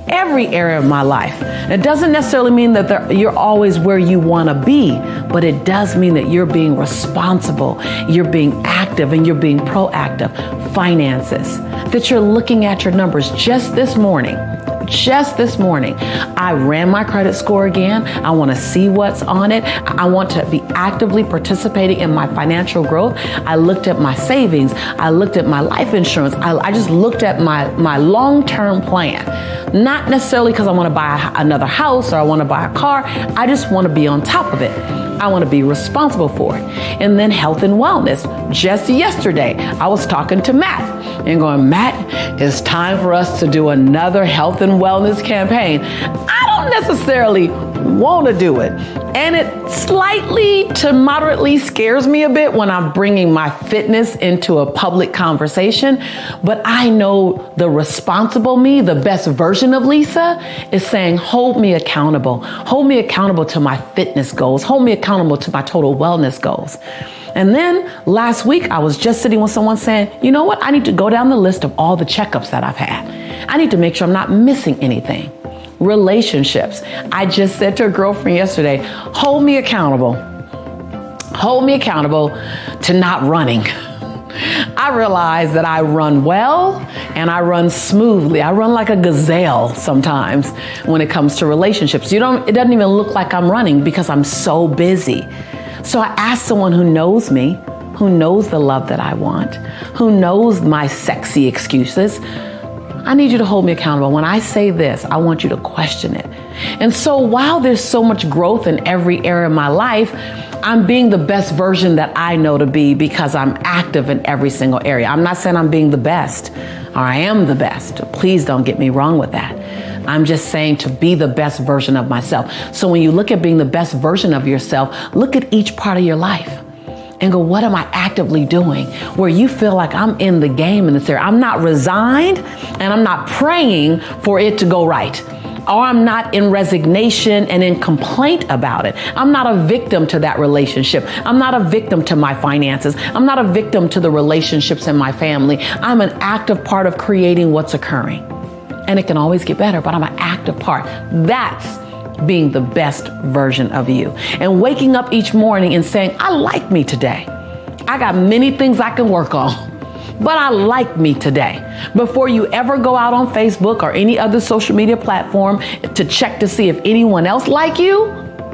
every area of my life. It doesn't necessarily mean that you're always where you want to be, but it does mean that you're being responsible, you're being active, and you're being proactive. Finances, that you're looking at your numbers. Just this morning, I ran my credit score again. I want to see what's on it. I want to be actively participating in my financial growth. I looked at my savings. I looked at my life insurance. I just looked at my long-term plan. Not necessarily because I want to buy another house or I want to buy a car. I just want to be on top of it. I want to be responsible for it. And then health and wellness. Just yesterday, I was talking to Matt and going, Matt, it's time for us to do another health and wellness campaign. I don't necessarily want to do it. And it slightly to moderately scares me a bit when I'm bringing my fitness into a public conversation. But I know the responsible me, the best version of Lisa, is saying, hold me accountable. Hold me accountable to my fitness goals. Hold me accountable to my total wellness goals. And then last week, I was just sitting with someone saying, you know what? I need to go down the list of all the checkups that I've had. I need to make sure I'm not missing anything. Relationships. I just said to a girlfriend yesterday, hold me accountable. Hold me accountable to not running. I realize that I run well and I run smoothly. I run like a gazelle sometimes when it comes to relationships. It doesn't even look like I'm running because I'm so busy. So I asked someone who knows me, who knows the love that I want, who knows my sexy excuses. I need you to hold me accountable. When I say this, I want you to question it. And so while there's so much growth in every area of my life, I'm being the best version that I know to be because I'm active in every single area. I'm not saying I'm being the best or I am the best. Please don't get me wrong with that. I'm just saying to be the best version of myself. So when you look at being the best version of yourself, look at each part of your life and go, what am I actively doing? Where you feel like I'm in the game in this area. I'm not resigned and I'm not praying for it to go right. Or I'm not in resignation and in complaint about it. I'm not a victim to that relationship. I'm not a victim to my finances. I'm not a victim to the relationships in my family. I'm an active part of creating what's occurring. And it can always get better, but I'm an active part. That's being the best version of you. And waking up each morning and saying, I like me today. I got many things I can work on, but I like me today. Before you ever go out on Facebook or any other social media platform to check to see if anyone else like you,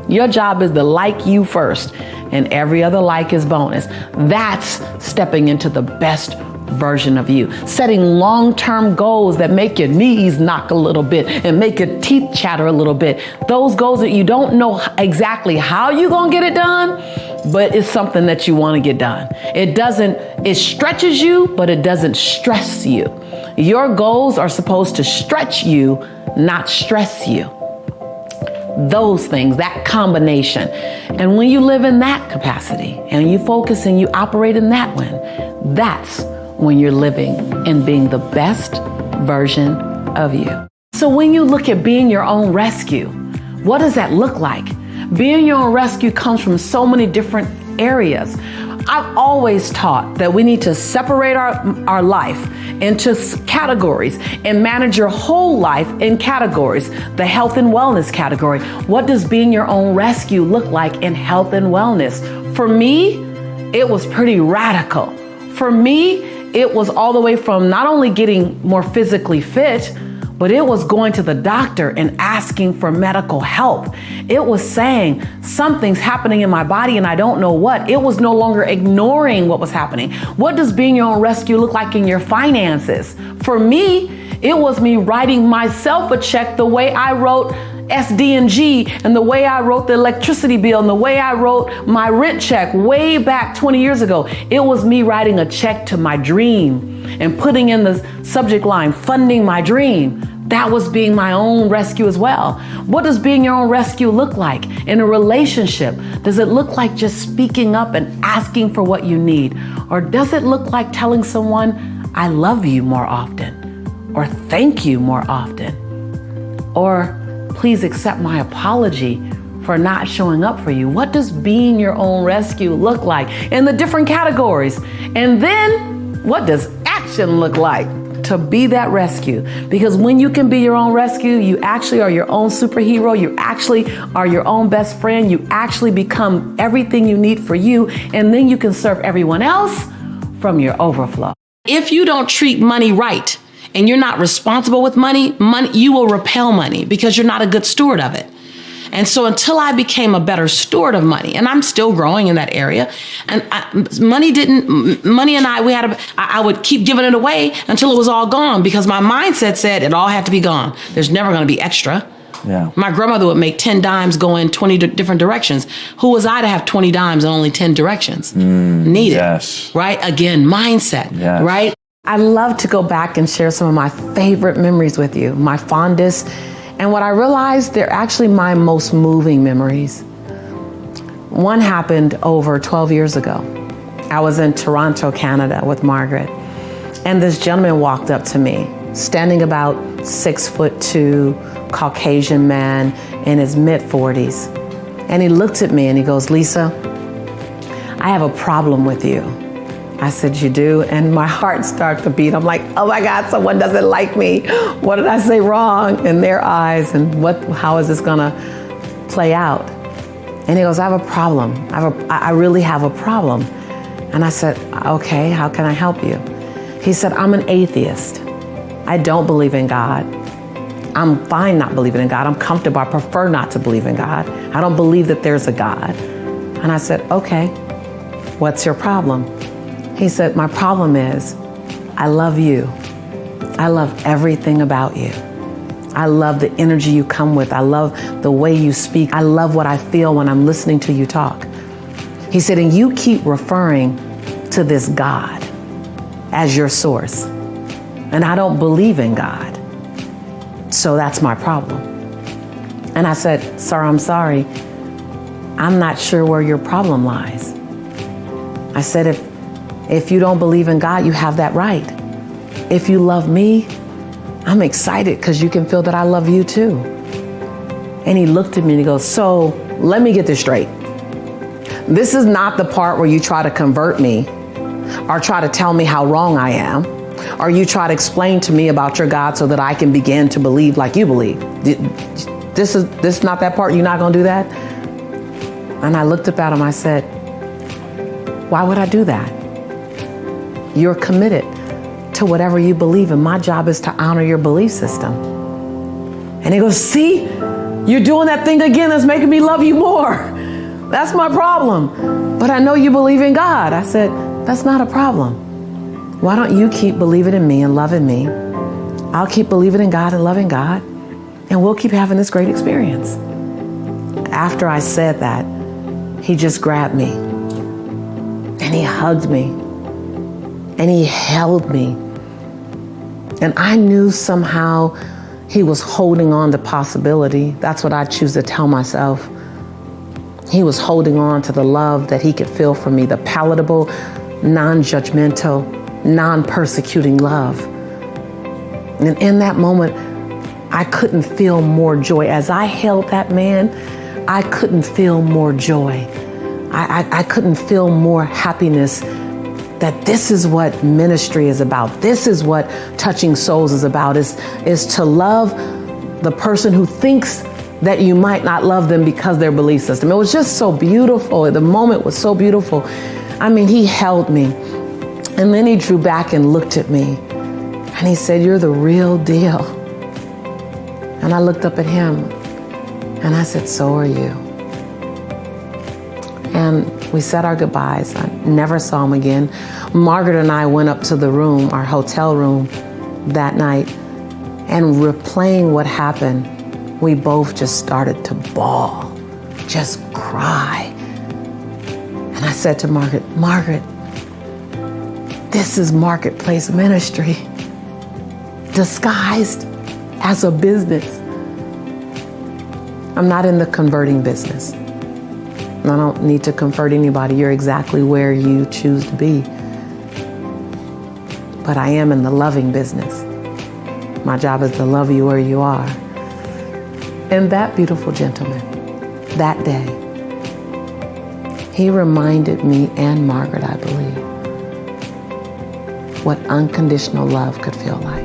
your job is to like you first. And every other like is bonus. That's stepping into the best version of you. Setting long-term goals that make your knees knock a little bit and make your teeth chatter a little bit. Those goals that you don't know exactly how you're going to get it done, but it's something that you want to get done. It stretches you, but it doesn't stress you. Your goals are supposed to stretch you, not stress you. Those things, that combination. And when you live in that capacity and you focus and you operate in that one, that's when you're living and being the best version of you. So when you look at being your own rescue, what does that look like? Being your own rescue comes from so many different areas. I've always taught that we need to separate our life into categories and manage your whole life in categories. The health and wellness category. What does being your own rescue look like in health and wellness? For me, it was pretty radical. For me, it was all the way from not only getting more physically fit, but it was going to the doctor and asking for medical help. It was saying something's happening in my body and I don't know what. It was no longer ignoring what was happening. What does being your own rescue look like in your finances? For me, it was me writing myself a check the way I wrote SD&G and the way I wrote the electricity bill and the way I wrote my rent check way back 20 years ago. It was me writing a check to my dream and putting in the subject line, funding my dream. That was being my own rescue as well. What does being your own rescue look like in a relationship? Does it look like just speaking up and asking for what you need? Or does it look like telling someone, I love you more often? Or thank you more often? Or please accept my apology for not showing up for you? What does being your own rescue look like in the different categories? And then what does action look like to be that rescue? Because when you can be your own rescue, you actually are your own superhero. You actually are your own best friend. You actually become everything you need for you. And then you can serve everyone else from your overflow. If you don't treat money right and you're not responsible with money, you will repel money because you're not a good steward of it. And so until I became a better steward of money, and I'm still growing in that area, and money and I would keep giving it away until it was all gone because my mindset said it all had to be gone. There's never going to be extra. Yeah. My grandmother would make 10 dimes go in 20 different directions. Who was I to have 20 dimes and only 10 directions needed? Yes. Right? Again, mindset. Yes. Right? I love to go back and share some of my favorite memories with you, my fondest. And what I realized, they're actually my most moving memories. One happened over 12 years ago. I was in Toronto, Canada with Margaret. And this gentleman walked up to me, standing about 6'2", Caucasian man in his mid-40s. And he looked at me and he goes, Lisa, I have a problem with you. I said, you do? And my heart started to beat. I'm like, oh my God, someone doesn't like me. What did I say wrong in their eyes? And how is this gonna play out? And he goes, I have a problem. I really have a problem. And I said, okay, how can I help you? He said, I'm an atheist. I don't believe in God. I'm fine not believing in God. I'm comfortable. I prefer not to believe in God. I don't believe that there's a God. And I said, okay, what's your problem? He said, my problem is I love you. I love everything about you. I love the energy you come with. I love the way you speak. I love what I feel when I'm listening to you talk. He said, and you keep referring to this God as your source. And I don't believe in God. So that's my problem. And I said, sir, I'm sorry. I'm not sure where your problem lies. I said, if you don't believe in God, you have that right. If you love me, I'm excited because you can feel that I love you too. And he looked at me and he goes, so let me get this straight. This is not the part where you try to convert me or try to tell me how wrong I am, or you try to explain to me about your God so that I can begin to believe like you believe. This is not that part. You're not going to do that? And I looked up at him. I said, why would I do that? You're committed to whatever you believe in. My job is to honor your belief system. And he goes, see, you're doing that thing again that's making me love you more. That's my problem. But I know you believe in God. I said, that's not a problem. Why don't you keep believing in me and loving me? I'll keep believing in God and loving God, and we'll keep having this great experience. After I said that, he just grabbed me And he hugged me. And he held me. And I knew somehow he was holding on to possibility. That's what I choose to tell myself. He was holding on to the love that he could feel for me, the palatable, non-judgmental, non-persecuting love. And in that moment, I couldn't feel more joy. As I held that man, I couldn't feel more joy. I couldn't feel more happiness, that this is what ministry is about. This is what touching souls is about, is to love the person who thinks that you might not love them because their belief system. It was just so beautiful. The moment was so beautiful. I mean, he held me, and then he drew back and looked at me, and he said, "You're the real deal." And I looked up at him, and I said, "So are you." And we said our goodbyes. I never saw him again. Margaret and I went up to the room, our hotel room, that night, and replaying what happened, we both just started to bawl, just cry. And I said to Margaret, "Margaret, this is marketplace ministry, disguised as a business. I'm not in the converting business. I don't need to convert anybody. You're exactly where you choose to be. But I am in the loving business. My job is to love you where you are." And that beautiful gentleman, that day, he reminded me and Margaret, I believe, what unconditional love could feel like.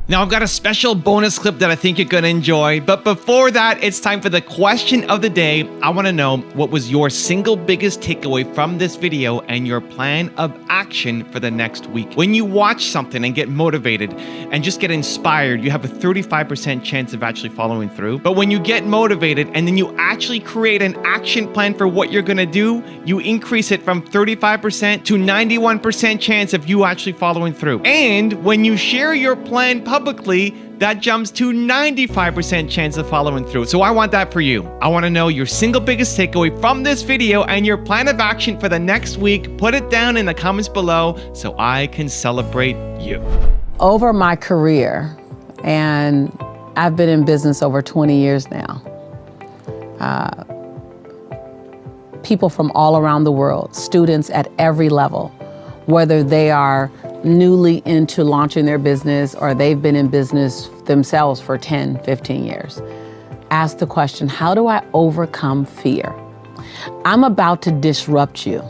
Now I've got a special bonus clip that I think you're gonna enjoy, but before that, it's time for the question of the day. I wanna know, what was your single biggest takeaway from this video and your plan of action for the next week? When you watch something and get motivated and just get inspired, you have a 35% chance of actually following through. But when you get motivated and then you actually create an action plan for what you're gonna do, you increase it from 35% to 91% chance of you actually following through. And when you share your plan publicly, that jumps to 95% chance of following through. So I want that for you. I want to know your single biggest takeaway from this video and your plan of action for the next week. Put it down in the comments below so I can celebrate you. Over my career, and I've been in business over 20 years now, people from all around the world, students at every level, whether they are newly into launching their business or they've been in business themselves for 10, 15 years, ask the question, how do I overcome fear? I'm about to disrupt you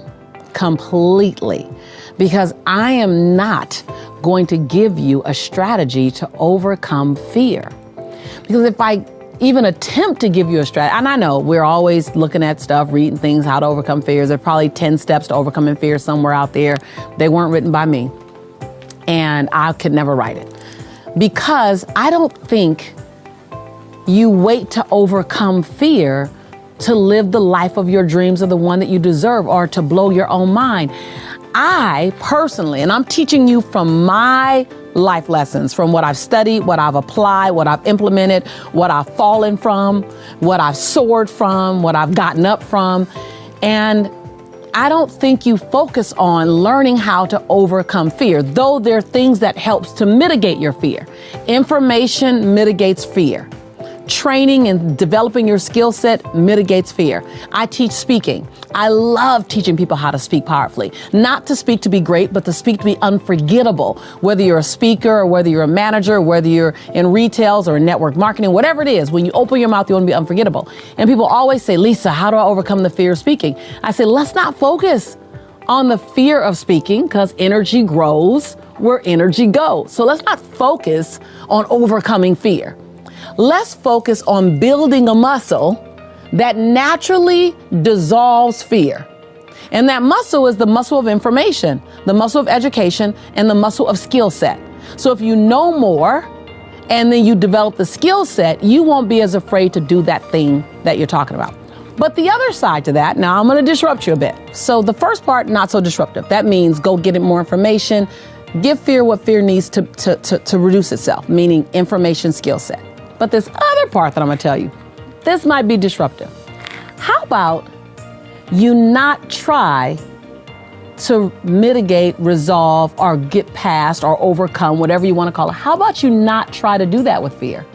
completely, because I am not going to give you a strategy to overcome fear. Because if I even attempt to give you a strategy, and I know we're always looking at stuff, reading things, how to overcome fears. There are probably 10 steps to overcoming fear somewhere out there. They weren't written by me, and I could never write it. Because I don't think you wait to overcome fear to live the life of your dreams or the one that you deserve, or to blow your own mind. I personally, and I'm teaching you from my life lessons, from what I've studied, what I've applied, what I've implemented, what I've fallen from, what I've soared from, what I've gotten up from. And I don't think you focus on learning how to overcome fear, though there are things that helps to mitigate your fear. Information mitigates fear. Training and developing your skill set mitigates fear. I teach speaking. I love teaching people how to speak powerfully. Not to speak to be great, but to speak to be unforgettable. Whether you're a speaker or whether you're a manager, whether you're in retails or in network marketing, whatever it is, when you open your mouth, you want to be unforgettable. And people always say, "Lisa, how do I overcome the fear of speaking?" I say, let's not focus on the fear of speaking, because energy grows where energy goes. So let's not focus on overcoming fear. Let's focus on building a muscle that naturally dissolves fear. And that muscle is the muscle of information, the muscle of education, and the muscle of skill set. So if you know more and then you develop the skill set, you won't be as afraid to do that thing that you're talking about. But the other side to that, now I'm going to disrupt you a bit. So the first part, not so disruptive. That means go get it more information. Give fear what fear needs to reduce itself, meaning information, skill set. But this other part that I'm going to tell you, this might be disruptive. How about you not try to mitigate, resolve, or get past, or overcome, whatever you want to call it, how about you not try to do that with fear?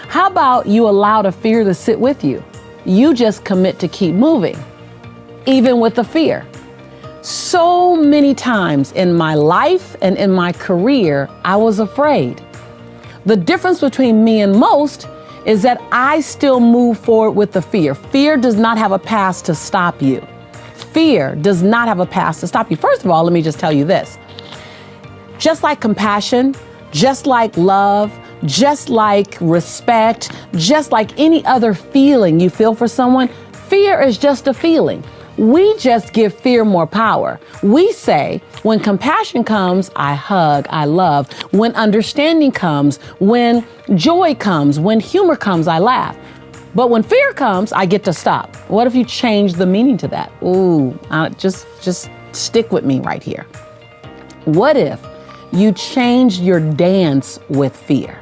How about you allow the fear to sit with you? You just commit to keep moving, even with the fear. So many times in my life and in my career, I was afraid. The difference between me and most is that I still move forward with the fear. Fear does not have a past to stop you. Fear does not have a past to stop you. First of all, let me just tell you this. Just like compassion, just like love, just like respect, just like any other feeling you feel for someone, fear is just a feeling. We just give fear more power. We say, when compassion comes, I hug, I love. When understanding comes, when joy comes, when humor comes, I laugh. But when fear comes, I get to stop. What if you change the meaning to that? Ooh, just stick with me right here. What if you change your dance with fear?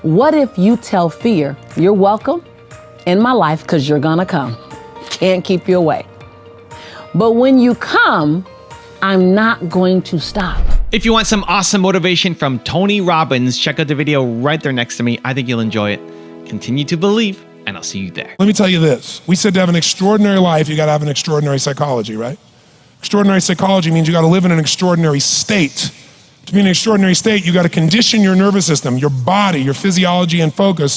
What if you tell fear, you're welcome in my life because you're gonna come. Can't keep you away. But when you come, I'm not going to stop. If you want some awesome motivation from Tony Robbins, check out the video right there next to me. I think you'll enjoy it. Continue to believe, and I'll see you there. Let me tell you this. We said to have an extraordinary life, you got to have an extraordinary psychology, right? Extraordinary psychology means you got to live in an extraordinary state. To be in an extraordinary state, you got to condition your nervous system, your body, your physiology and focus